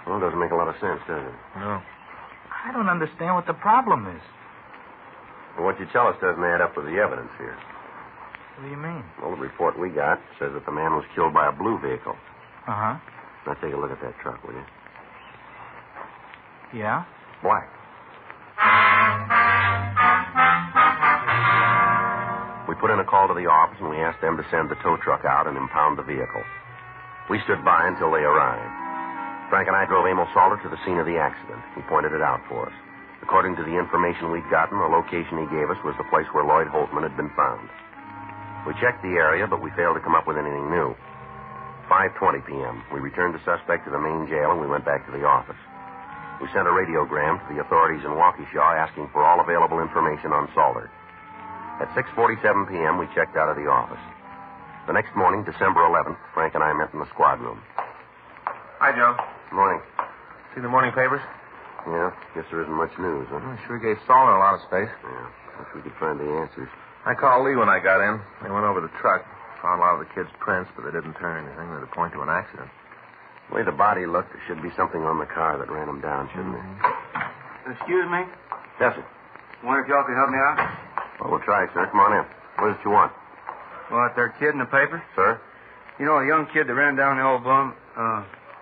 Well, it doesn't make a lot of sense, does it? No. I don't understand what the problem is. Well, what you tell us doesn't add up with the evidence here. What do you mean? Well, the report we got says that the man was killed by a blue vehicle. Uh-huh. Now take a look at that truck, will you? Yeah? Black. We put in a call to the office and we asked them to send the tow truck out and impound the vehicle. We stood by until they arrived. Frank and I drove Emil Salter to the scene of the accident. He pointed it out for us. According to the information we'd gotten, the location he gave us was the place where Lloyd Holtman had been found. We checked the area, but we failed to come up with anything new. 5:20 p.m. We returned the suspect to the main jail and we went back to the office. We sent a radiogram to the authorities in Waukesha asking for all available information on Salter. At 6:47 p.m., we checked out of the office. The next morning, December 11th, Frank and I met in the squad room. Hi, Joe. Morning. See the morning papers? Yeah, guess there isn't much news, huh? Sure gave Salter a lot of space. Yeah, wish we could find the answers. I called Lee when I got in. They went over the truck, found a lot of the kids' prints, but they didn't turn anything that would point to an accident. The way the body looked, there should be something on the car that ran him down, shouldn't there? Excuse me? Yes, sir. Wonder if y'all can help me out? Well, we'll try, sir. Come on in. What is it you want? Well, that there kid in the paper? Sir? You know, a young kid that ran down the old bum,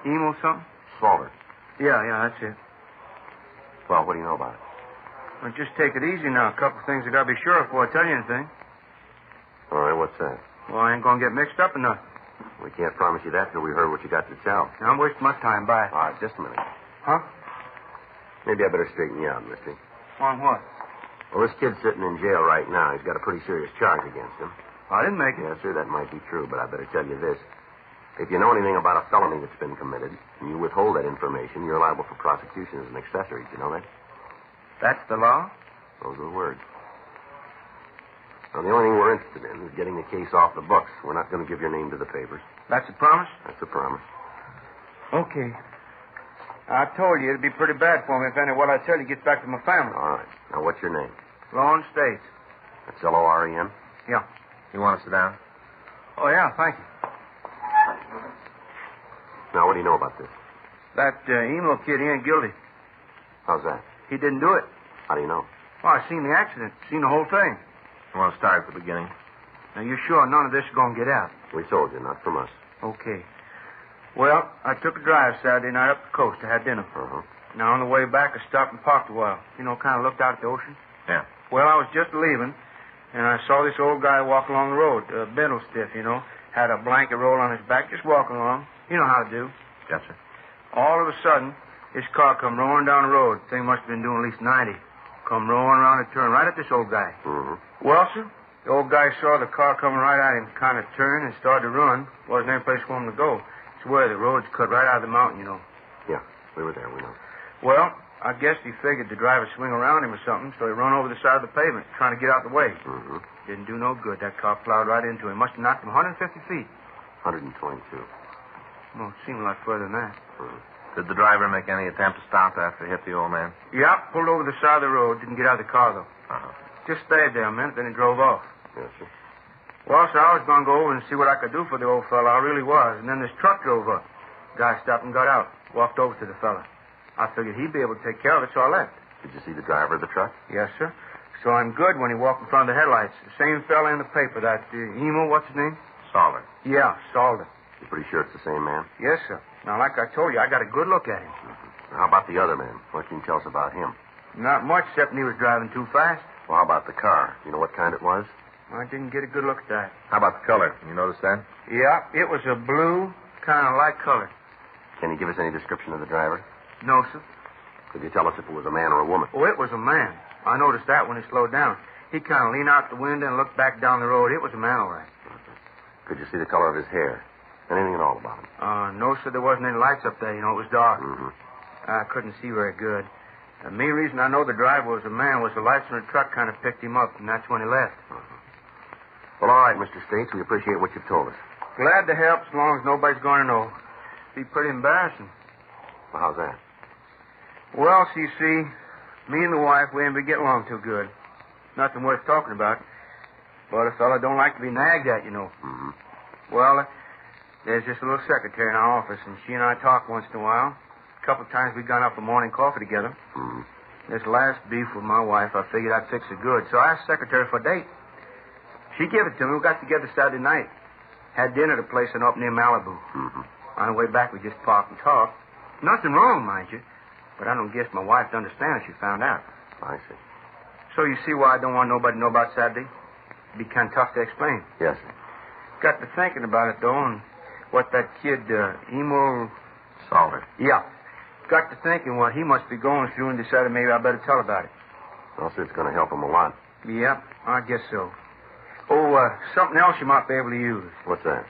Emil something? Salter. Yeah, that's it. Well, what do you know about it? Well, just take it easy now. A couple of things I gotta be sure of before I tell you anything. All right, what's that? Well, I ain't gonna get mixed up in nothing. We can't promise you that till we heard what you got to tell. I'm wasting my time. Bye. All right, just a minute. Huh? Maybe I better straighten you out, mister. On what? Well, this kid's sitting in jail right now. He's got a pretty serious charge against him. I didn't make it. Yes, sir, that might be true, but I better tell you this. If you know anything about a felony that's been committed, and you withhold that information, you're liable for prosecution as an accessory. Do you know that? That's the law? Those are the words. Now, the only thing we're interested in is getting the case off the books. We're not going to give your name to the papers. That's a promise? That's a promise. Okay. I told you it'd be pretty bad for me if any of what I tell you gets back to my family. All right. Now, what's your name? Lawrence States. That's Loren? Yeah. You want to sit down? Oh, yeah, thank you. Now, what do you know about this? That Emil kid, he ain't guilty. How's that? He didn't do it. How do you know? Well, I seen the accident, seen the whole thing. You want to start at the beginning? Now, you're sure none of this is going to get out? We told you, not from us. Okay. Well, I took a drive Saturday night up the coast. I had dinner. Uh-huh. Now, on the way back, I stopped and parked a while. You know, kind of looked out at the ocean. Yeah. Well, I was just leaving, and I saw this old guy walk along the road, bent stiff, you know. Had a blanket roll on his back, just walking along. You know how to do. Yes, sir. All of a sudden, his car come roaring down the road. Thing must have been doing at least 90. Come roaring around a turn right at this old guy. Mm-hmm. Well, sir, the old guy saw the car coming right at him, kind of turned and started to run. Wasn't any place for him to go. Swear the road's cut right out of the mountain, you know. Yeah, we were there, we know. Well, I guess he figured the driver swing around him or something, so he run over the side of the pavement, trying to get out the way. Mm-hmm. Didn't do no good. That car plowed right into him. Must have knocked him 150 feet. 122. Well, it seemed a lot further than that. Mm-hmm. Did the driver make any attempt to stop after he hit the old man? Yeah, pulled over the side of the road. Didn't get out of the car, though. Uh-huh. Just stayed there a minute, then he drove off. Yes, sir. Well, so I was going to go over and see what I could do for the old fella. I really was. And then this truck drove up. Guy stopped and got out. Walked over to the fella. I figured he'd be able to take care of it, so I left. Did you see the driver of the truck? Yes, sir. Saw him good when he walked in front of the headlights. The same fella in the paper, that Emil, what's his name? Salter. Yeah, Salter. You pretty sure it's the same man? Yes, sir. Now, like I told you, I got a good look at him. Mm-hmm. How about the other man? What can you tell us about him? Not much, except he was driving too fast. Well, how about the car? You know what kind it was? I didn't get a good look at that. How about the color? You notice that? Yeah, it was a blue, kind of light color. Can you give us any description of the driver? No, sir. Could you tell us if it was a man or a woman? Oh, it was a man. I noticed that when he slowed down. He kind of leaned out the window and looked back down the road. It was a man, all right. Could you see the color of his hair? Anything at all about him? No, sir. There wasn't any lights up there. You know, it was dark. Mm-hmm. I couldn't see very good. The main reason I know the driver was a man was the lights on the truck kind of picked him up, and that's when he left. Mm-hmm. Well, all right, Mr. States. We appreciate what you've told us. Glad to help as long as nobody's going to know. Be pretty embarrassing. Well, how's that? Well, so you see, me and the wife, we ain't been getting along too good. Nothing worth talking about. But a fella don't like to be nagged at, you know. Mm-hmm. Well, there's just a little secretary in our office, and she and I talk once in a while. A couple of times we've gone out for morning coffee together. Mm-hmm. This last beef with my wife, I figured I'd fix it good. So I asked secretary for a date. She gave it to me. We got together Saturday night. Had dinner at a place up near Malibu. On the way back, we just parked and talked. Nothing wrong, mind you. But I don't guess my wife would understand if she found out. I see. So you see why I don't want nobody to know about Saturday? It'd be kind of tough to explain. Yes, sir. Got to thinking about it, though, and what that kid, Emo... Salter. Yeah. Got to thinking what he must be going through and decided maybe I better tell about it. Also, it's going to help him a lot. Yeah, I guess so. Oh, something else you might be able to use. What's that?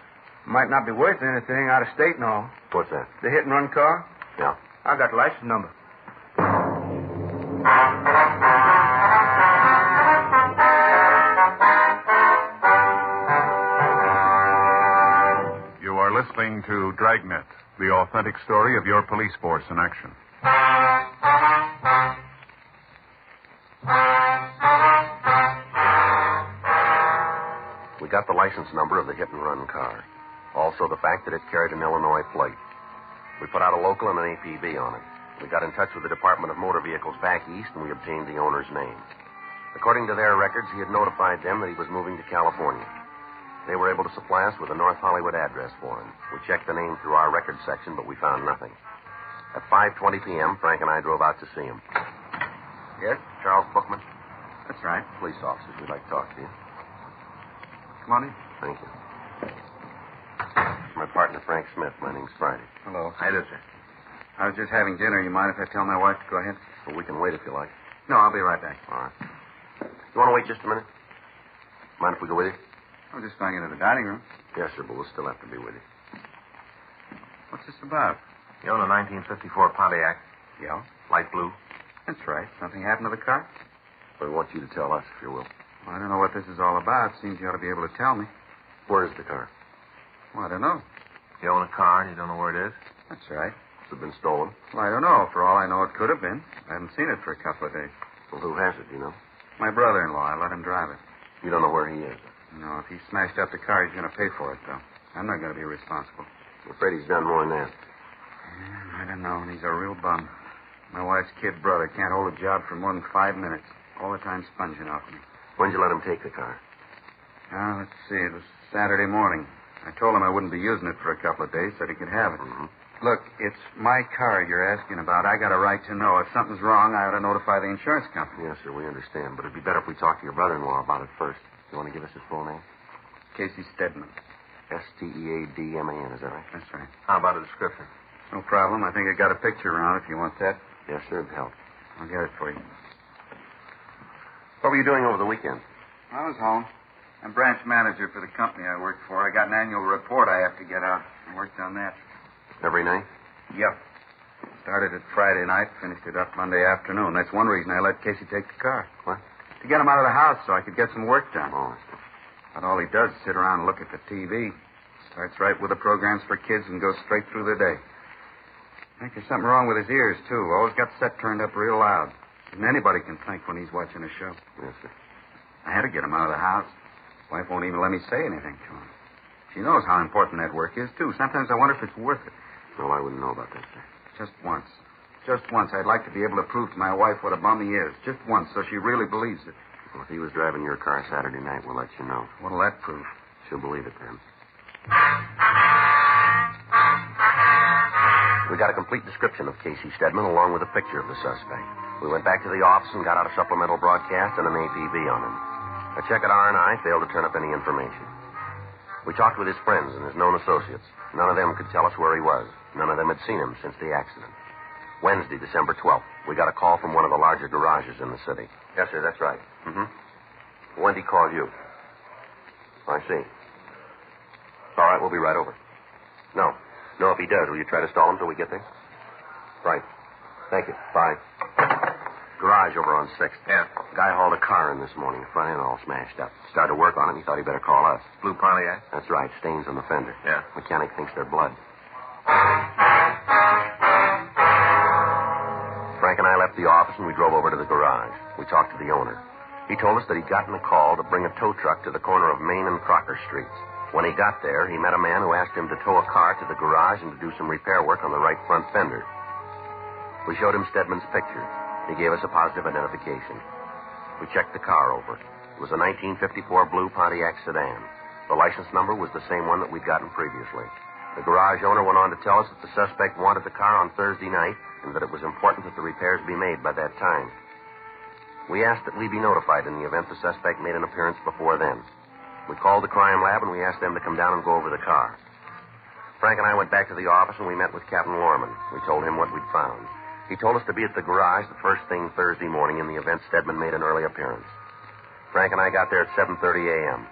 Might not be worth anything out of state and all. What's that? The hit-and-run car? Yeah. I got the license number. You are listening to Dragnet, the authentic story of your police force in action. We got the license number of the hit-and-run car. Also the fact that it carried an Illinois plate. We put out a local and an APB on it. We got in touch with the Department of Motor Vehicles back east, and we obtained the owner's name. According to their records, he had notified them that he was moving to California. They were able to supply us with a North Hollywood address for him. We checked the name through our records section, but we found nothing. At 5:20 p.m., Frank and I drove out to see him. Yes? Charles Bookman? That's right. Police officers. We'd like to talk to you. Come on in. Thank you. My partner, Frank Smith. My name's Friday. Hello. Hi there, sir. I was just having dinner. You mind if I tell my wife to go ahead? Well, we can wait if you like. No, I'll be right back. All right. You want to wait just a minute? Mind if we go with you? I'm just going into the dining room. Yes, sir, but we'll still have to be with you. What's this about? You own a 1954 Pontiac. Yeah? Light blue. That's right. Something happened to the car? We want you to tell us, if you will. Well, I don't know what this is all about. Seems you ought to be able to tell me. Where is the car? Well, I don't know. You own a car and you don't know where it is? That's right. Has it been stolen? Well, I don't know. For all I know, it could have been. I haven't seen it for a couple of days. Well, who has it, do you know? My brother-in-law. I let him drive it. You don't know where he is? No, if he smashed up the car, he's going to pay for it, though. I'm not going to be responsible. I'm afraid he's done more than that. Yeah, I don't know, and he's a real bum. My wife's kid brother can't hold a job for more than 5 minutes. All the time sponging off me. When'd you let him take the car? Let's see. It was Saturday morning. I told him I wouldn't be using it for a couple of days, said he could have it. Mm-hmm. Look, it's my car you're asking about. I got a right to know. If something's wrong, I ought to notify the insurance company. Yes, sir, we understand. But it'd be better if we talked to your brother-in-law about it first. You want to give us his full name? Casey Stedman. Steadman, is that right? That's right. How about a description? No problem. I think I got a picture around if you want that. Yes, sir, it'd help. I'll get it for you. What were you doing over the weekend? I was home. I'm branch manager for the company I work for. I got an annual report I have to get out. I worked on that. Every night? Yep. Started it Friday night, finished it up Monday afternoon. That's one reason I let Casey take the car. What? To get him out of the house so I could get some work done. Oh. But all he does is sit around and look at the TV. Starts right with the programs for kids and goes straight through the day. I think there's something wrong with his ears, too. Always got set turned up real loud. And anybody can think when he's watching a show. Yes, sir. I had to get him out of the house. Wife won't even let me say anything to him. She knows how important that work is, too. Sometimes I wonder if it's worth it. Well, I wouldn't know about that, sir. Just once. Just once. I'd like to be able to prove to my wife what a bum he is. Just once, so she really believes it. Well, if he was driving your car Saturday night, we'll let you know. What'll that prove? She'll believe it then. We got a complete description of Casey Stedman along with a picture of the suspect. We went back to the office and got out a supplemental broadcast and an APB on him. A check at R&I failed to turn up any information. We talked with his friends and his known associates. None of them could tell us where he was. None of them had seen him since the accident. Wednesday, December 12th, we got a call from one of the larger garages in the city. Yes, sir, that's right. Mm-hmm. When did he call you? I see. All right, we'll be right over. No, if he does, will you try to stall him till we get there? Right. Thank you. Bye. Garage over on 6th. Yeah. Guy hauled a car in this morning. The front end all smashed up. Started to work on it, and he thought he'd better call us. Blue Pontiac? That's right. Stains on the fender. Yeah. Mechanic thinks they're blood. Frank and I left the office, and we drove over to the garage. We talked to the owner. He told us that he'd gotten a call to bring a tow truck to the corner of Main and Crocker Streets. When he got there, he met a man who asked him to tow a car to the garage and to do some repair work on the right front fender. We showed him Stedman's picture. He gave us a positive identification. We checked the car over. It was a 1954 blue Pontiac sedan. The license number was the same one that we'd gotten previously. The garage owner went on to tell us that the suspect wanted the car on Thursday night and that it was important that the repairs be made by that time. We asked that we be notified in the event the suspect made an appearance before then. We called the crime lab and we asked them to come down and go over the car. Frank and I went back to the office and we met with Captain Lorman. We told him what we'd found. He told us to be at the garage the first thing Thursday morning in the event Stedman made an early appearance. Frank and I got there at 7:30 a.m.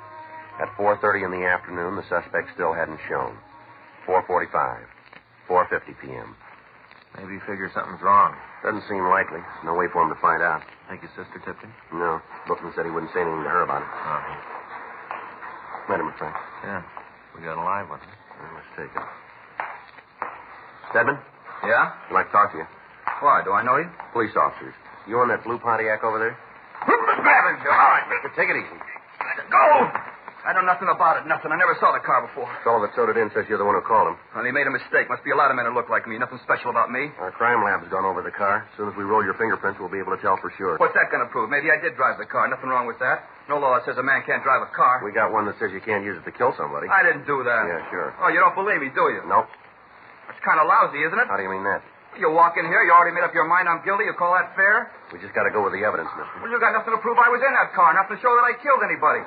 At 4:30 in the afternoon, the suspect still hadn't shown. 4:45, 4:50 p.m. Maybe you figure something's wrong. Doesn't seem likely. No way for him to find out. Think his sister tipped him? No. Bookman said he wouldn't say anything to her about it. Uh-huh. Met him, Frank. Yeah. We got a live one. Well, let's take it. Stedman? Yeah? I'd like to talk to you. Why? Do I know you? Police officers. You on that blue Pontiac over there? All right, Mister, take it easy. Go! I know nothing about it, nothing. I never saw the car before. The fellow that towed it in says you're the one who called him. Well, he made a mistake. Must be a lot of men who look like me. Nothing special about me. Our crime lab's gone over the car. As soon as we roll your fingerprints, we'll be able to tell for sure. What's that going to prove? Maybe I did drive the car. Nothing wrong with that. No law that says a man can't drive a car. We got one that says you can't use it to kill somebody. I didn't do that. Yeah, sure. Oh, you don't believe me, do you? Nope. That's kind of lousy, isn't it? How do you mean that? You walk in here, you already made up your mind I'm guilty. You call that fair? We just got to go with the evidence, mister. Well, you got nothing to prove I was in that car. Nothing to show that I killed anybody.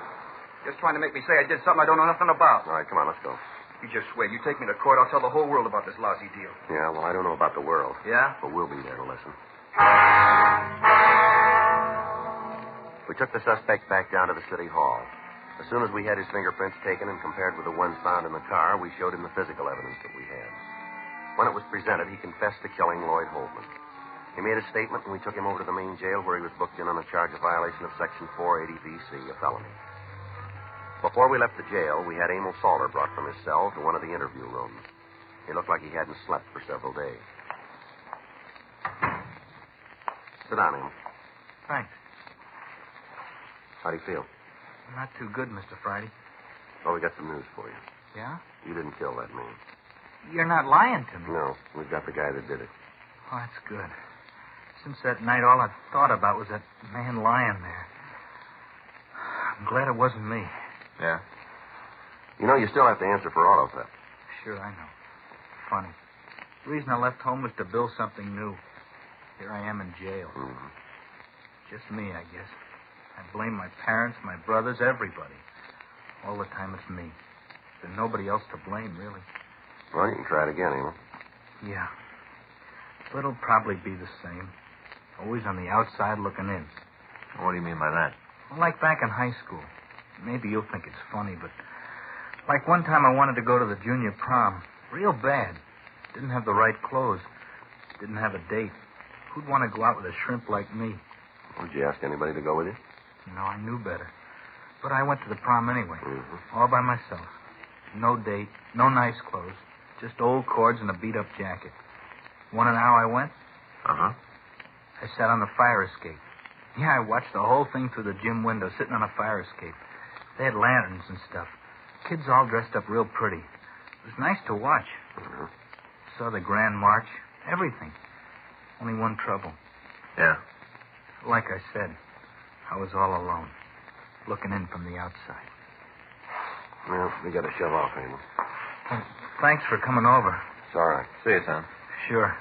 Just trying to make me say I did something I don't know nothing about. All right, come on, let's go. You just wait. You take me to court, I'll tell the whole world about this lousy deal. Yeah, well, I don't know about the world. Yeah? But we'll be there to listen. We took the suspect back down to the city hall. As soon as we had his fingerprints taken and compared with the ones found in the car, we showed him the physical evidence that we had. When it was presented, he confessed to killing Lloyd Holtman. He made a statement, and we took him over to the main jail where he was booked in on a charge of violation of Section 480 B.C., a felony. Before we left the jail, we had Emil Salter brought from his cell to one of the interview rooms. He looked like he hadn't slept for several days. Sit down, Emil. Thanks. How do you feel? Not too good, Mr. Friday. Well, we got some news for you. Yeah? You didn't kill that man. You're not lying to me. No, we've got the guy that did it. Oh, that's good. Since that night, all I've thought about was that man lying there. I'm glad it wasn't me. Yeah? You know, you still have to answer for auto theft. Sure, I know. Funny. The reason I left home was to build something new. Here I am in jail. Mm-hmm. Just me, I guess. I blame my parents, my brothers, everybody. All the time it's me. There's nobody else to blame, really. Well, you can try it again, Emil. Yeah. But it'll probably be the same. Always on the outside looking in. What do you mean by that? Well, like back in high school. Maybe you'll think it's funny, but like one time I wanted to go to the junior prom. Real bad. Didn't have the right clothes. Didn't have a date. Who'd want to go out with a shrimp like me? Did you ask anybody to go with you? No, I knew better. But I went to the prom anyway. Mm-hmm. All by myself. No date, no nice clothes. Just old cords and a beat-up jacket. Want to know how I went? Uh-huh. I sat on the fire escape. Yeah, I watched the whole thing through the gym window, sitting on a fire escape. They had lanterns and stuff. Kids all dressed up real pretty. It was nice to watch. Mm-hmm. Saw the Grand March. Everything. Only one trouble. Yeah? Like I said, I was all alone. Looking in from the outside. Well, we got to shove off, Emil. Well, thanks for coming over. It's all right. See you, son. Sure.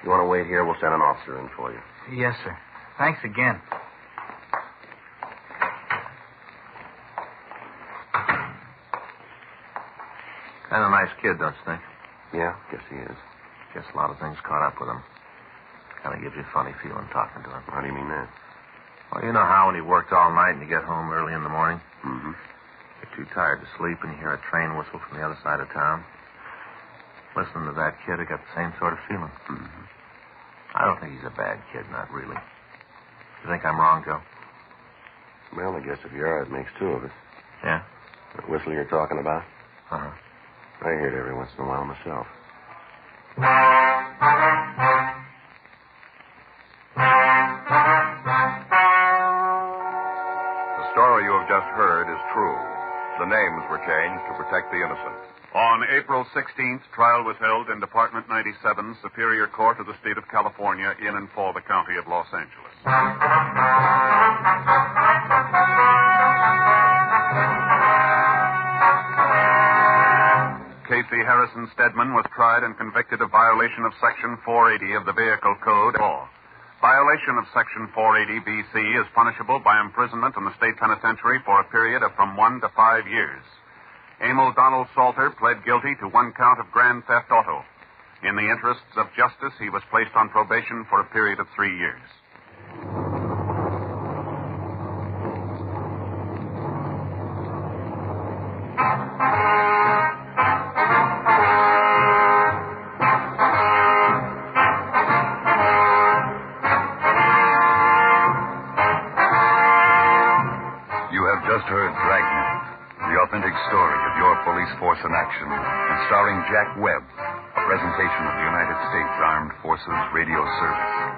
You want to wait here? We'll send an officer in for you. Yes, sir. Thanks again. Kind of nice kid, don't you think? Yeah, guess he is. Guess a lot of things caught up with him. Kind of gives you a funny feeling talking to him. How do you mean that? Well, you know how when you worked all night and you get home early in the morning? Mm-hmm. You're too tired to sleep and you hear a train whistle from the other side of town. Listening to that kid, I got the same sort of feeling. Mm-hmm. I don't think he's a bad kid, not really. You think I'm wrong, Joe? Well, I guess if you are, it makes two of us. Yeah? That whistle you're talking about? Uh-huh. I hear it every once in a while myself. The story you have just heard is true. The the names were changed to protect the innocent. On April 16th, trial was held in Department 97, Superior Court of the State of California, in and for the County of Los Angeles. Casey Harrison Stedman was tried and convicted of violation of Section 480 of the Vehicle Code law. Violation of Section 480 BC is punishable by imprisonment in the state penitentiary for a period of from 1 to 5 years. Emil Donald Salter pled guilty to 1 count of grand theft auto. In the interests of justice, he was placed on probation for a period of 3 years. Just heard Dragnet, the authentic story of your police force in action, and starring Jack Webb, a presentation of the United States Armed Forces Radio Service.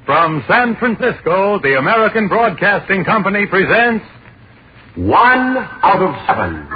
From San Francisco, the American Broadcasting Company presents 1 out of 7.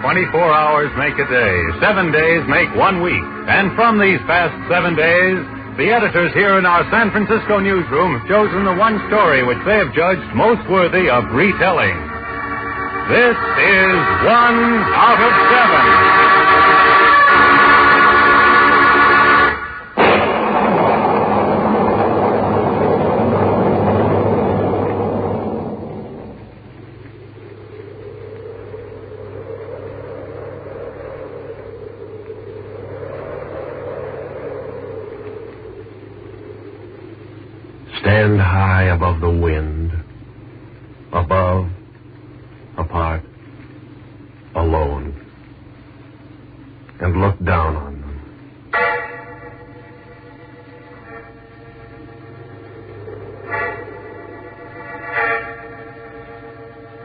"24 hours make a day, 7 days make 1 week. And from these past 7 days, the editors here in our San Francisco newsroom have chosen the one story which they have judged most worthy of retelling. This is 1 out of 7. Stand high above the wind, above, apart, alone, and look down on them.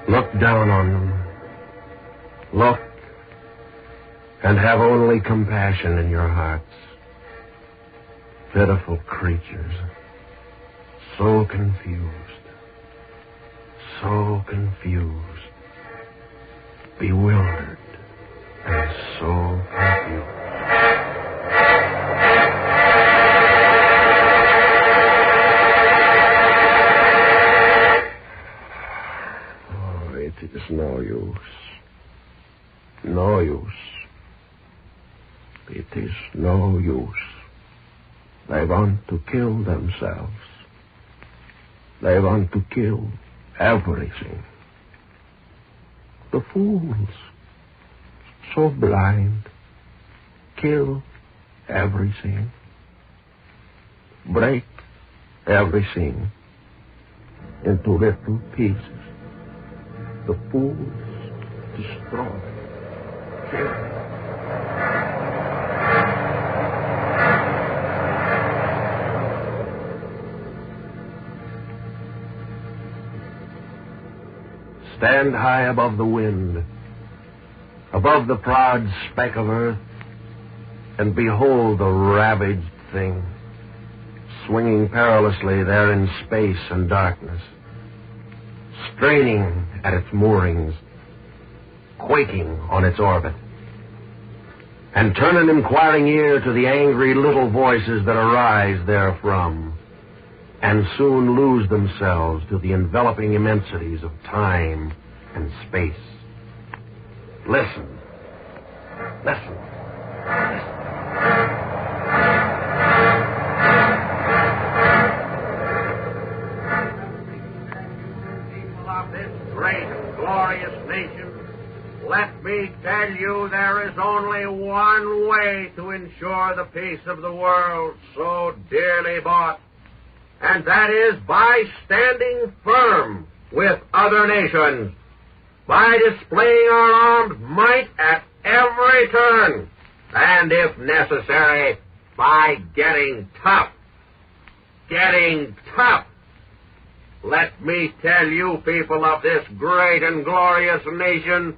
Look down on them. Look, and have only compassion in your hearts. Pitiful creatures. So confused, bewildered, and so confused. Oh, it is no use. No use. It is no use. They want to kill themselves. They want to kill everything. The fools, so blind, kill everything, break everything into little pieces, the fools destroy. Stand high above the wind, above the proud speck of earth, and behold the ravaged thing, swinging perilously there in space and darkness, straining at its moorings, quaking on its orbit, and turn an inquiring ear to the angry little voices that arise therefrom, and soon lose themselves to the enveloping immensities of time and space. Listen. Listen. People of this great and glorious nation, let me tell you there is only one way to ensure the peace of the world so dearly bought, and that is by standing firm with other nations, by displaying our armed might at every turn, and if necessary, by getting tough. Getting tough. Let me tell you, people of this great and glorious nation,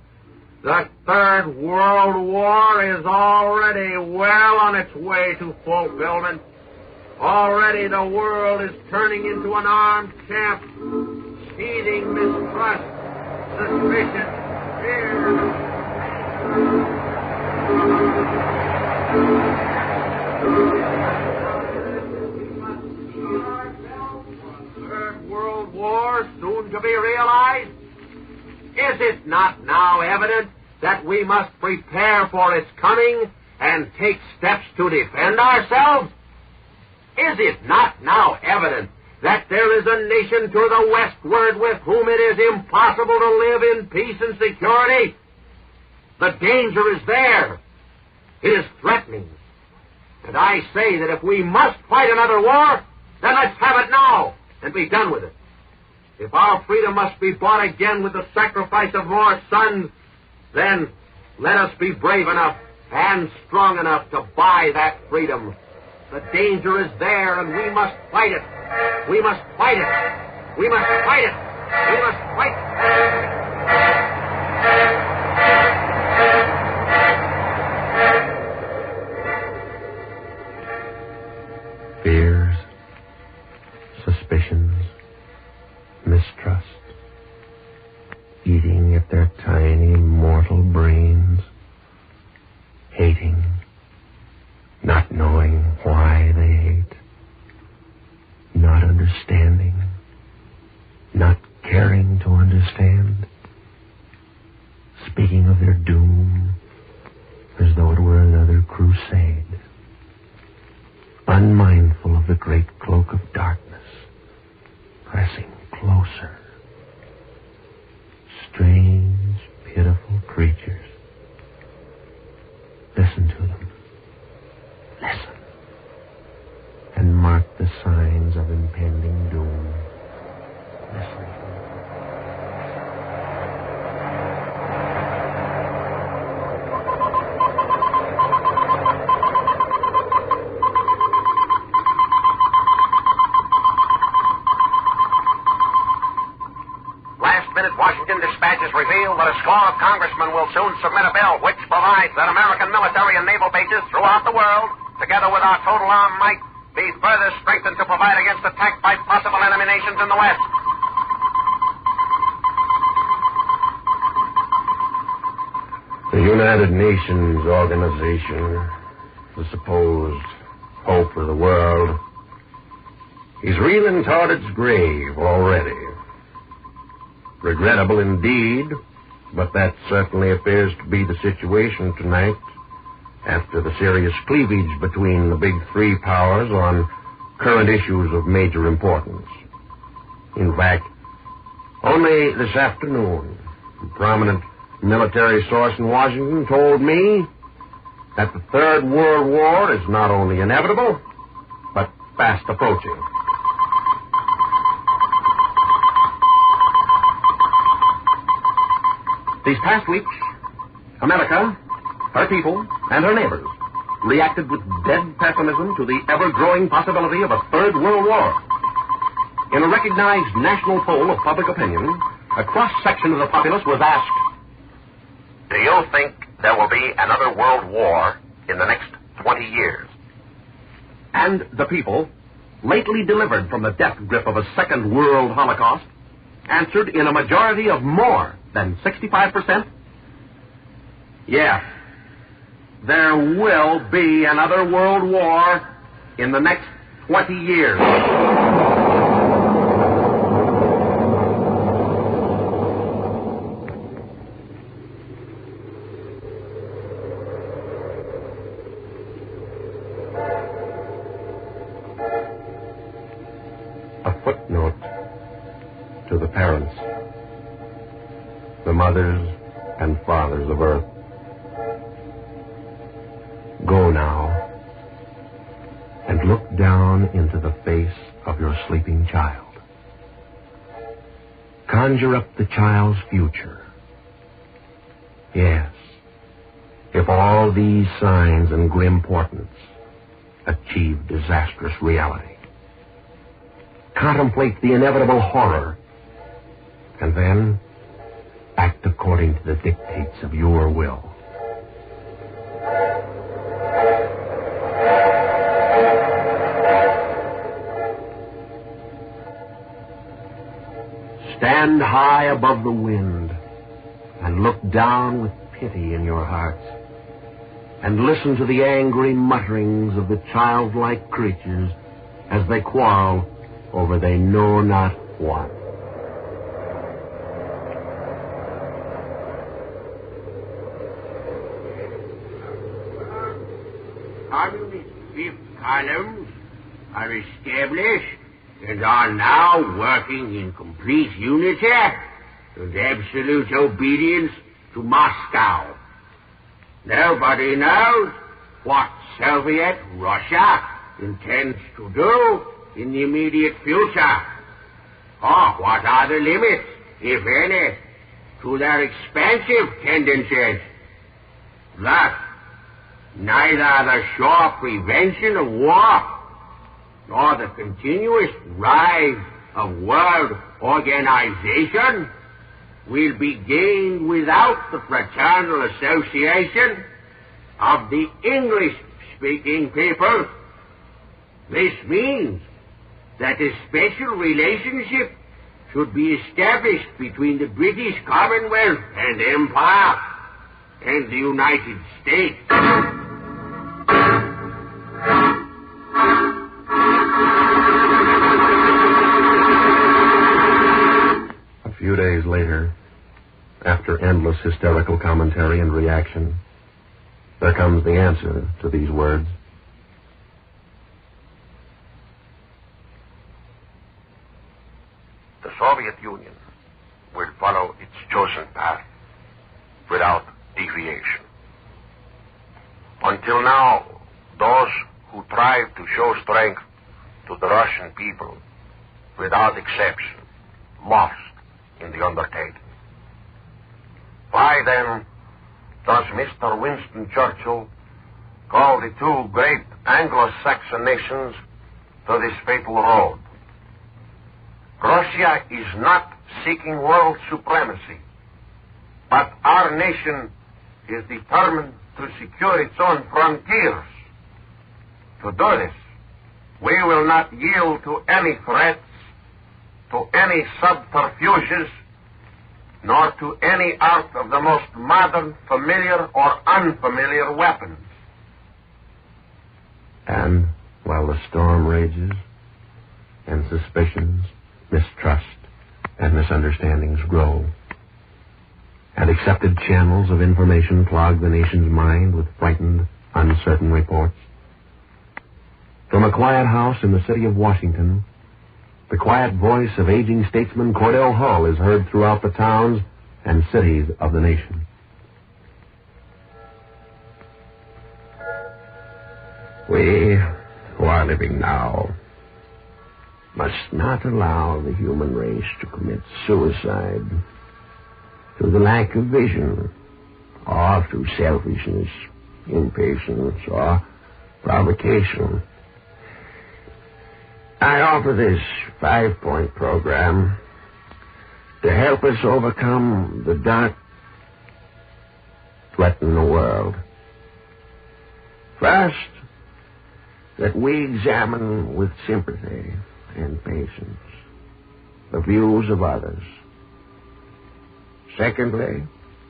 the Third World War is already well on its way to fulfillment. Already the world is turning into an armed camp, seething mistrust, suspicion, fear. Third World War soon to be realized? Is it not now evident that we must prepare for its coming and take steps to defend ourselves? Is it not now evident that there is a nation to the westward with whom it is impossible to live in peace and security? The danger is there. It is threatening. And I say that if we must fight another war, then let's have it now and be done with it. If our freedom must be bought again with the sacrifice of more sons, then let us be brave enough and strong enough to buy that freedom. The danger is there, and we must fight it. We must fight it. We must fight it. We must fight it. Fears, suspicions, mistrust, eating at their tiny mortal brains, hating, not knowing why they hate, not understanding, not caring to understand, speaking of their doom as though it were another crusade, unmindful of the great cloak of darkness, pressing closer. Strange, pitiful creatures. Listen to them. Listen. And mark the signs of impending doom. Listen. Washington dispatches reveal that a score of congressmen will soon submit a bill which provides that American military and naval bases throughout the world, together with our total armed might, be further strengthened to provide against attack by possible enemy nations in the West. The United Nations organization, the supposed hope of the world, is reeling toward its grave already. Regrettable indeed, but that certainly appears to be the situation tonight, after the serious cleavage between the big three powers on current issues of major importance. In fact, only this afternoon, a prominent military source in Washington told me that the Third World War is not only inevitable, but fast approaching. These past weeks, America, her people, and her neighbors reacted with dead pessimism to the ever-growing possibility of a third world war. In a recognized national poll of public opinion, a cross-section of the populace was asked, do you think there will be another world war in the next 20 years? And the people, lately delivered from the death grip of a second world holocaust, answered in a majority of more than 65%. Yeah, there will be another world war in the next 20 years. A footnote to the parents, the mothers and fathers of Earth. Go now and look down into the face of your sleeping child. Conjure up the child's future. Yes, if all these signs and grim portents achieve disastrous reality. Contemplate the inevitable horror, and then act according to the dictates of your will. Stand high above the wind and look down with pity in your hearts, and listen to the angry mutterings of the childlike creatures as they quarrel over they know not what. Communist fifth columns are established and are now working in complete unity and absolute obedience to Moscow. Nobody knows what Soviet Russia intends to do in the immediate future, or what are the limits, if any, to their expansive tendencies. Thus, neither the sure prevention of war nor the continuous rise of world organization will be gained without the fraternal association of the English-speaking people. This means that a special relationship should be established between the British Commonwealth and Empire and the United States. A few days later, after endless hysterical commentary and reaction, there comes the answer to these words. The Soviet Union will follow its chosen path without deviation. Until now, those who tried to show strength to the Russian people, without exception, lost in the undertaking. Why then does Mr. Winston Churchill call the two great Anglo-Saxon nations to this fatal road? Russia is not seeking world supremacy, but our nation is determined to secure its own frontiers. To do this, we will not yield to any threats, to any subterfuges, nor to any art of the most modern, familiar, or unfamiliar weapons. And while the storm rages, and suspicions, mistrust, and misunderstandings grow, and accepted channels of information clog the nation's mind with frightened, uncertain reports, from a quiet house in the city of Washington, the quiet voice of aging statesman Cordell Hull is heard throughout the towns and cities of the nation. We who are living now must not allow the human race to commit suicide through the lack of vision, or through selfishness, impatience, or provocation. I offer this 5-point program to help us overcome the dark threaten the world. First, that we examine with sympathy and patience the views of others. Secondly,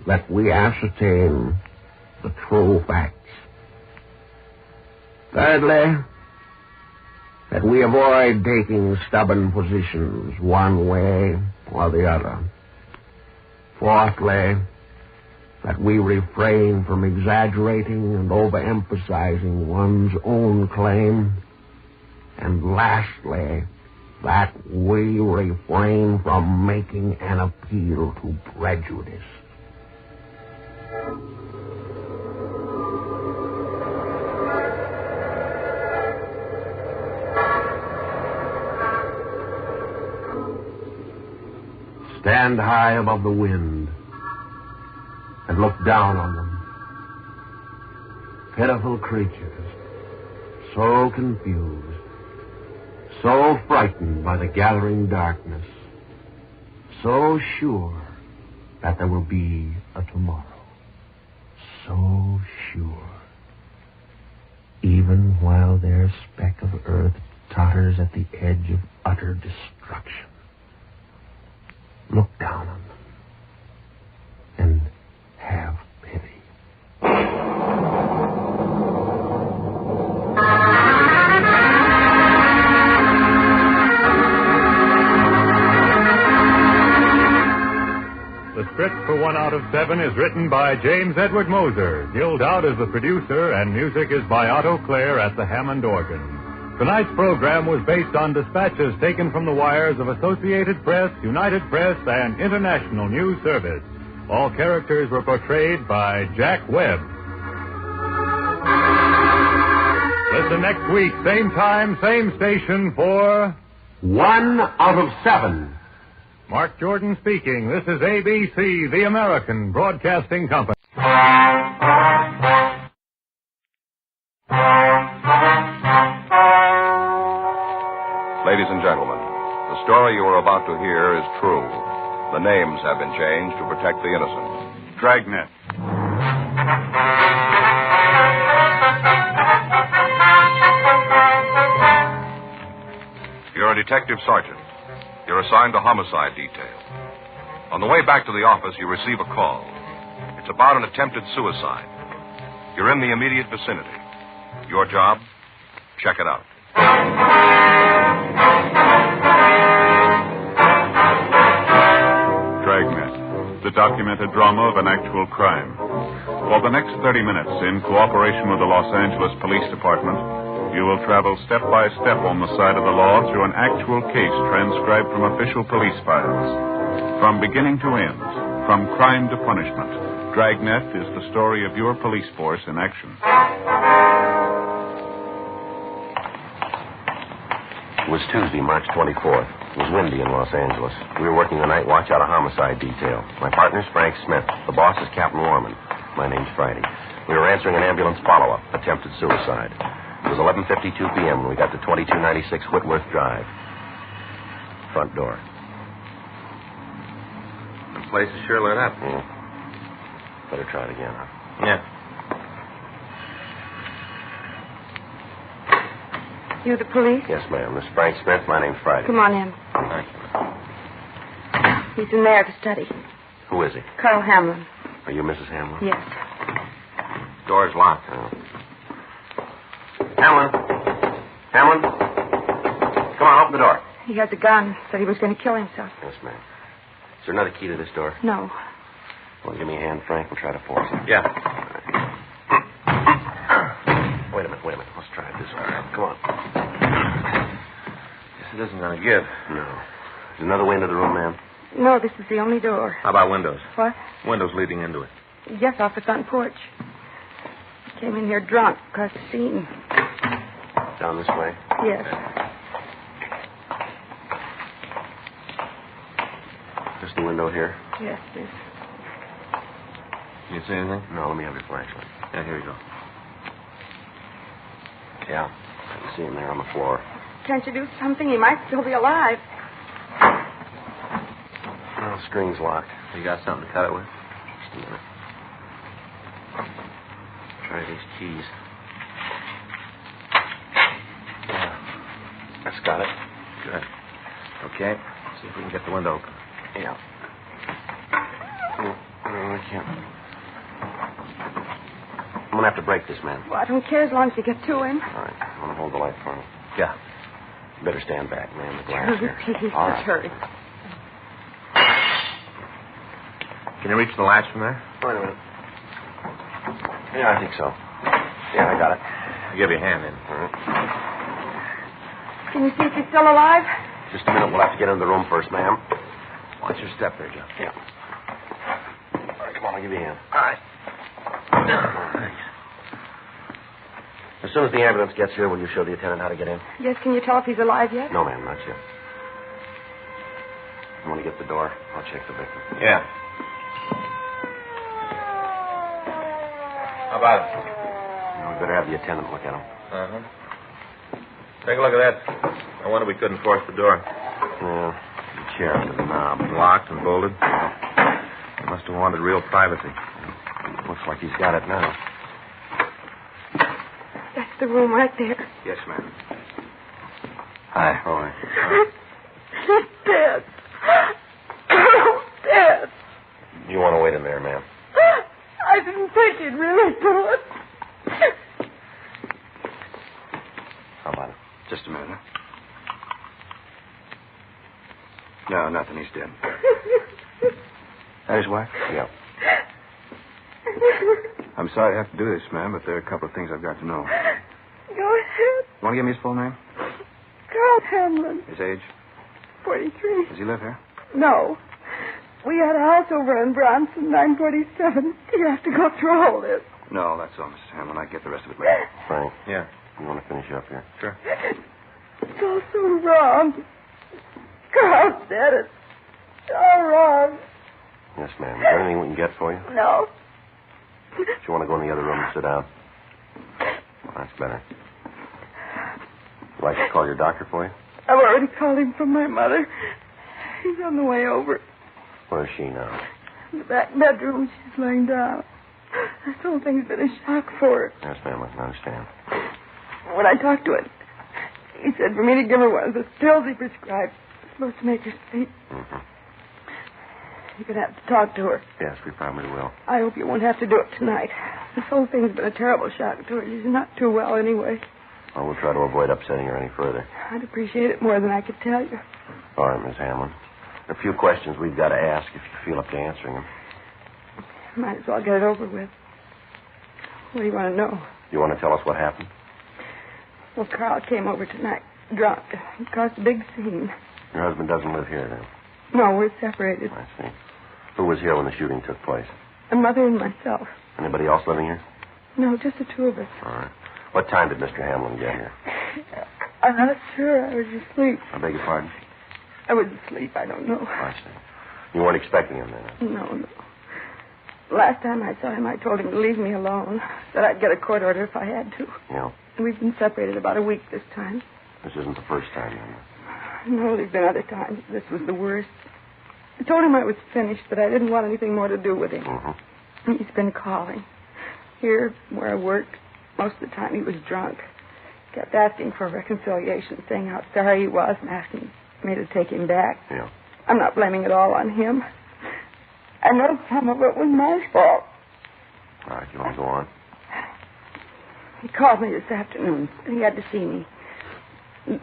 that we ascertain the true facts. Thirdly, that we avoid taking stubborn positions one way or the other. Fourthly, that we refrain from exaggerating and overemphasizing one's own claim. And lastly, that we refrain from making an appeal to prejudice. Stand high above the wind and look down on them. Pitiful creatures, so confused, so frightened by the gathering darkness, so sure that there will be a tomorrow. So sure. Even while their speck of earth totters at the edge of utter destruction. Look down on them and have pity. The script for 1 out of 7 is written by James Edward Moser. Gil Dowd is the producer, and music is by Otto Clare at the Hammond organ. Tonight's program was based on dispatches taken from the wires of Associated Press, United Press, and International News Service. All characters were portrayed by Jack Webb. Listen next week, same time, same station for 1 out of 7. Mark Jordan speaking. This is ABC, the American Broadcasting Company. Ladies and gentlemen, the story you are about to hear is true. The names have been changed to protect the innocent. Dragnet. You're a detective sergeant. You're assigned to homicide detail. On the way back to the office, you receive a call. It's about an attempted suicide. You're in the immediate vicinity. Your job? Check it out. Dragnet, the documented drama of an actual crime. For the next 30 minutes, in cooperation with the Los Angeles Police Department, you will travel step by step on the side of the law through an actual case transcribed from official police files. From beginning to end, from crime to punishment, Dragnet is the story of your police force in action. It was Tuesday, March 24th. It was windy in Los Angeles. We were working the night watch out of homicide detail. My partner's Frank Smith. The boss is Captain Warman. My name's Friday. We were answering an ambulance follow-up, attempted suicide. It was 11:52 p.m. when we got to 2296 Whitworth Drive. Front door. The place is sure lit up. Yeah. Better try it again, huh? Yeah. You the police? Yes, ma'am. This is Frank Smith. My name's Friday. Come on in. Thank you. He's in there to study. Who is he? Colonel Hamlin. Are you Mrs. Hamlin? Yes. Door's locked. Hamlin. Hamlin. Come on, open the door. He has a gun. Said he was going to kill himself. Yes, ma'am. Is there another key to this door? No. Well, give me a hand, Frank. We'll try to force it. Yeah. Wait a minute. Let's try it this way. Come on. Guess it isn't going to give. No. There's another way into the room, ma'am. No, this is the only door. How about windows? What? Windows leading into it. Yes, off the front porch. Came in here drunk, caused a scene. Down this way? Yes. Just the window here? Yes, yes. You see anything? No, let me have your flashlight. Yeah, here you go. Yeah, I can see him there on the floor. Can't you do something? He might still be alive. No, the screen's locked. You got something to cut it with? Just a minute. Try these keys. Yeah, that's got it. Good. Okay. See if we can get the window open. Yeah. No, I can't. I'm going to have to break this, man. Well, I don't care as long as you get to him. All right. I'm going to hold the light for him. Yeah. You better stand back, man. The glass Hurry, here. please. All Let's right. hurry. Can you reach the latch from there? Wait a minute. Yeah, I think so. Yeah, I got it. I'll give you a hand in. All right. Can you see if he's still alive? Just a minute. We'll have to get into the room first, ma'am. Watch your step there, Joe. Yeah. All right, come on. I'll give you a hand. All right. Thanks. As soon as the ambulance gets here, will you show the attendant how to get in? Yes, can you tell if he's alive yet? No, ma'am, not yet. I want to get the door. I'll check the victim. Yeah. How about it? We better have the attendant look at him. Uh-huh. Take a look at that. I wonder we couldn't force the door. Yeah, the chair under the knob. Locked and bolted. He must have wanted real privacy. Looks like he's got it now. That's the room right there. Yes, ma'am. Hi. All right. He's dead. Dead. You want to wait in there, ma'am? I didn't think he'd really do it. How about it? Just a minute. No, nothing. He's dead. That his wife? Yeah. I'm sorry to have to do this, ma'am, but there are a couple of things I've got to know. Go ahead. Want to give me his full name? Carl Hamlin, His age? 43. Does he live here? No. We had a house over on Bronson, 947. You have to go through all this. No, that's all, Mrs. Hamlin. I get the rest of it later. Frank. Yeah. You want to finish up here? Sure. It's all so wrong. Carl said it. All wrong. Yes, ma'am. Is there anything we can get for you? No. Do you want to go in the other room and sit down? Well, that's better. Would you like to call your doctor for you? I've already called him from my mother. He's on the way over. Where is she now? In the back bedroom, she's laying down. This whole thing's been a shock for her. Yes, ma'am. I can understand. When I talked to him, he said for me to give her one of the pills he prescribed. It's supposed to make her sleep. Mm-hmm. You're going to have to talk to her. Yes, we probably will. I hope you won't have to do it tonight. This whole thing's been a terrible shock to her. She's not too well anyway. Well, we'll try to avoid upsetting her any further. I'd appreciate it more than I could tell you. All right, Miss Hamlin. There are a few questions we've got to ask if you feel up to answering them. Might as well get it over with. What do you want to know? You want to tell us what happened? Well, Carl came over tonight, drunk. He caused a big scene. Your husband doesn't live here, then? No, we're separated. I see. Who was here when the shooting took place? A mother and myself. Anybody else living here? No, just the two of us. All right. What time did Mr. Hamlin get here? I'm not sure. I was asleep. I beg your pardon? I was asleep. I don't know. I see. You weren't expecting him then? No. Last time I saw him, I told him to leave me alone. Said I'd get a court order if I had to. Yeah. We've been separated about a week this time. This isn't the first time, then? No, there's been other times. This was the worst. I told him I was finished, but I didn't want anything more to do with him. Mm-hmm. He's been calling. Here, where I worked, most of the time he was drunk. Kept asking for reconciliation, saying how sorry he was and asking me to take him back. Yeah. I'm not blaming it all on him. I know some of it was my fault. All right, you want to go on? He called me this afternoon. He had to see me. He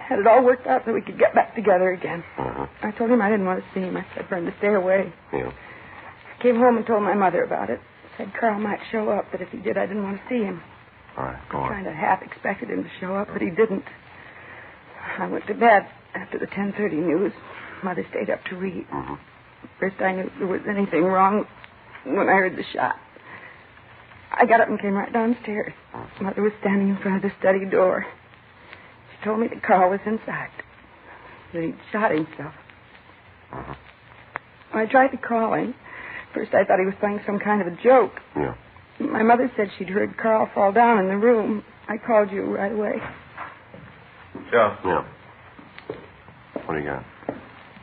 had it all worked out so we could get back together again. Uh-huh. I told him I didn't want to see him. I said for him to stay away. Yeah. I came home and told my mother about it. Said Carl might show up, but if he did, I didn't want to see him. All right, go on. Kind of half expected him to show up, but he didn't. I went to bed after the 10:30 news. Mother stayed up to read. Mm-hmm. First I knew there was anything wrong when I heard the shot. I got up and came right downstairs. Mother was standing in front of the study door. She told me that Carl was inside, that he'd shot himself. Uh-huh. I tried to call him, First, I thought he was playing some kind of a joke. Yeah. My mother said she'd heard Carl fall down in the room. I called you right away. Joe. Yeah. What do you got?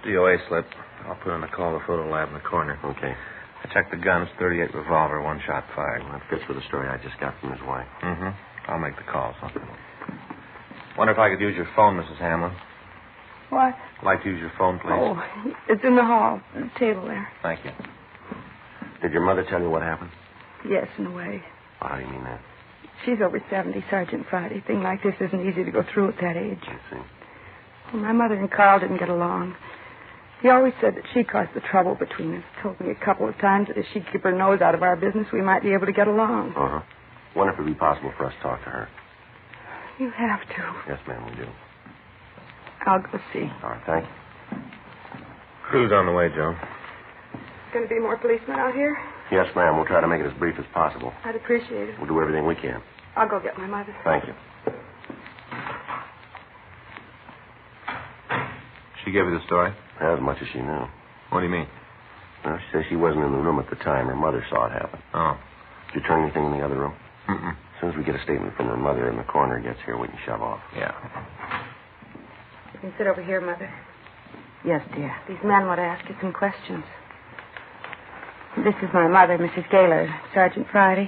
DOA slip. I'll put in a call to the photo lab in the corner. Okay. I checked the guns, 38 revolver, one shot fired. Well, that fits with the story I just got from his wife. Mm-hmm. I'll make the calls. Wonder if I could use your phone, Mrs. Hamlin. What? I'd like to use your phone, please. Oh, it's in the hall, on the table there. Thank you. Did your mother tell you what happened? Yes, in a way. Well, how do you mean that? She's over 70, Sergeant Friday. A thing like this isn't easy to go through at that age. I see. Well, my mother and Carl didn't get along. He always said that she caused the trouble between us. Told me a couple of times that if she'd keep her nose out of our business, we might be able to get along. Uh-huh. Wonder if it'd be possible for us to talk to her. You have to. Yes, ma'am, we do. I'll go see. All right, thank you. Crew's on the way, Joe. Going to be more policemen out here? Yes, ma'am. We'll try to make it as brief as possible. I'd appreciate it. We'll do everything we can. I'll go get my mother. Thank you. She gave you the story? As much as she knew. What do you mean? Well, she says she wasn't in the room at the time. Her mother saw it happen. Oh. Did you turn anything in the other room? Mm-mm. As soon as we get a statement from her mother and the coroner gets here, we can shove off. Yeah. You can sit over here, Mother. Yes, dear. These men want to ask you some questions. This is my mother, Mrs. Gaylor. Sergeant Friday.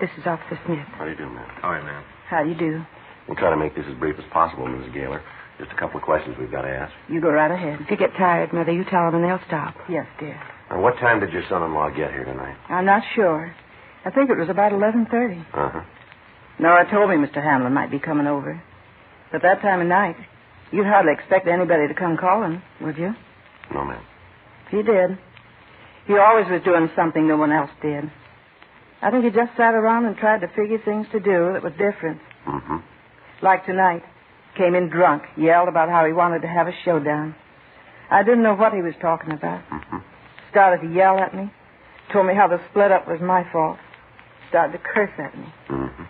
This is Officer Smith. How do you do, ma'am? All right, ma'am. How do you do? We'll try to make this as brief as possible, Mrs. Gaylor. Just a couple of questions we've got to ask. You go right ahead. If you get tired, Mother, you tell them and they'll stop. Yes, dear. And what time did your son-in-law get here tonight? I'm not sure. I think it was about 11:30. Uh-huh. Nora told me Mr. Hamlin might be coming over. But that time of night, you'd hardly expect anybody to come calling, would you? No, ma'am. He did. He always was doing something no one else did. I think he just sat around and tried to figure things to do that was different. Mm-hmm. Like tonight. Came in drunk, yelled about how he wanted to have a showdown. I didn't know what he was talking about. Mm-hmm. Started to yell at me. Told me how the split up was my fault. Started to curse at me. Mm-hmm.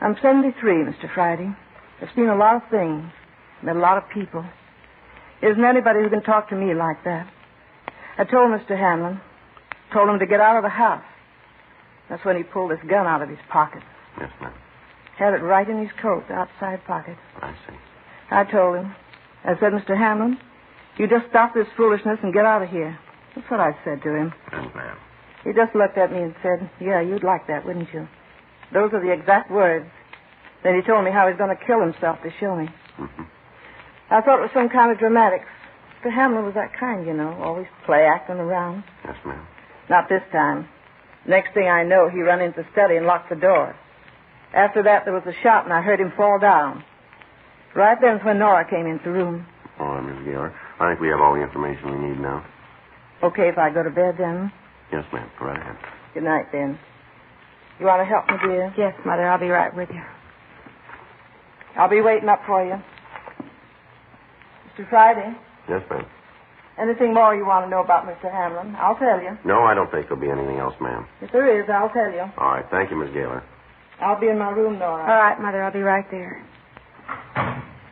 I'm 73, Mr. Friday. I've seen a lot of things. Met a lot of people. Isn't anybody who can talk to me like that. I told Mr. Hamlin. Told him to get out of the house. That's when he pulled his gun out of his pocket. Yes, ma'am. Had it right in his coat, the outside pocket. I see. I told him. I said, Mr. Hamlin, you just stop this foolishness and get out of here. That's what I said to him. Yes, ma'am. He just looked at me and said, yeah, you'd like that, wouldn't you? Those are the exact words. Then he told me how he's going to kill himself to show me. Mm-hmm. I thought it was some kind of dramatics. Mr. Hamlin was that kind, you know, always play acting around. Yes, ma'am. Not this time. Next thing I know, he ran into the study and locked the door. After that, there was a shot, and I heard him fall down. Right then's when Nora came into the room. All right, Miss Gaylor. I think we have all the information we need now. Okay, if I go to bed then? Yes, ma'am. Go right ahead. Good night, then. You want to help me, dear? Yes, Mother. I'll be right with you. I'll be waiting up for you. Mr. Friday, Yes, ma'am. anything more you want to know about Mr. Hamlin, I'll tell you. No, I don't think there'll be anything else, ma'am. If there is, I'll tell you. All right. Thank you, Miss Gaylor. I'll be in my room, Nora. All right, Mother. I'll be right there.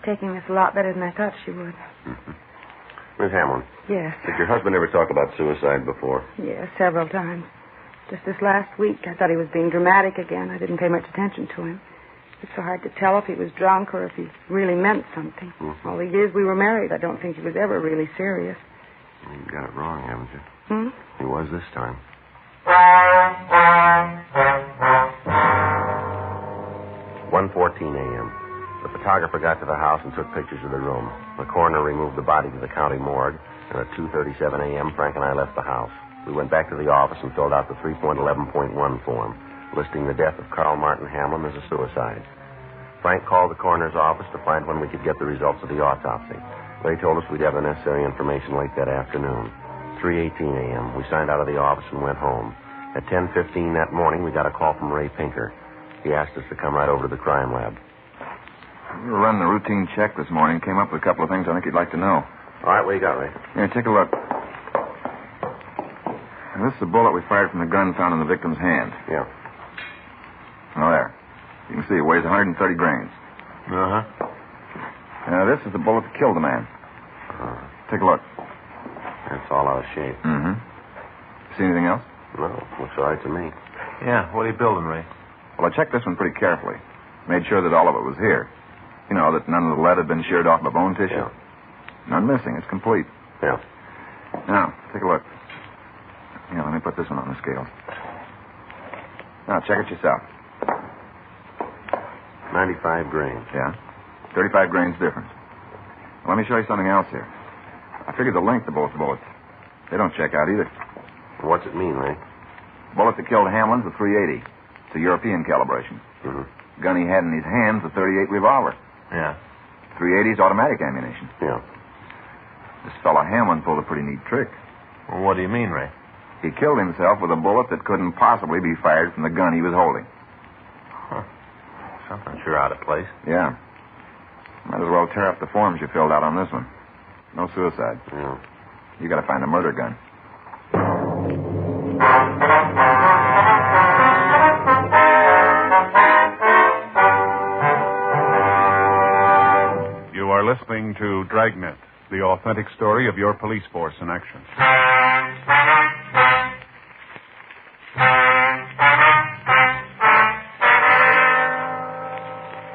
Taking this a lot better than I thought she would. Mm-hmm. Miss Hamlin, Yes. did your husband ever talk about suicide before? Yes, several times. Just this last week, I thought he was being dramatic again. I didn't pay much attention to him. It's so hard to tell if he was drunk or if he really meant something. Mm-hmm. All the years we were married, I don't think he was ever really serious. You got it wrong, haven't you? Hmm? He was this time. 1:14 a.m. The photographer got to the house and took pictures of the room. The coroner removed the body to the county morgue, and at 2:37 a.m., Frank and I left the house. We went back to the office and filled out the 3.11.1 form, listing the death of Carl Martin Hamlin as a suicide. Frank called the coroner's office to find when we could get the results of the autopsy. They told us we'd have the necessary information late that afternoon. 3:18 a.m., we signed out of the office and went home. At 10:15 that morning, we got a call from Ray Pinker. He asked us to come right over to the crime lab. We were running a routine check this morning. Came up with a couple of things I think you'd like to know. All right, what you got, Ray? Here, take a look. This is a bullet we fired from the gun found in the victim's hand. Yeah. Oh, there. You can see it weighs 130 grains. Uh-huh. This is the bullet that killed the man. Take a look. That's all out of shape. Mm-hmm. See anything else? No, looks all right to me. Yeah, what are you building, Ray? Well, I checked this one pretty carefully. Made sure that all of it was here. You know, that none of the lead had been sheared off the bone tissue. Yeah. None missing. It's complete. Yeah. Now, take a look. Yeah, let me put this one on the scale. Now, check it yourself. 95 grains. Yeah. 35 grains difference. Let me show you something else here. I figured the length of both bullets. They don't check out either. What's it mean, Ray? Bullet that killed Hamlin's a .380. It's a European calibration. Mm-hmm. Gun he had in his hands a .38 revolver. Yeah. .380's automatic ammunition. Yeah. This fella Hamlin pulled a pretty neat trick. Well, what do you mean, Ray? He killed himself with a bullet that couldn't possibly be fired from the gun he was holding. Huh. Something sure out of place. Yeah. Might as well tear up the forms you filled out on this one. No suicide. Yeah. You gotta find a murder gun. You are listening to Dragnet, the authentic story of your police force in action.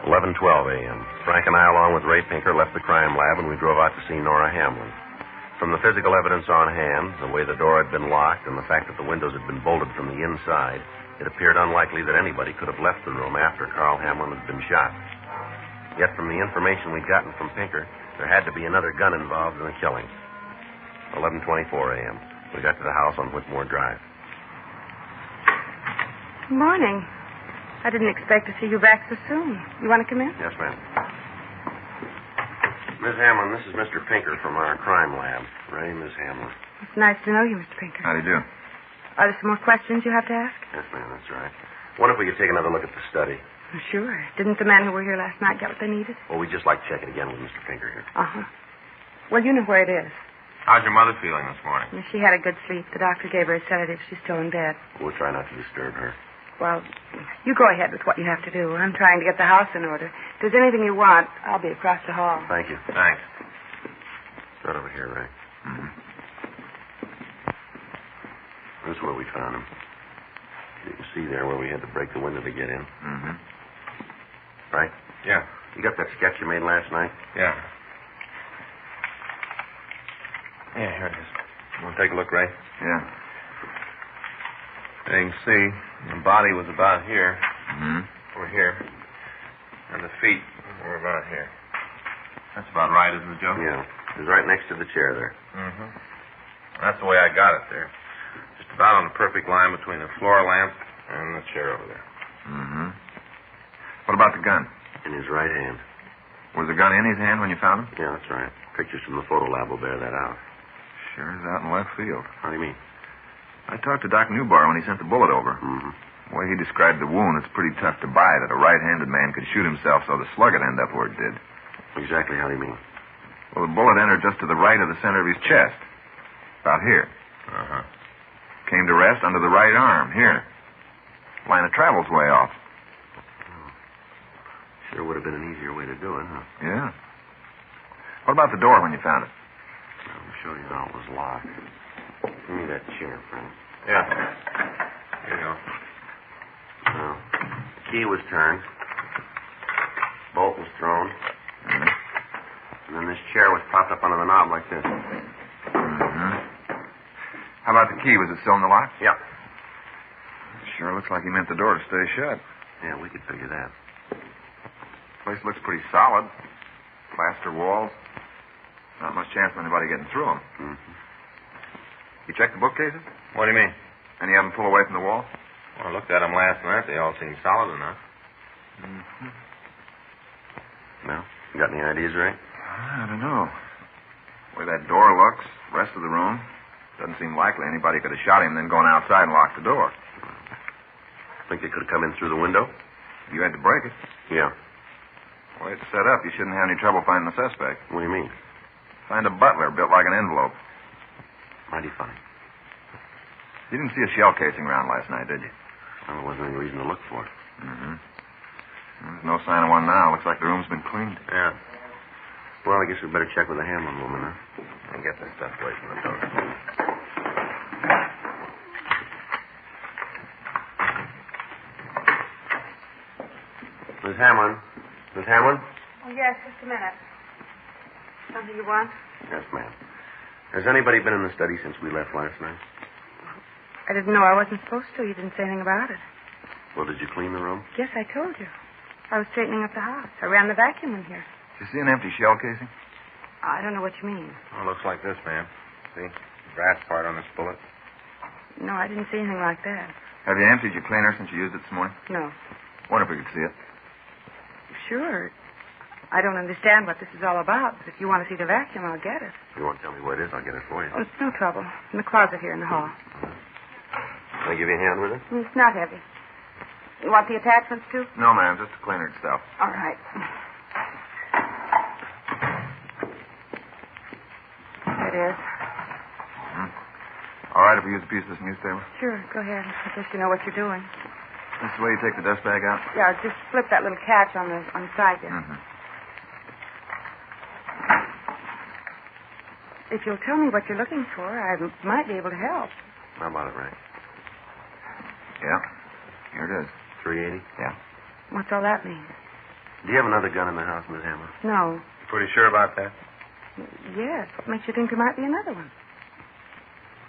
11:12 a.m. Frank and I, along with Ray Pinker, left the crime lab and we drove out to see Nora Hamlin. From the physical evidence on hand, the way the door had been locked, and the fact that the windows had been bolted from the inside, it appeared unlikely that anybody could have left the room after Carl Hamlin had been shot. Yet from the information we'd gotten from Pinker, there had to be another gun involved in the killing. 11:24 a.m. We got to the house on Whitmore Drive. Good morning. I didn't expect to see you back so soon. You want to come in? Yes, ma'am. Miss Hamlin, this is Mr. Pinker from our crime lab. Ray, Miss Hamlin. It's nice to know you, Mr. Pinker. How do you do? Are there some more questions you have to ask? Yes, ma'am, that's right. What if we could take another look at the study? Oh, sure. Didn't the men who were here last night get what they needed? Well, we'd just like to check it again with Mr. Pinker here. Uh-huh. Well, you know where it is. How's your mother feeling this morning? She had a good sleep. The doctor gave her a sedative. She's still in bed. We'll try not to disturb her. Well, you go ahead with what you have to do. I'm trying to get the house in order. If there's anything you want, I'll be across the hall. Thank you. Thanks. Right over here, Ray. Mm-hmm. This is where we found him. You can see there where we had to break the window to get in. Mm-hmm. Right? Yeah. You got that sketch you made last night? Yeah. Yeah, here it is. You want to take a look, Ray? Yeah. There you can see the body was about here. Mm-hmm. Or here. And the feet were about here. That's about right, isn't it, Joe? Yeah. It was right next to the chair there. Mm-hmm. That's the way I got it there. Just about on the perfect line between the floor lamp and the chair over there. Mm-hmm. What about the gun? In his right hand. Was the gun in his hand when you found him? Yeah, that's right. Pictures from the photo lab will bear that out. Sure is out in left field. How do you mean? I talked to Doc Newbar when he sent the bullet over. Mm-hmm. The way he described the wound, it's pretty tough to buy that a right-handed man could shoot himself so the slug would end up where it did. Exactly how do you mean? Well, the bullet entered just to the right of the center of his chest. About here. Uh-huh. Came to rest under the right arm, here. Line of travel's way off. Sure would have been an easier way to do it, huh? Yeah. What about the door when you found it? I'll show you how it was locked. Give me that chair, Frank. Yeah. Here you go. Now, the key was turned. Bolt was thrown. Mm-hmm. And then this chair was propped up under the knob like this. Mm-hmm. How about the key? Was it still in the lock? Yeah. Sure looks like he meant the door to stay shut. Yeah, we could figure that. Place looks pretty solid. Plaster walls. Not much chance of anybody getting through them. Mm-hmm. You checked the bookcases? What do you mean? Any of them pull away from the wall? Well, I looked at them last night. They all seem solid enough. Mm-hmm. Well, you got any ideas, Ray? I don't know. The way that door looks, the rest of the room, doesn't seem likely anybody could have shot him, then gone outside and locked the door. Think they could have come in through the window? You had to break it. Yeah. The way it's set up, you shouldn't have any trouble finding the suspect. What do you mean? Find a butler built like an envelope. Mighty funny. You didn't see a shell casing around last night, did you? Well, there wasn't any reason to look for it. Mm-hmm. There's no sign of one now. Looks like the room's been cleaned. Yeah. Well, I guess we better check with the Hamlin woman, huh? And get this stuff away from the door. Miss Hamlin. Miss Hamlin? Oh, yes, just a minute. Something you want? Yes, ma'am. Has anybody been in the study since we left last night? I didn't know I wasn't supposed to. You didn't say anything about it. Well, did you clean the room? Yes, I told you. I was straightening up the house. I ran the vacuum in here. Did you see an empty shell casing? I don't know what you mean. Well, looks like this, ma'am. See? The brass part on this bullet. No, I didn't see anything like that. Have you emptied your cleaner since you used it this morning? No. Wonder if we could see it. Sure. I don't understand what this is all about, but if you want to see the vacuum, I'll get it. If you won't tell me where it is, I'll get it for you. Oh, it's no trouble. In the closet here in the hall. Can I give you a hand with it? It's not heavy. You want the attachments, too? No, ma'am. Just the cleaner itself. All right. There it is. All right if we use a piece of this newspaper? Sure, go ahead. I guess you know what you're doing. This is the way you take the dust bag out? Yeah, just flip that little catch on the side there. Mm-hmm. If you'll tell me what you're looking for, I might be able to help. How about it, Ray? Yeah. Here it is. 380? Yeah. What's all that mean? Do you have another gun in the house, Miss Hamlin? No. Pretty sure about that? Yes. What makes you think there might be another one?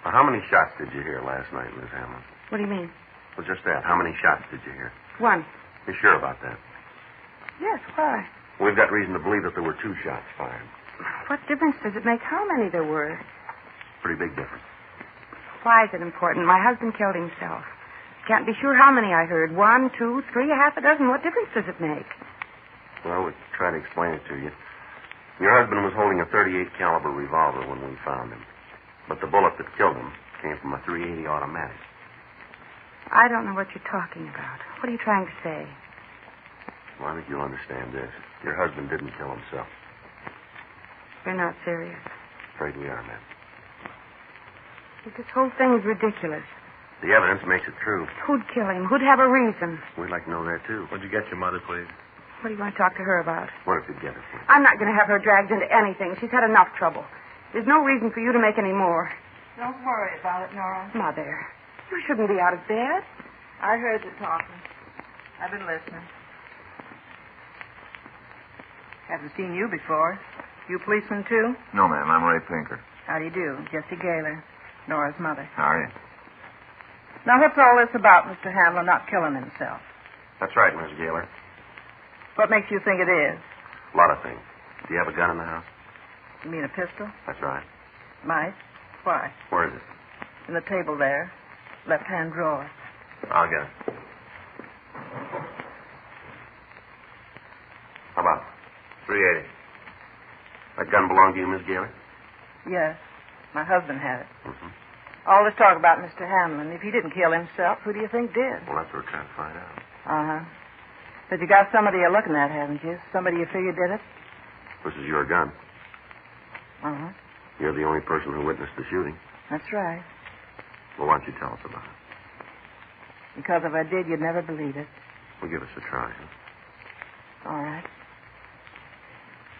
Well, how many shots did you hear last night, Miss Hamlin? What do you mean? Well, just that. How many shots did you hear? One. You sure about that? Yes, why? We've got reason to believe that there were 2 shots fired. What difference does it make how many there were? Pretty big difference. Why is it important? My husband killed himself. Can't be sure how many I heard. 1, 2, 3, half a dozen. What difference does it make? Well, we'll try to explain it to you. Your husband was holding a .38 caliber revolver when we found him. But the bullet that killed him came from a .380 automatic. I don't know what you're talking about. What are you trying to say? Well, I think you'll understand this. Your husband didn't kill himself. You're not serious. Afraid we are, ma'am. This whole thing is ridiculous. The evidence makes it true. Who'd kill him? Who'd have a reason? We'd like to know that, too. Would you get your mother, please? What do you want to talk to her about? What if you'd get her, please? I'm not going to have her dragged into anything. She's had enough trouble. There's no reason for you to make any more. Don't worry about it, Nora. Mother, you shouldn't be out of bed. I heard you talking. I've been listening. Haven't seen you before. You policeman, too? No, ma'am. I'm Ray Pinker. How do you do? Jessie Gaylor, Nora's mother. How are you? Now, what's all this about Mr. Hamlin not killing himself? That's right, Miss Gaylor. What makes you think it is? A lot of things. Do you have a gun in the house? You mean a pistol? That's right. Might. Why? Where is it? In the table there. Left-hand drawer. I'll get it. How about it? 380. That gun belonged to you, Miss Gaylor? Yes. My husband had it. Mm-hmm. All this talk about Mr. Hamlin. If he didn't kill himself, who do you think did? Well, that's what we're trying to find out. Uh-huh. But you got somebody you're looking at, haven't you? Somebody you figure did it? This is your gun. Uh-huh. You're the only person who witnessed the shooting. That's right. Well, why don't you tell us about it? Because if I did, you'd never believe it. Well, give us a try, huh? All right.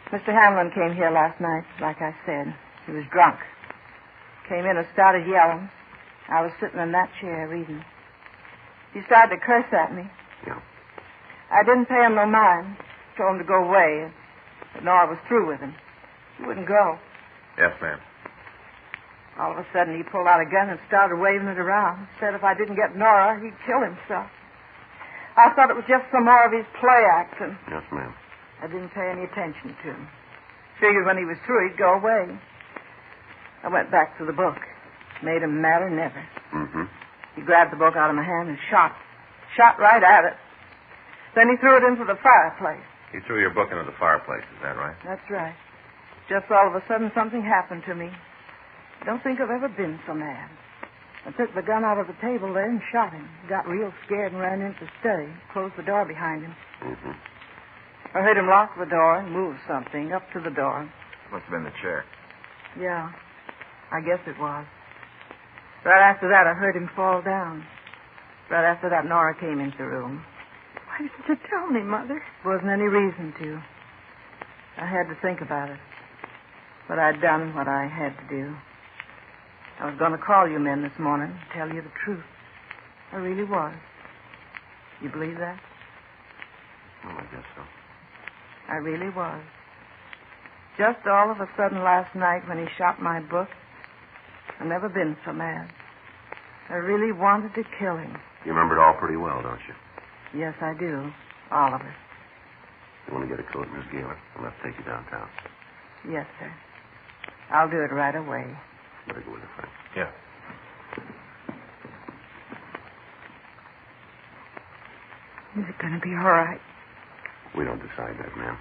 Mr. Hamlin came here last night, like I said. He was drunk. Came in and started yelling. I was sitting in that chair reading. He started to curse at me. Yeah. I didn't pay him no mind. Told him to go away. But Nora was through with him. He wouldn't go. Yes, ma'am. All of a sudden, he pulled out a gun and started waving it around. Said if I didn't get Nora, he'd kill himself. I thought it was just some more of his play acting. Yes, ma'am. I didn't pay any attention to him. Figured when he was through, he'd go away. I went back to the book. Made him madder than ever. Mm-hmm. He grabbed the book out of my hand and shot. Shot right at it. Then he threw it into the fireplace. He threw your book into the fireplace, is that right? That's right. Just all of a sudden, something happened to me. I don't think I've ever been so mad. I took the gun out of the table there and shot him. Got real scared and ran into the study. Closed the door behind him. Mm-hmm. I heard him lock the door and move something up to the door. Must have been the chair. Yeah, I guess it was. Right after that, I heard him fall down. Right after that, Nora came into the room. Why didn't you tell me, Mother? Wasn't any reason to. I had to think about it. But I'd done what I had to do. I was going to call you men this morning and tell you the truth. I really was. You believe that? Well, I guess so. I really was. Just all of a sudden last night when he shot my book, I've never been so mad. I really wanted to kill him. You remember it all pretty well, don't you? Yes, I do. All of it. You want to get a coat, Miss Gaylor? I'll have to take you downtown. Yes, sir. I'll do it right away. Better go with her, Frank. Yeah. Is it going to be all right? We don't decide that, ma'am.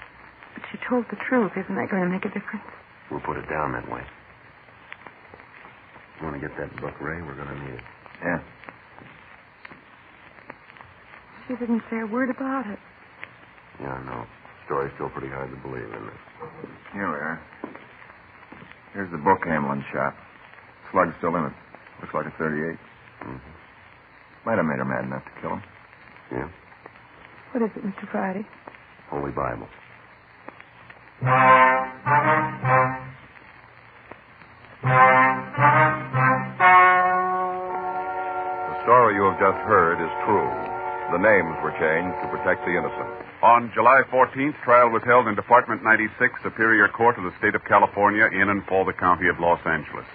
But she told the truth. Isn't that going to make a difference? We'll put it down that way. You want to get that book, Ray? We're going to need it. Yeah. She didn't say a word about it. Yeah, I know. Story's still pretty hard to believe, isn't it? Here we are. Here's the book Hamlin shot. Slug's still in it. Looks like a 38. Mm-hmm. Might have made her mad enough to kill him. Yeah? What is it, Mr. Friday? Holy Bible. The story you have just heard is true. The names were changed to protect the innocent. On July 14th, trial was held in Department 96, Superior Court of the State of California, in and for the County of Los Angeles.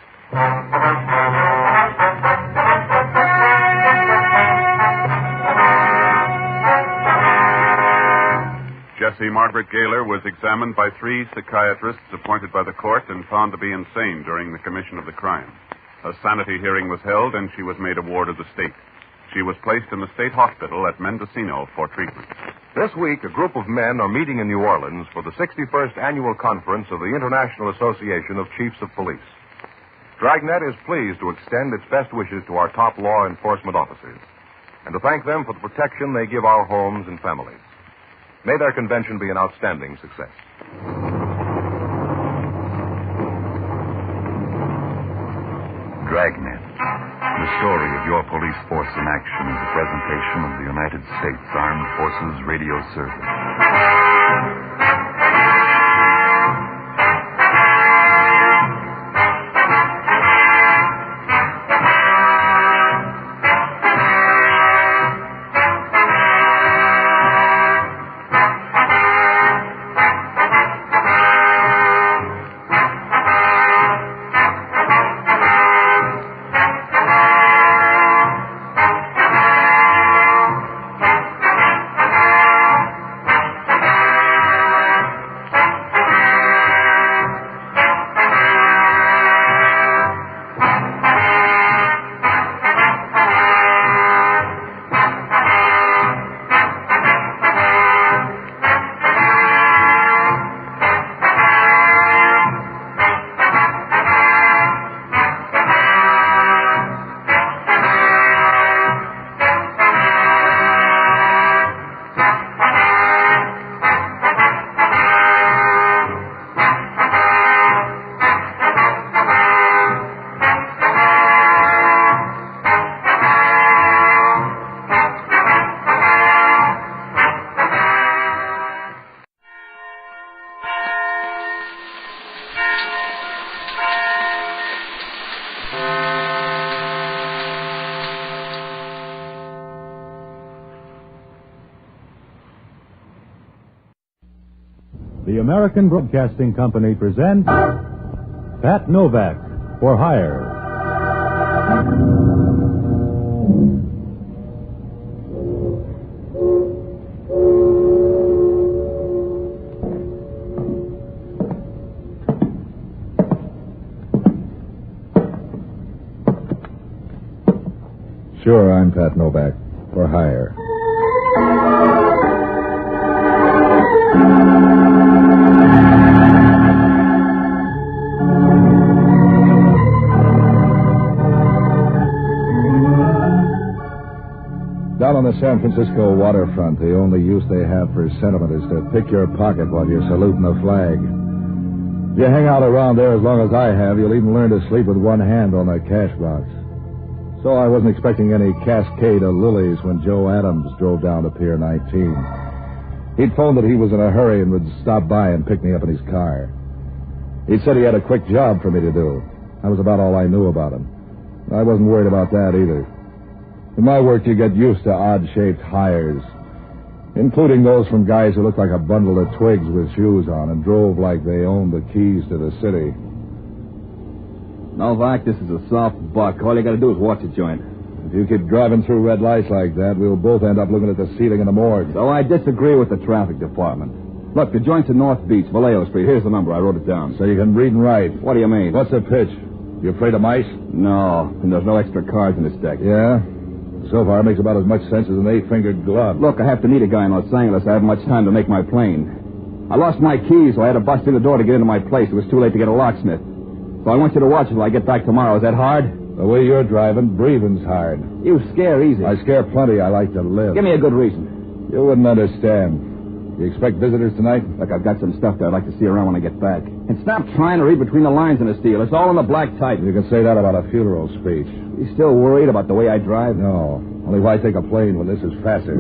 Jessie Margaret Gaylor was examined by 3 psychiatrists appointed by the court and found to be insane during the commission of the crime. A sanity hearing was held, and she was made a ward of the state. She was placed in the state hospital at Mendocino for treatment. This week, a group of men are meeting in New Orleans for the 61st Annual Conference of the International Association of Chiefs of Police. Dragnet is pleased to extend its best wishes to our top law enforcement officers and to thank them for the protection they give our homes and families. May their convention be an outstanding success. Dragnet. The story of your police force in action is a presentation of the United States Armed Forces Radio Service. The American Broadcasting Company presents Pat Novak for Hire. Sure, I'm Pat Novak for hire. Down on the San Francisco waterfront, the only use they have for sentiment is to pick your pocket while you're saluting the flag. If you hang out around there as long as I have, you'll even learn to sleep with one hand on the cash box. So I wasn't expecting any cascade of lilies when Joe Adams drove down to Pier 19. He'd phoned that he was in a hurry and would stop by and pick me up in his car. He said he had a quick job for me to do. That was about all I knew about him. I wasn't worried about that either. In my work, you get used to odd-shaped hires. Including those from guys who looked like a bundle of twigs with shoes on and drove like they owned the keys to the city. Novak, this is a soft buck. All you got to do is watch the joint. If you keep driving through red lights like that, we'll both end up looking at the ceiling in the morgue. So I disagree with the traffic department. Look, the joint's in North Beach, Vallejo Street. Here's the number. I wrote it down. So you can read and write. What do you mean? What's the pitch? You afraid of mice? No, and there's no extra cards in this deck. Yeah? So far, it makes about as much sense as an 8-fingered glove. Look, I have to meet a guy in Los Angeles. I haven't much time to make my plane. I lost my keys, so I had to bust in the door to get into my place. It was too late to get a locksmith. So I want you to watch until I get back tomorrow. Is that hard? The way you're driving, breathing's hard. You scare easy. I scare plenty. I like to live. Give me a good reason. You wouldn't understand. You expect visitors tonight? Look, I've got some stuff that I'd like to see around when I get back. And stop trying to read between the lines in this deal. It's all in the black type. You can say that about a funeral speech. You still worried about the way I drive? No. Only why take a plane when this is faster?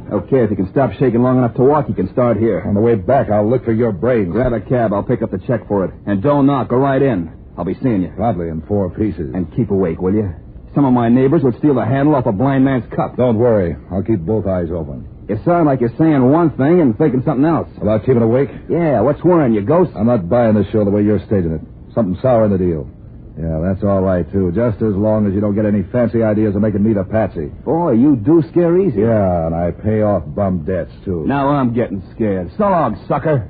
Okay, if you can stop shaking long enough to walk, you can start here. On the way back, I'll look for your brains. Grab a cab. I'll pick up the check for it. And don't knock. Go right in. I'll be seeing you. Probably in 4 pieces. And keep awake, will you? Some of my neighbors would steal the handle off a blind man's cup. Don't worry. I'll keep both eyes open. You sound like you're saying one thing and thinking something else. About keeping awake? Yeah, what's worrying you, ghost? I'm not buying this show the way you're staging it. Something sour in the deal. Yeah, that's all right, too. Just as long as you don't get any fancy ideas of making me the patsy. Boy, you do scare easy. Yeah, and I pay off bum debts, too. Now I'm getting scared. So long, sucker.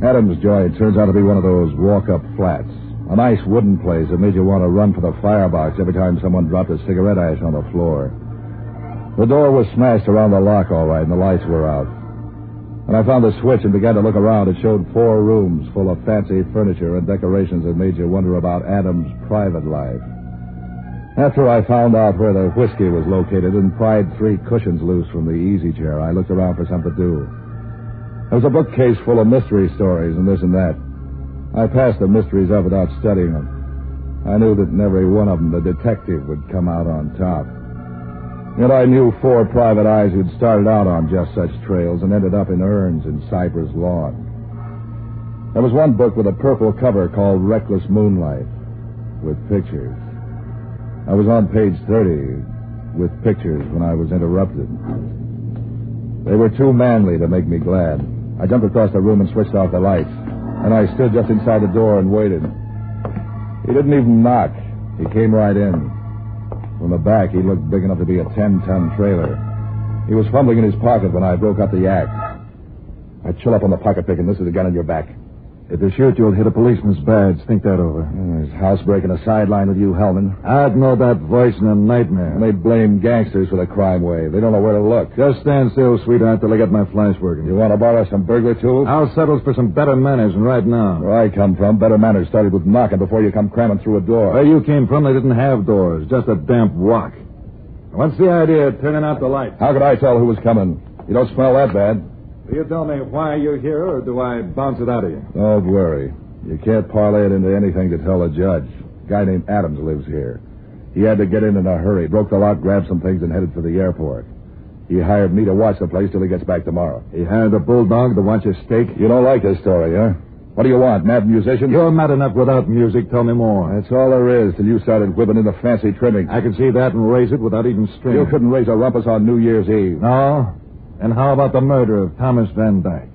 Adams Joint turns out to be one of those walk-up flats. A nice wooden place that made you want to run for the firebox every time someone dropped a cigarette ash on the floor. The door was smashed around the lock all right, and the lights were out. When I found the switch and began to look around, it showed 4 rooms full of fancy furniture and decorations that made you wonder about Adams' private life. After I found out where the whiskey was located and pried 3 cushions loose from the easy chair, I looked around for something to do. There was a bookcase full of mystery stories and this and that. I passed the mysteries up without studying them. I knew that in every one of them the detective would come out on top. Yet I knew 4 private eyes who'd started out on just such trails and ended up in urns in Cypress Lawn. There was one book with a purple cover called Reckless Moonlight, with pictures. I was on page 30 with pictures when I was interrupted. They were too manly to make me glad. I jumped across the room and switched off the lights. And I stood just inside the door and waited. He didn't even knock. He came right in. From the back, he looked big enough to be a 10-ton trailer. He was fumbling in his pocket when I broke up the act. I chill up on the pocket pick, and this is a gun in your back. If they shoot, you'll hit a policeman's badge. Think that over. There's housebreaking a sideline with you, Hellman. I'd know that voice in a nightmare. And they blame gangsters for the crime wave. They don't know where to look. Just stand still, sweetheart, till I get my flash working. You want to borrow some burglar tools? I'll settle for some better manners right now. Where I come from, better manners started with knocking before you come cramming through a door. Where you came from, they didn't have doors. Just a damp rock. What's the idea of turning out the lights? How could I tell who was coming? You don't smell that bad. Do you tell me why you're here, or do I bounce it out of you? Don't worry. You can't parlay it into anything to tell a judge. A guy named Adams lives here. He had to get in a hurry, broke the lock, grabbed some things, and headed for the airport. He hired me to watch the place till he gets back tomorrow. He hired a bulldog to watch his steak? You don't like this story, huh? What do you want, mad musician? You're mad enough without music. Tell me more. That's all there is till you started whipping in the fancy trimming. I can see that and raise it without even stringing. You couldn't raise a rumpus on New Year's Eve. No? And how about the murder of Thomas Van Dyke?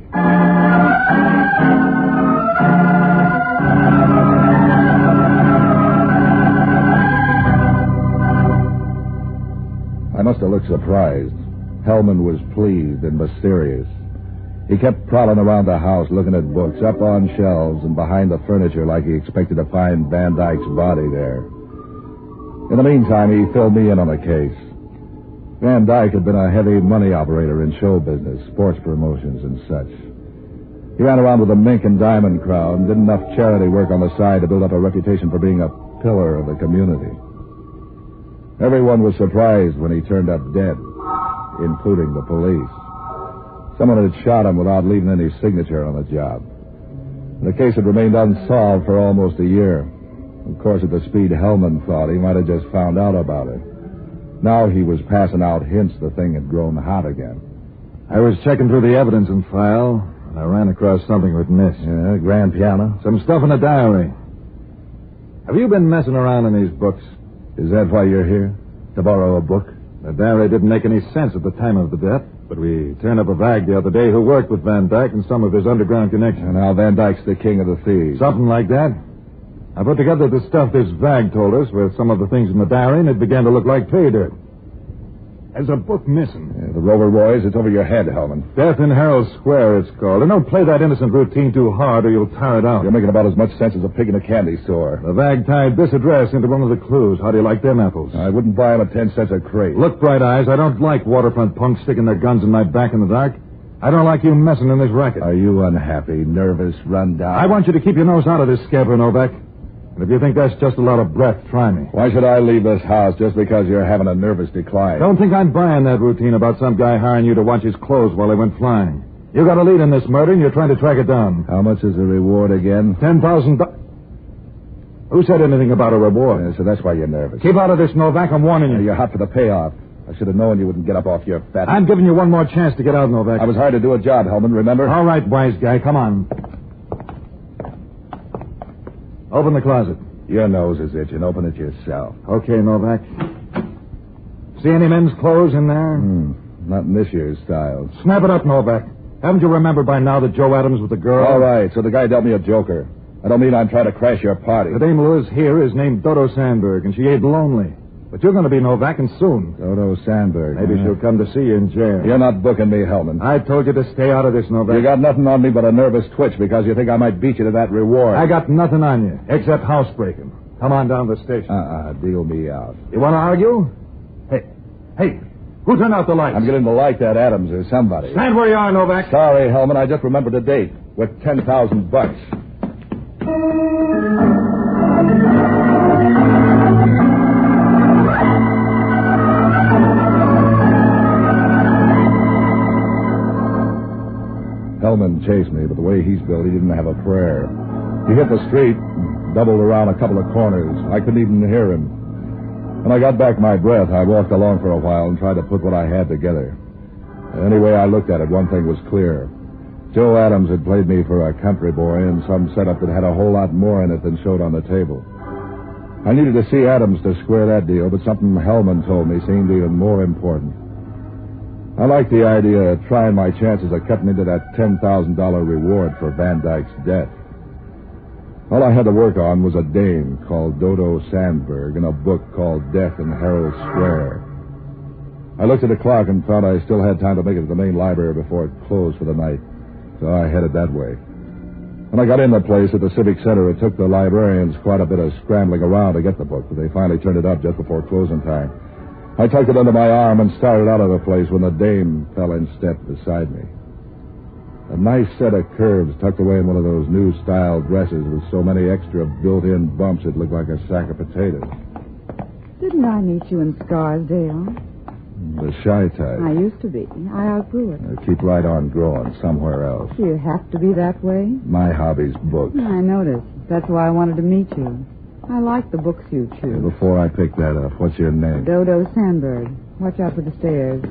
I must have looked surprised. Hellman was pleased and mysterious. He kept prowling around the house looking at books, up on shelves and behind the furniture like he expected to find Van Dyke's body there. In the meantime, he filled me in on the case. Van Dyke had been a heavy money operator in show business, sports promotions and such. He ran around with the mink and diamond crowd and did enough charity work on the side to build up a reputation for being a pillar of the community. Everyone was surprised when he turned up dead, including the police. Someone had shot him without leaving any signature on the job. The case had remained unsolved for almost a year. Of course, at the speed Hellman thought, he might have just found out about it. Now he was passing out hints the thing had grown hot again. I was checking through the evidence and file. I ran across something with Miss. Yeah, grand piano. Some stuff in the diary. Have you been messing around in these books? Is that why you're here? To borrow a book? The diary didn't make any sense at the time of the death, but we turned up a vag the other day who worked with Van Dyke and some of his underground connections. And now Van Dyke's the king of the thieves. Something like that. I put together the stuff this vag told us with some of the things in the diary, and it began to look like pay dirt. There's a book missing. Yeah, the Rover Boys, it's over your head, Hellman. Death in Herald Square, it's called. And don't play that innocent routine too hard or you'll tire it out. You're making about as much sense as a pig in a candy store. The vag tied this address into one of the clues. How do you like them apples? I wouldn't buy them at 10 cents a crate. Look, Bright Eyes, I don't like waterfront punks sticking their guns in my back in the dark. I don't like you messing in this racket. Are you unhappy, nervous, run down? I want you to keep your nose out of this scamper, Novak. And if you think that's just a lot of breath, try me. Why should I leave this house just because you're having a nervous decline? Don't think I'm buying that routine about some guy hiring you to watch his clothes while he went flying. You got a lead in this murder, and you're trying to track it down. How much is the reward again? $10,000. Who said anything about a reward? Yeah, so that's why you're nervous. Keep out of this, Novak. I'm warning you. You're hot for the payoff. I should have known you wouldn't get up off your fat... I'm giving you one more chance to get out, Novak. I was hired to do a job, Hellman, remember? All right, wise guy. Come on. Open the closet. Your nose is itching. Open it yourself. Okay, Novak. See any men's clothes in there? Not in this year's style. Snap it up, Novak. Haven't you remembered by now that Joe Adams was the girl? All right, so the guy dealt me a joker. I don't mean I'm trying to crash your party. The dame Liz here is named Dodo Sandberg, and she ain't lonely. But you're going to be Novak, and soon. Dodo Sandberg. Maybe she'll come to see you in jail. You're not booking me, Hellman. I told you to stay out of this, Novak. You got nothing on me but a nervous twitch because you think I might beat you to that reward. I got nothing on you, except housebreaking. Come on down to the station. Deal me out. You want to argue? Hey, who turned out the lights? I'm getting to like that Adams or somebody. Stand where you are, Novak. Sorry, Hellman, I just remembered the date. With $10,000. Hellman chased me, but the way he's built, he didn't have a prayer. He hit the street, doubled around a couple of corners. I couldn't even hear him. When I got back my breath, I walked along for a while and tried to put what I had together. Any way I looked at it, one thing was clear. Joe Adams had played me for a country boy in some setup that had a whole lot more in it than showed on the table. I needed to see Adams to square that deal, but something Hellman told me seemed even more important. I liked the idea of trying my chances of cutting into that $10,000 reward for Van Dyke's death. All I had to work on was a dame called Dodo Sandberg and a book called Death in Herald Square. I looked at the clock and found I still had time to make it to the main library before it closed for the night, so I headed that way. When I got in the place at the Civic Center, it took the librarians quite a bit of scrambling around to get the book, but they finally turned it up just before closing time. I tucked it under my arm and started out of the place when the dame fell in step beside me. A nice set of curves tucked away in one of those new-style dresses with so many extra built-in bumps it looked like a sack of potatoes. Didn't I meet you in Scarsdale? The shy type. I used to be. I outgrew it. Keep right on growing somewhere else. Do you have to be that way? My hobby's books. I noticed. That's why I wanted to meet you. I like the books you choose. Before I pick that up, what's your name? Dodo Sandberg. Watch out for the stairs.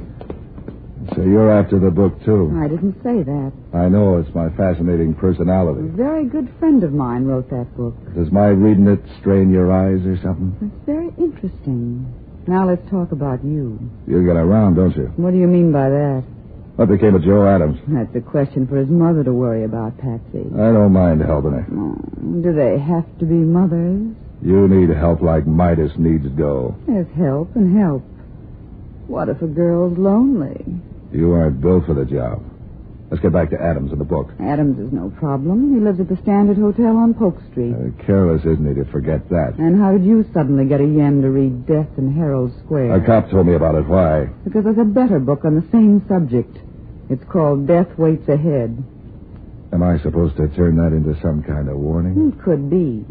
So you're after the book, too? I didn't say that. I know. It's my fascinating personality. A very good friend of mine wrote that book. Does my reading it strain your eyes or something? It's very interesting. Now let's talk about you. You get around, don't you? What do you mean by that? What became of Joe Adams? That's a question for his mother to worry about, Patsy. I don't mind helping her. Do they have to be mothers? You need help like Midas needs dough. There's help and help. What if a girl's lonely? You aren't built for the job. Let's get back to Adams and the book. Adams is no problem. He lives at the Standard Hotel on Polk Street. Careless, isn't he, to forget that? And how did you suddenly get a yen to read Death in Herald Square? A cop told me about it. Why? Because there's a better book on the same subject. It's called Death Waits Ahead. Am I supposed to turn that into some kind of warning? It could be.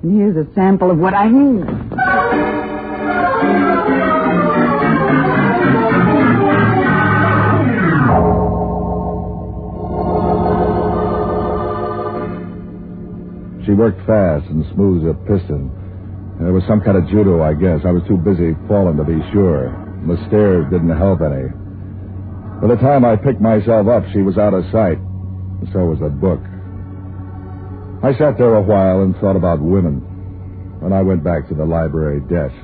And here's a sample of what I mean. She worked fast and smooth as a piston. There was some kind of judo, I guess. I was too busy falling to be sure. The stairs didn't help any. By the time I picked myself up, she was out of sight. And so was the book. I sat there a while and thought about women. When I went back to the library desk,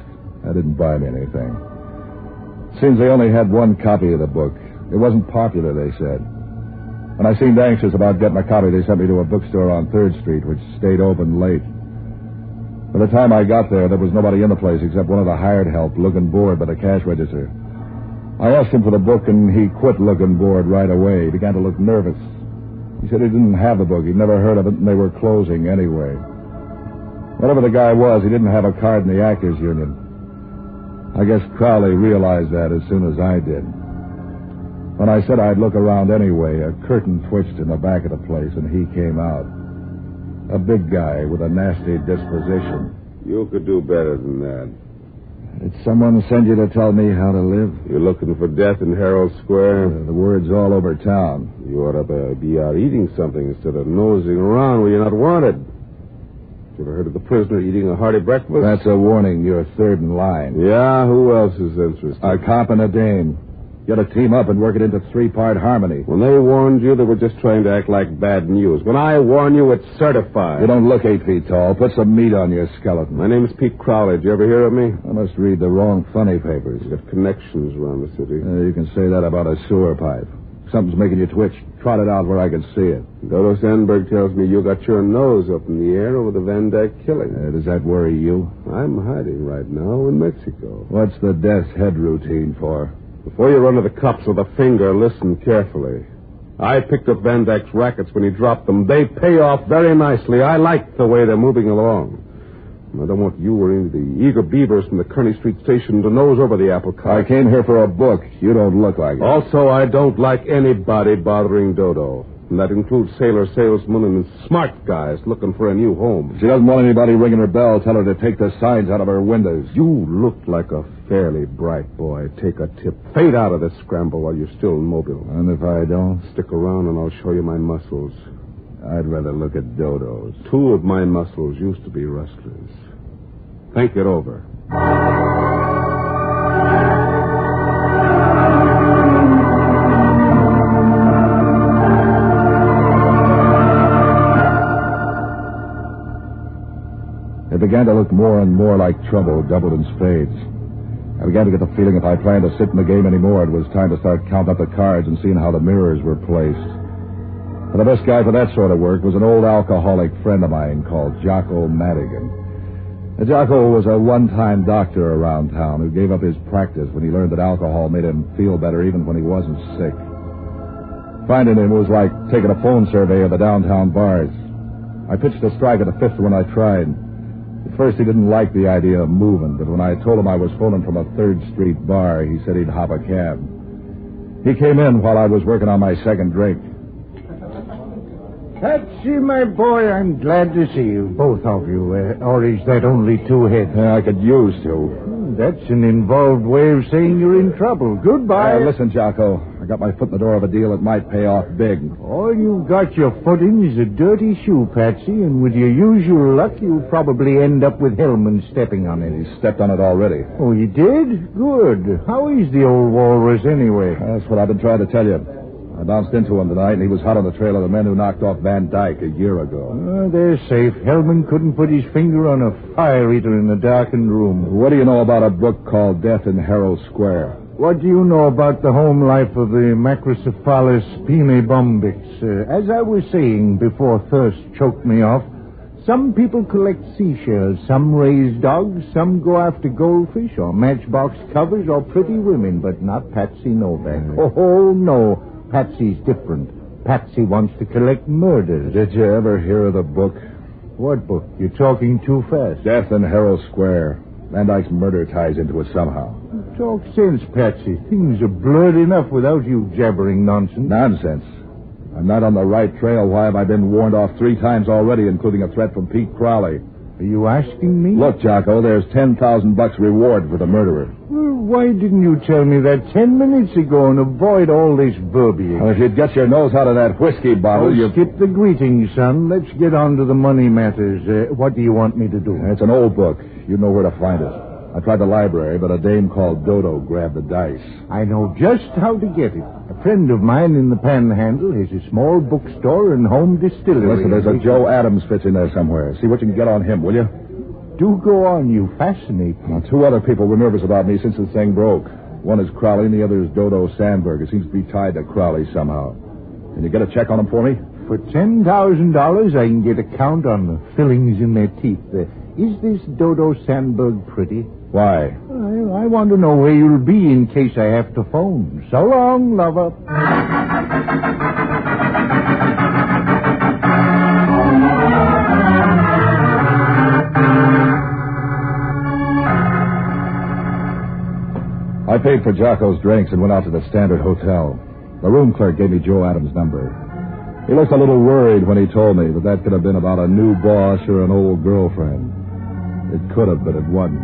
I didn't buy me anything. Seems they only had one copy of the book. It wasn't popular, they said. When I seemed anxious about getting a copy, they sent me to a bookstore on 3rd Street, which stayed open late. By the time I got there was nobody in the place except one of the hired help looking bored by the cash register. I asked him for the book, and he quit looking bored right away. He began to look nervous. He said he didn't have the book. He'd never heard of it, and they were closing anyway. Whatever the guy was, he didn't have a card in the Actors Union. I guess Crowley realized that as soon as I did. When I said I'd look around anyway, a curtain twitched in the back of the place, and he came out. A big guy with a nasty disposition. You could do better than that. Did someone send you to tell me how to live? You're looking for death in Herald Square? The word's all over town. You ought to be out eating something instead of nosing around where you're not wanted. You ever heard of the prisoner eating a hearty breakfast? That's a warning. You're third in line. Yeah? Who else is interested? A cop and a dame. You gotta team up and work it into 3-part harmony. When they warned you, they were just trying to act like bad news. When I warn you, it's certified. You don't look 8 feet tall. Put some meat on your skeleton. My name's Pete Crowley. Did you ever hear of me? I must read the wrong funny papers. You got connections around the city. You can say that about a sewer pipe. Something's making you twitch. Trot it out where I can see it. Dodo Sandberg tells me you got your nose up in the air over the Van Dyke killing. Does that worry you? I'm hiding right now in Mexico. What's the death's head routine for? Before you run to the cops with a finger, listen carefully. I picked up Van Dyke's rackets when he dropped them. They pay off very nicely. I like the way they're moving along. I don't want you or any of the eager beavers from the Kearney Street station to nose over the apple cart. I came here for a book. You don't look like it. Also, I don't like anybody bothering Dodo. And that includes sailor salesmen and smart guys looking for a new home. If she doesn't want anybody ringing her bell, tell her to take the signs out of her windows. You look like a fairly bright boy. Take a tip. Fade out of this scramble while you're still mobile. And if I don't? Stick around and I'll show you my muscles. I'd rather look at Dodo's. 2 of my muscles used to be rustlers. Think it over. It began to look more and more like trouble doubled in spades. I began to get the feeling if I planned to sit in the game anymore, it was time to start counting up the cards and seeing how the mirrors were placed. But the best guy for that sort of work was an old alcoholic friend of mine called Jocko Madigan. Jocko was a one-time doctor around town who gave up his practice when he learned that alcohol made him feel better even when he wasn't sick. Finding him was like taking a phone survey of the downtown bars. I pitched a strike at the 5th one I tried. At first, he didn't like the idea of moving, but when I told him I was phoning from a 3rd Street bar, he said he'd hop a cab. He came in while I was working on my second drink. Patsy, my boy, I'm glad to see you, both of you. Or is that only 2 heads? I could use 2. That's an involved way of saying you're in trouble. Goodbye. Listen, Jocko, I got my foot in the door of a deal that might pay off big. All you've got your foot in is a dirty shoe, Patsy, and with your usual luck, you'll probably end up with Hellman stepping on it. He stepped on it already. Oh, he did? Good. How is the old walrus anyway? That's what I've been trying to tell you. I bounced into him tonight, and he was hot on the trail of the men who knocked off Van Dyke a year ago. They're safe. Hellman couldn't put his finger on a fire eater in a darkened room. What do you know about a book called Death in Herald Square? What do you know about the home life of the Macrocephalus pimebumbix? As I was saying before thirst choked me off, some people collect seashells, some raise dogs, some go after goldfish or matchbox covers or pretty women, but not Patsy Novak. Oh, no. Patsy's different. Patsy wants to collect murders. Did you ever hear of the book? What book? You're talking too fast. Death in Herald Square. Van Dyke's murder ties into it somehow. Talk sense, Patsy. Things are blurred enough without you jabbering nonsense. Nonsense? I'm not on the right trail. Why have I been warned off 3 times already, including a threat from Pete Crowley? Are you asking me? Look, Jocko, there's $10,000 reward for the murderer. Well, why didn't you tell me that 10 minutes ago and avoid all this verbiage? Well, if you'd get your nose out of that whiskey bottle, you skip the greetings, son. Let's get on to the money matters. What do you want me to do? It's an old book. You know where to find it. I tried the library, but a dame called Dodo grabbed the dice. I know just how to get it. A friend of mine in the Panhandle has a small bookstore and home distillery. Listen, there's a Joe Adams fits in there somewhere. See what you can get on him, will you? Do go on. You fascinate me. Well, 2 other people were nervous about me since the thing broke. One is Crowley, and the other is Dodo Sandberg. It seems to be tied to Crowley somehow. Can you get a check on him for me? For $10,000, I can get a count on the fillings in their teeth. Is this Dodo Sandberg pretty? Why? I want to know where you'll be in case I have to phone. So long, lover. I paid for Jocko's drinks and went out to the Standard Hotel. The room clerk gave me Joe Adams' number. He looked a little worried when he told me that could have been about a new boss or an old girlfriend. It could have, but it wasn't.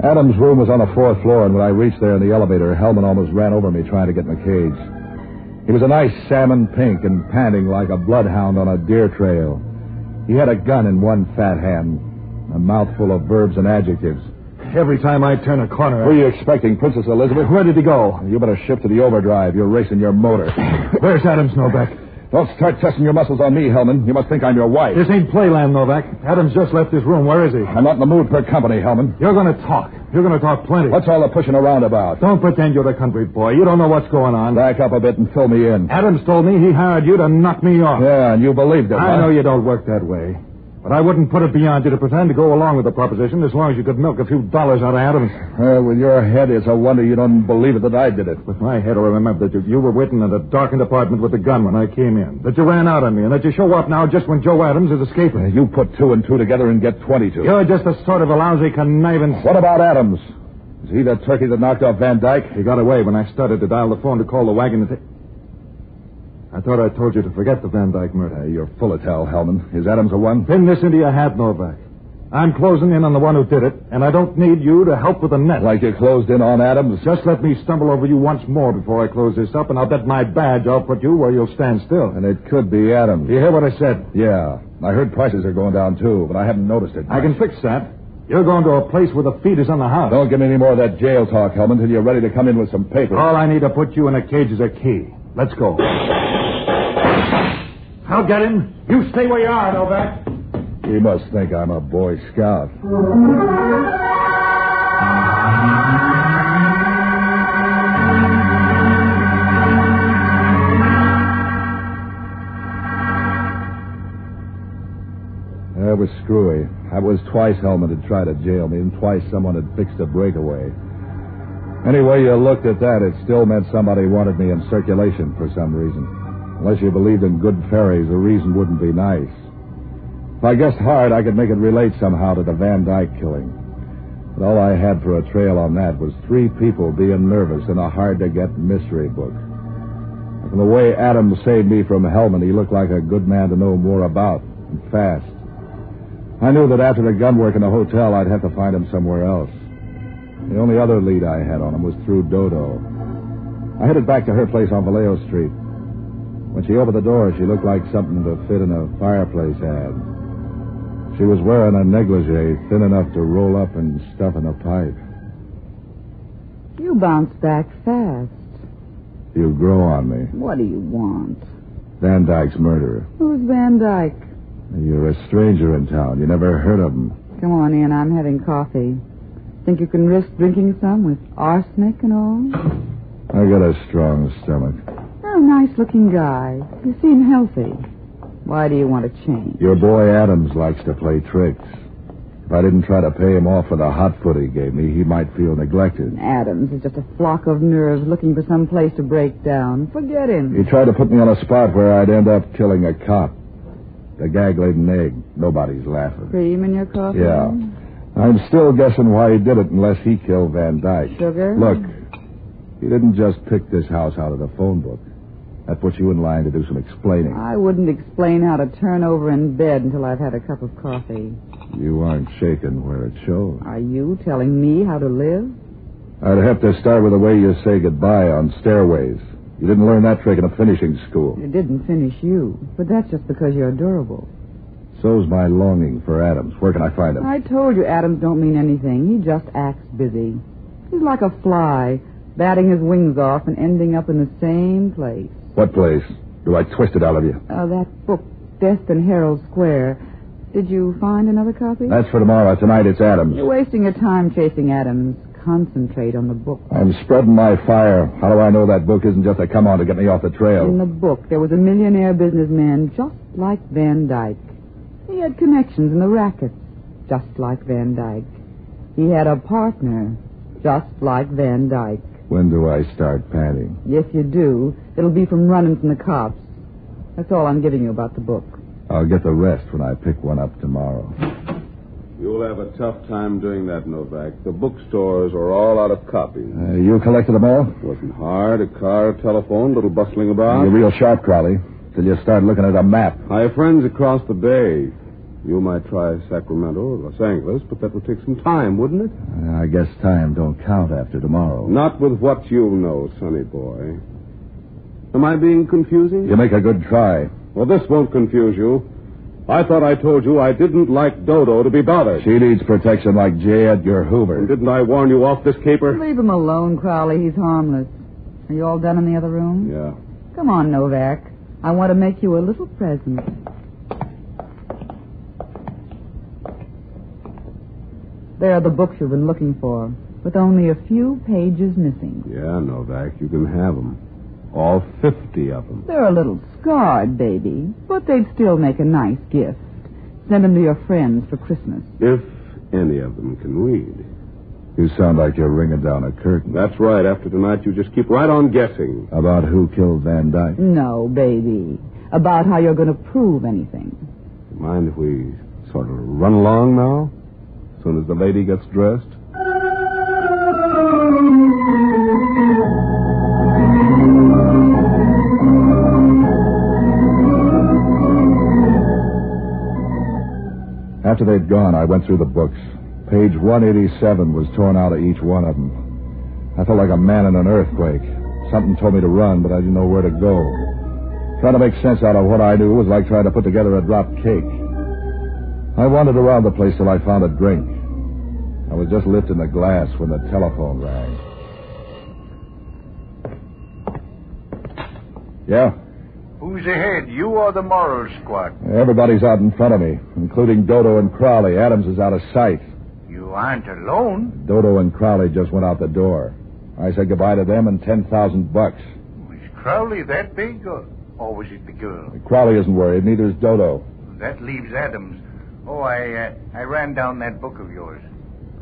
Adams' room was on the 4th floor, and when I reached there in the elevator, Hellman almost ran over me trying to get in the cage. He was a nice salmon pink and panting like a bloodhound on a deer trail. He had a gun in one fat hand, a mouthful of verbs and adjectives. Every time I turn a corner... Who are you expecting, Princess Elizabeth? Where did he go? You better shift to the overdrive. You're racing your motor. Where's Adams, Novak? Don't start testing your muscles on me, Hellman. You must think I'm your wife. This ain't playland, Novak. Adams just left his room. Where is he? I'm not in the mood for company, Hellman. You're going to talk. You're going to talk plenty. What's all the pushing around about? Don't pretend you're the country boy. You don't know what's going on. Back up a bit and fill me in. Adams told me he hired you to knock me off. Yeah, and you believed it. I know you don't work that way. But I wouldn't put it beyond you to pretend to go along with the proposition as long as you could milk a few dollars out of Adams. With your head, it's a wonder you don't believe it that I did it. With my head, I remember that you were waiting in a darkened apartment with a gun when I came in. That you ran out on me, and that you show up now just when Joe Adams is escaping. You put 2 and 2 together and get 22. You're just a sort of a lousy conniving... What about Adams? Is he the turkey that knocked off Van Dyke? He got away when I started to dial the phone to call the wagon to I thought I told you to forget the Van Dyke murder. You're full of tell, Hellman. Is Adams the one? Pin this into your hat, Novak. I'm closing in on the one who did it, and I don't need you to help with the net. Like you closed in on Adams? Just let me stumble over you once more before I close this up, and I'll bet my badge I'll put you where you'll stand still. And it could be Adams. You hear what I said? Yeah. I heard prices are going down, too, but I haven't noticed it. I can fix that. You're going to a place where the feed is on the house. Don't give me any more of that jail talk, Hellman, until you're ready to come in with some papers. All I need to put you in a cage is a key. Let's go. I'll get him. You stay where you are, Novak. He must think I'm a Boy Scout. That was screwy. That was twice Hellman had tried to jail me, and twice someone had fixed a breakaway. Any way you looked at that, it still meant somebody wanted me in circulation for some reason. Unless you believed in good fairies, the reason wouldn't be nice. If I guessed hard, I could make it relate somehow to the Van Dyke killing. But all I had for a trail on that was 3 people being nervous in a hard-to-get mystery book. From the way Adams saved me from Hellman, he looked like a good man to know more about, and fast. I knew that after the gun work in the hotel, I'd have to find him somewhere else. The only other lead I had on him was through Dodo. I headed back to her place on Vallejo Street. When she opened the door, she looked like something to fit in a fireplace ad. She was wearing a negligee thin enough to roll up and stuff in a pipe. You bounced back fast. You grow on me. What do you want? Van Dyke's murderer. Who's Van Dyke? You're a stranger in town. You never heard of him. Come on in. I'm having coffee. Think you can risk drinking some with arsenic and all? I got a strong stomach. Oh, nice-looking guy. You seem healthy. Why do you want to change? Your boy Adams likes to play tricks. If I didn't try to pay him off for the hot foot he gave me, he might feel neglected. Adams is just a flock of nerves looking for some place to break down. Forget him. He tried to put me on a spot where I'd end up killing a cop. The gag-laden egg. Nobody's laughing. Cream in your coffee? Yeah. I'm still guessing why he did it unless he killed Van Dyke. Sugar? Look, he didn't just pick this house out of the phone book. That puts you in line to do some explaining. I wouldn't explain how to turn over in bed until I've had a cup of coffee. You aren't shaken where it shows. Are you telling me how to live? I'd have to start with the way you say goodbye on stairways. You didn't learn that trick in a finishing school. It didn't finish you, but that's just because you're durable. So's my longing for Adams. Where can I find him? I told you Adams don't mean anything. He just acts busy. He's like a fly, batting his wings off and ending up in the same place. What place? Do I twist it out of you? That book, Death in Herald Square. Did you find another copy? That's for tomorrow. Tonight it's Adams. You're wasting your time chasing Adams. Concentrate on the book. I'm spreading my fire. How do I know that book isn't just a come-on to get me off the trail? In the book, there was a millionaire businessman just like Van Dyke. He had connections in the rackets, just like Van Dyke. He had a partner, just like Van Dyke. When do I start panting? If you do, it'll be from running from the cops. That's all I'm giving you about the book. I'll get the rest when I pick one up tomorrow. You'll have a tough time doing that, Novak. The bookstores are all out of copies. You collected them all? It wasn't hard. A car, a telephone, a little bustling about. You're real sharp, Crowley, till you start looking at a map. I have friends across the bay. You might try Sacramento or Los Angeles, but that would take some time, wouldn't it? I guess time don't count after tomorrow. Not with what you know, sonny boy. Am I being confusing? You make a good try. Well, this won't confuse you. I thought I told you I didn't like Dodo to be bothered. She needs protection like J. Edgar Hoover. And didn't I warn you off this caper? Leave him alone, Crowley. He's harmless. Are you all done in the other room? Yeah. Come on, Novak. I want to make you a little present. There are the books you've been looking for, with only a few pages missing. Yeah, Novak, you can have them. All 50 of them. They're a little scarred, baby, but they'd still make a nice gift. Send them to your friends for Christmas. If any of them can read. You sound like you're ringing down a curtain. That's right. After tonight, you just keep right on guessing. About who killed Van Dyke? No, baby. About how you're going to prove anything. Mind if we sort of run along now? As soon as the lady gets dressed? After they'd gone, I went through the books. Page 187 was torn out of each one of them. I felt like a man in an earthquake. Something told me to run, but I didn't know where to go. Trying to make sense out of what I knew was like trying to put together a dropped cake. I wandered around the place till I found a drink. I was just lifting the glass when the telephone rang. Yeah? Who's ahead, you or the moral squad? Everybody's out in front of me, including Dodo and Crowley. Adams is out of sight. You aren't alone. Dodo and Crowley just went out the door. I said goodbye to them and $10,000. Was Crowley that big, or was it the girl? Crowley isn't worried, neither is Dodo. That leaves Adams. Oh, I ran down that book of yours.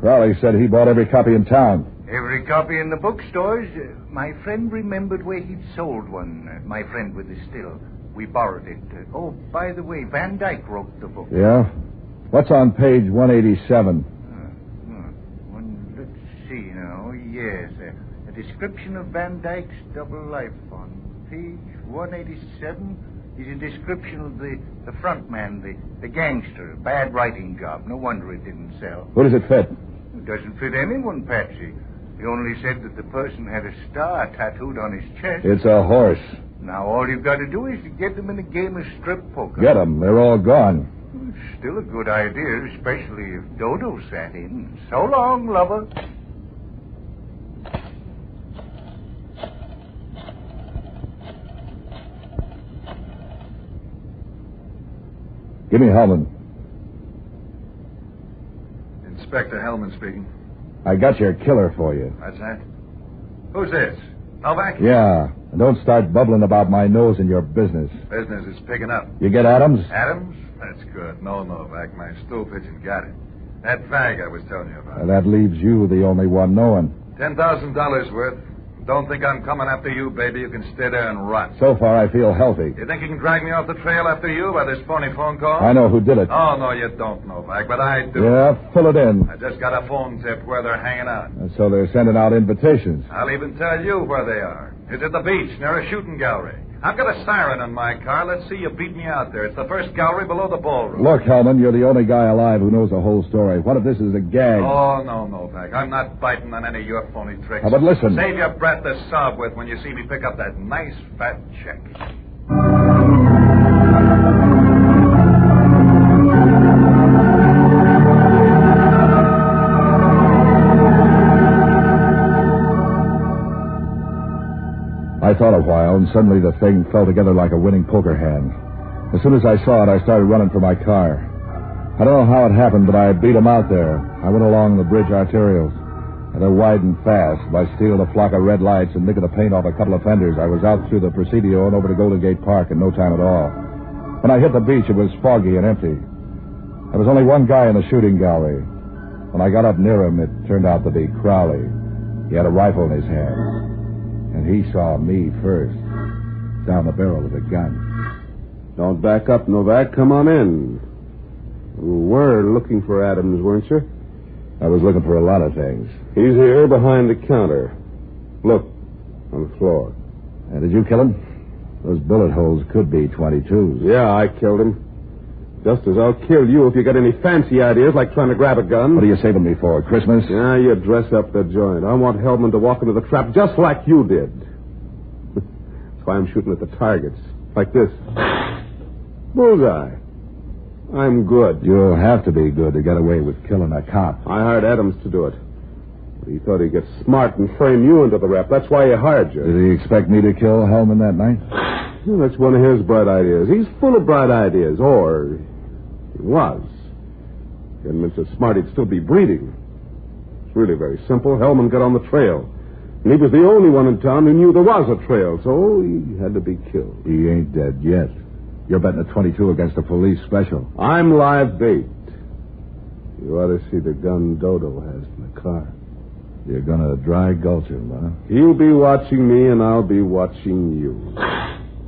Crowley said he bought every copy in town. Every copy in the bookstores. My friend remembered where he'd sold one. My friend with the still. We borrowed it. Oh, by the way, Van Dyke wrote the book. Yeah? What's on page 187? Let's see now. Yes, a description of Van Dyke's double life on page 187 is a description of the front man, the gangster. Bad writing job. No wonder it didn't sell. Who does it fit? It doesn't fit anyone, Patsy. He only said that the person had a star tattooed on his chest. It's a horse. Now all you've got to do is to get them in a game of strip poker. Get them. They're all gone. Still a good idea, especially if Dodo sat in. So long, lover. Give me Hellman. Inspector Hellman speaking. I got your killer for you. That's that. Who's this? Novak? Yeah. And don't start bubbling about my nose in your business. Business is picking up. You get Adams? Adams? That's good. No, Novak. My stool pigeon got it. That fag I was telling you about. That leaves you the only one knowing. $10,000 worth. Don't think I'm coming after you, baby. You can stay there and rot. So far, I feel healthy. You think you can drag me off the trail after you by this phony phone call? I know who did it. Oh, no, you don't, Novak, but I do. Yeah, fill it in. I just got a phone tip where they're hanging out. So they're sending out invitations. I'll even tell you where they are. It's at the beach near a shooting gallery. I've got a siren in my car. Let's see you beat me out there. It's the first gallery below the ballroom. Look, Hellman, you're the only guy alive who knows the whole story. What if this is a gag? Oh, no, Novak. I'm not biting on any of your phony tricks. But listen. Save your breath to sob with when you see me pick up that nice fat check. I thought a while, and suddenly the thing fell together like a winning poker hand. As soon as I saw it, I started running for my car. I don't know how it happened, but I beat him out there. I went along the bridge arterials. And they're widened fast. By stealing a flock of red lights and nicking the paint off a couple of fenders, I was out through the Presidio and over to Golden Gate Park in no time at all. When I hit the beach, it was foggy and empty. There was only one guy in the shooting gallery. When I got up near him, it turned out to be Crowley. He had a rifle in his hand. And he saw me first, down the barrel of the gun. Don't back up, Novak. Come on in. You were looking for Adams, weren't you? I was looking for a lot of things. He's here behind the counter. Look, on the floor. Did you kill him? Those bullet holes could be 22s. Yeah, I killed him. Just as I'll kill you if you got any fancy ideas like trying to grab a gun. What are you saving me for, Christmas? Yeah, you dress up the joint. I want Hellman to walk into the trap just like you did. That's why I'm shooting at the targets. Like this. Bullseye. I'm good. You'll have to be good to get away with killing a cop. I hired Adams to do it. He thought he'd get smart and frame you into the rap. That's why he hired you. Did he expect me to kill Hellman that night? Well, that's one of his bright ideas. He's full of bright ideas. Or he was. If he hadn't been so smart, he'd still be breeding. It's really very simple. Hellman got on the trail. And he was the only one in town who knew there was a trail, so he had to be killed. He ain't dead yet. You're betting a 22 against a police special. I'm live bait. You ought to see the gun Dodo has in the car. You're gonna dry gulch him, huh? He'll be watching me, and I'll be watching you.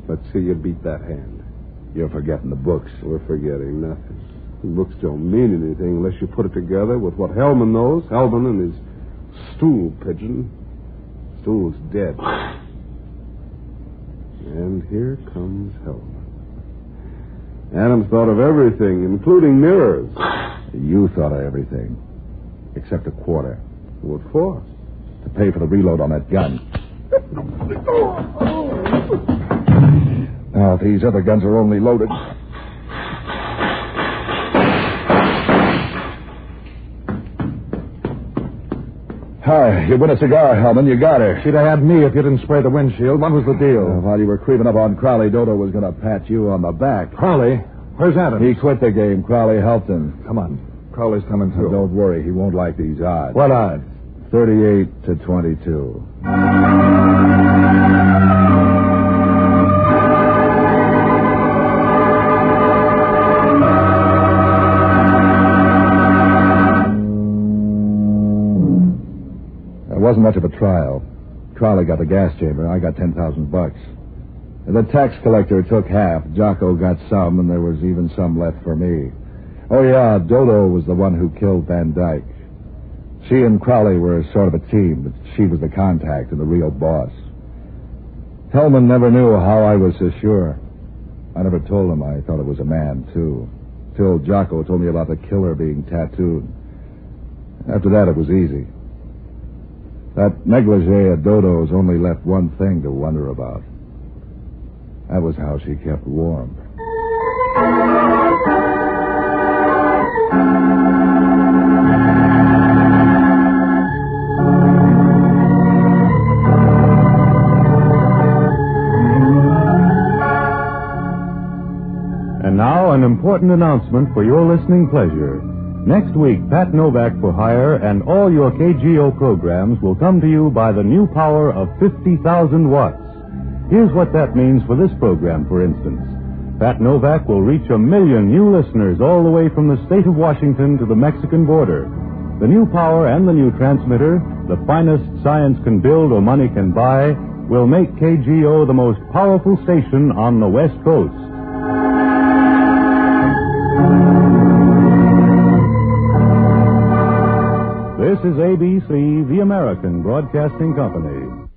Let's see you beat that hand. You're forgetting the books. We're forgetting nothing. The books don't mean anything unless you put it together with what Hellman knows. Hellman and his stool pigeon. Stool's dead. And here comes Hellman. Adams thought of everything, including mirrors. You thought of everything. Except a quarter. What for? To pay for the reload on that gun. Now, these other guns are only loaded. Hi, you win a cigar, Hellman. You got her. She'd have had me if you didn't spray the windshield. What was the deal? While you were creeping up on Crowley, Dodo was going to pat you on the back. Crowley? Where's Adams? He quit the game. Crowley helped him. Come on. Crowley's coming through. Don't worry. He won't like these odds. What odds? 38 to 22. It wasn't much of a trial. Crowley got the gas chamber. I got $10,000. The tax collector took half. Jocko got some, and there was even some left for me. Oh, yeah, Dodo was the one who killed Van Dyke. She and Crowley were sort of a team, but she was the contact and the real boss. Hellman never knew how I was so sure. I never told him I thought it was a man, too. Till Jocko told me about the killer being tattooed. After that, it was easy. That negligee of Dodo's only left one thing to wonder about. That was how she kept warm. And now, an important announcement for your listening pleasure. Next week, Pat Novak for Hire and all your KGO programs will come to you by the new power of 50,000 watts. Here's what that means for this program, for instance. Pat Novak will reach 1 million new listeners all the way from the state of Washington to the Mexican border. The new power and the new transmitter, the finest science can build or money can buy, will make KGO the most powerful station on the West Coast. This is ABC, the American Broadcasting Company.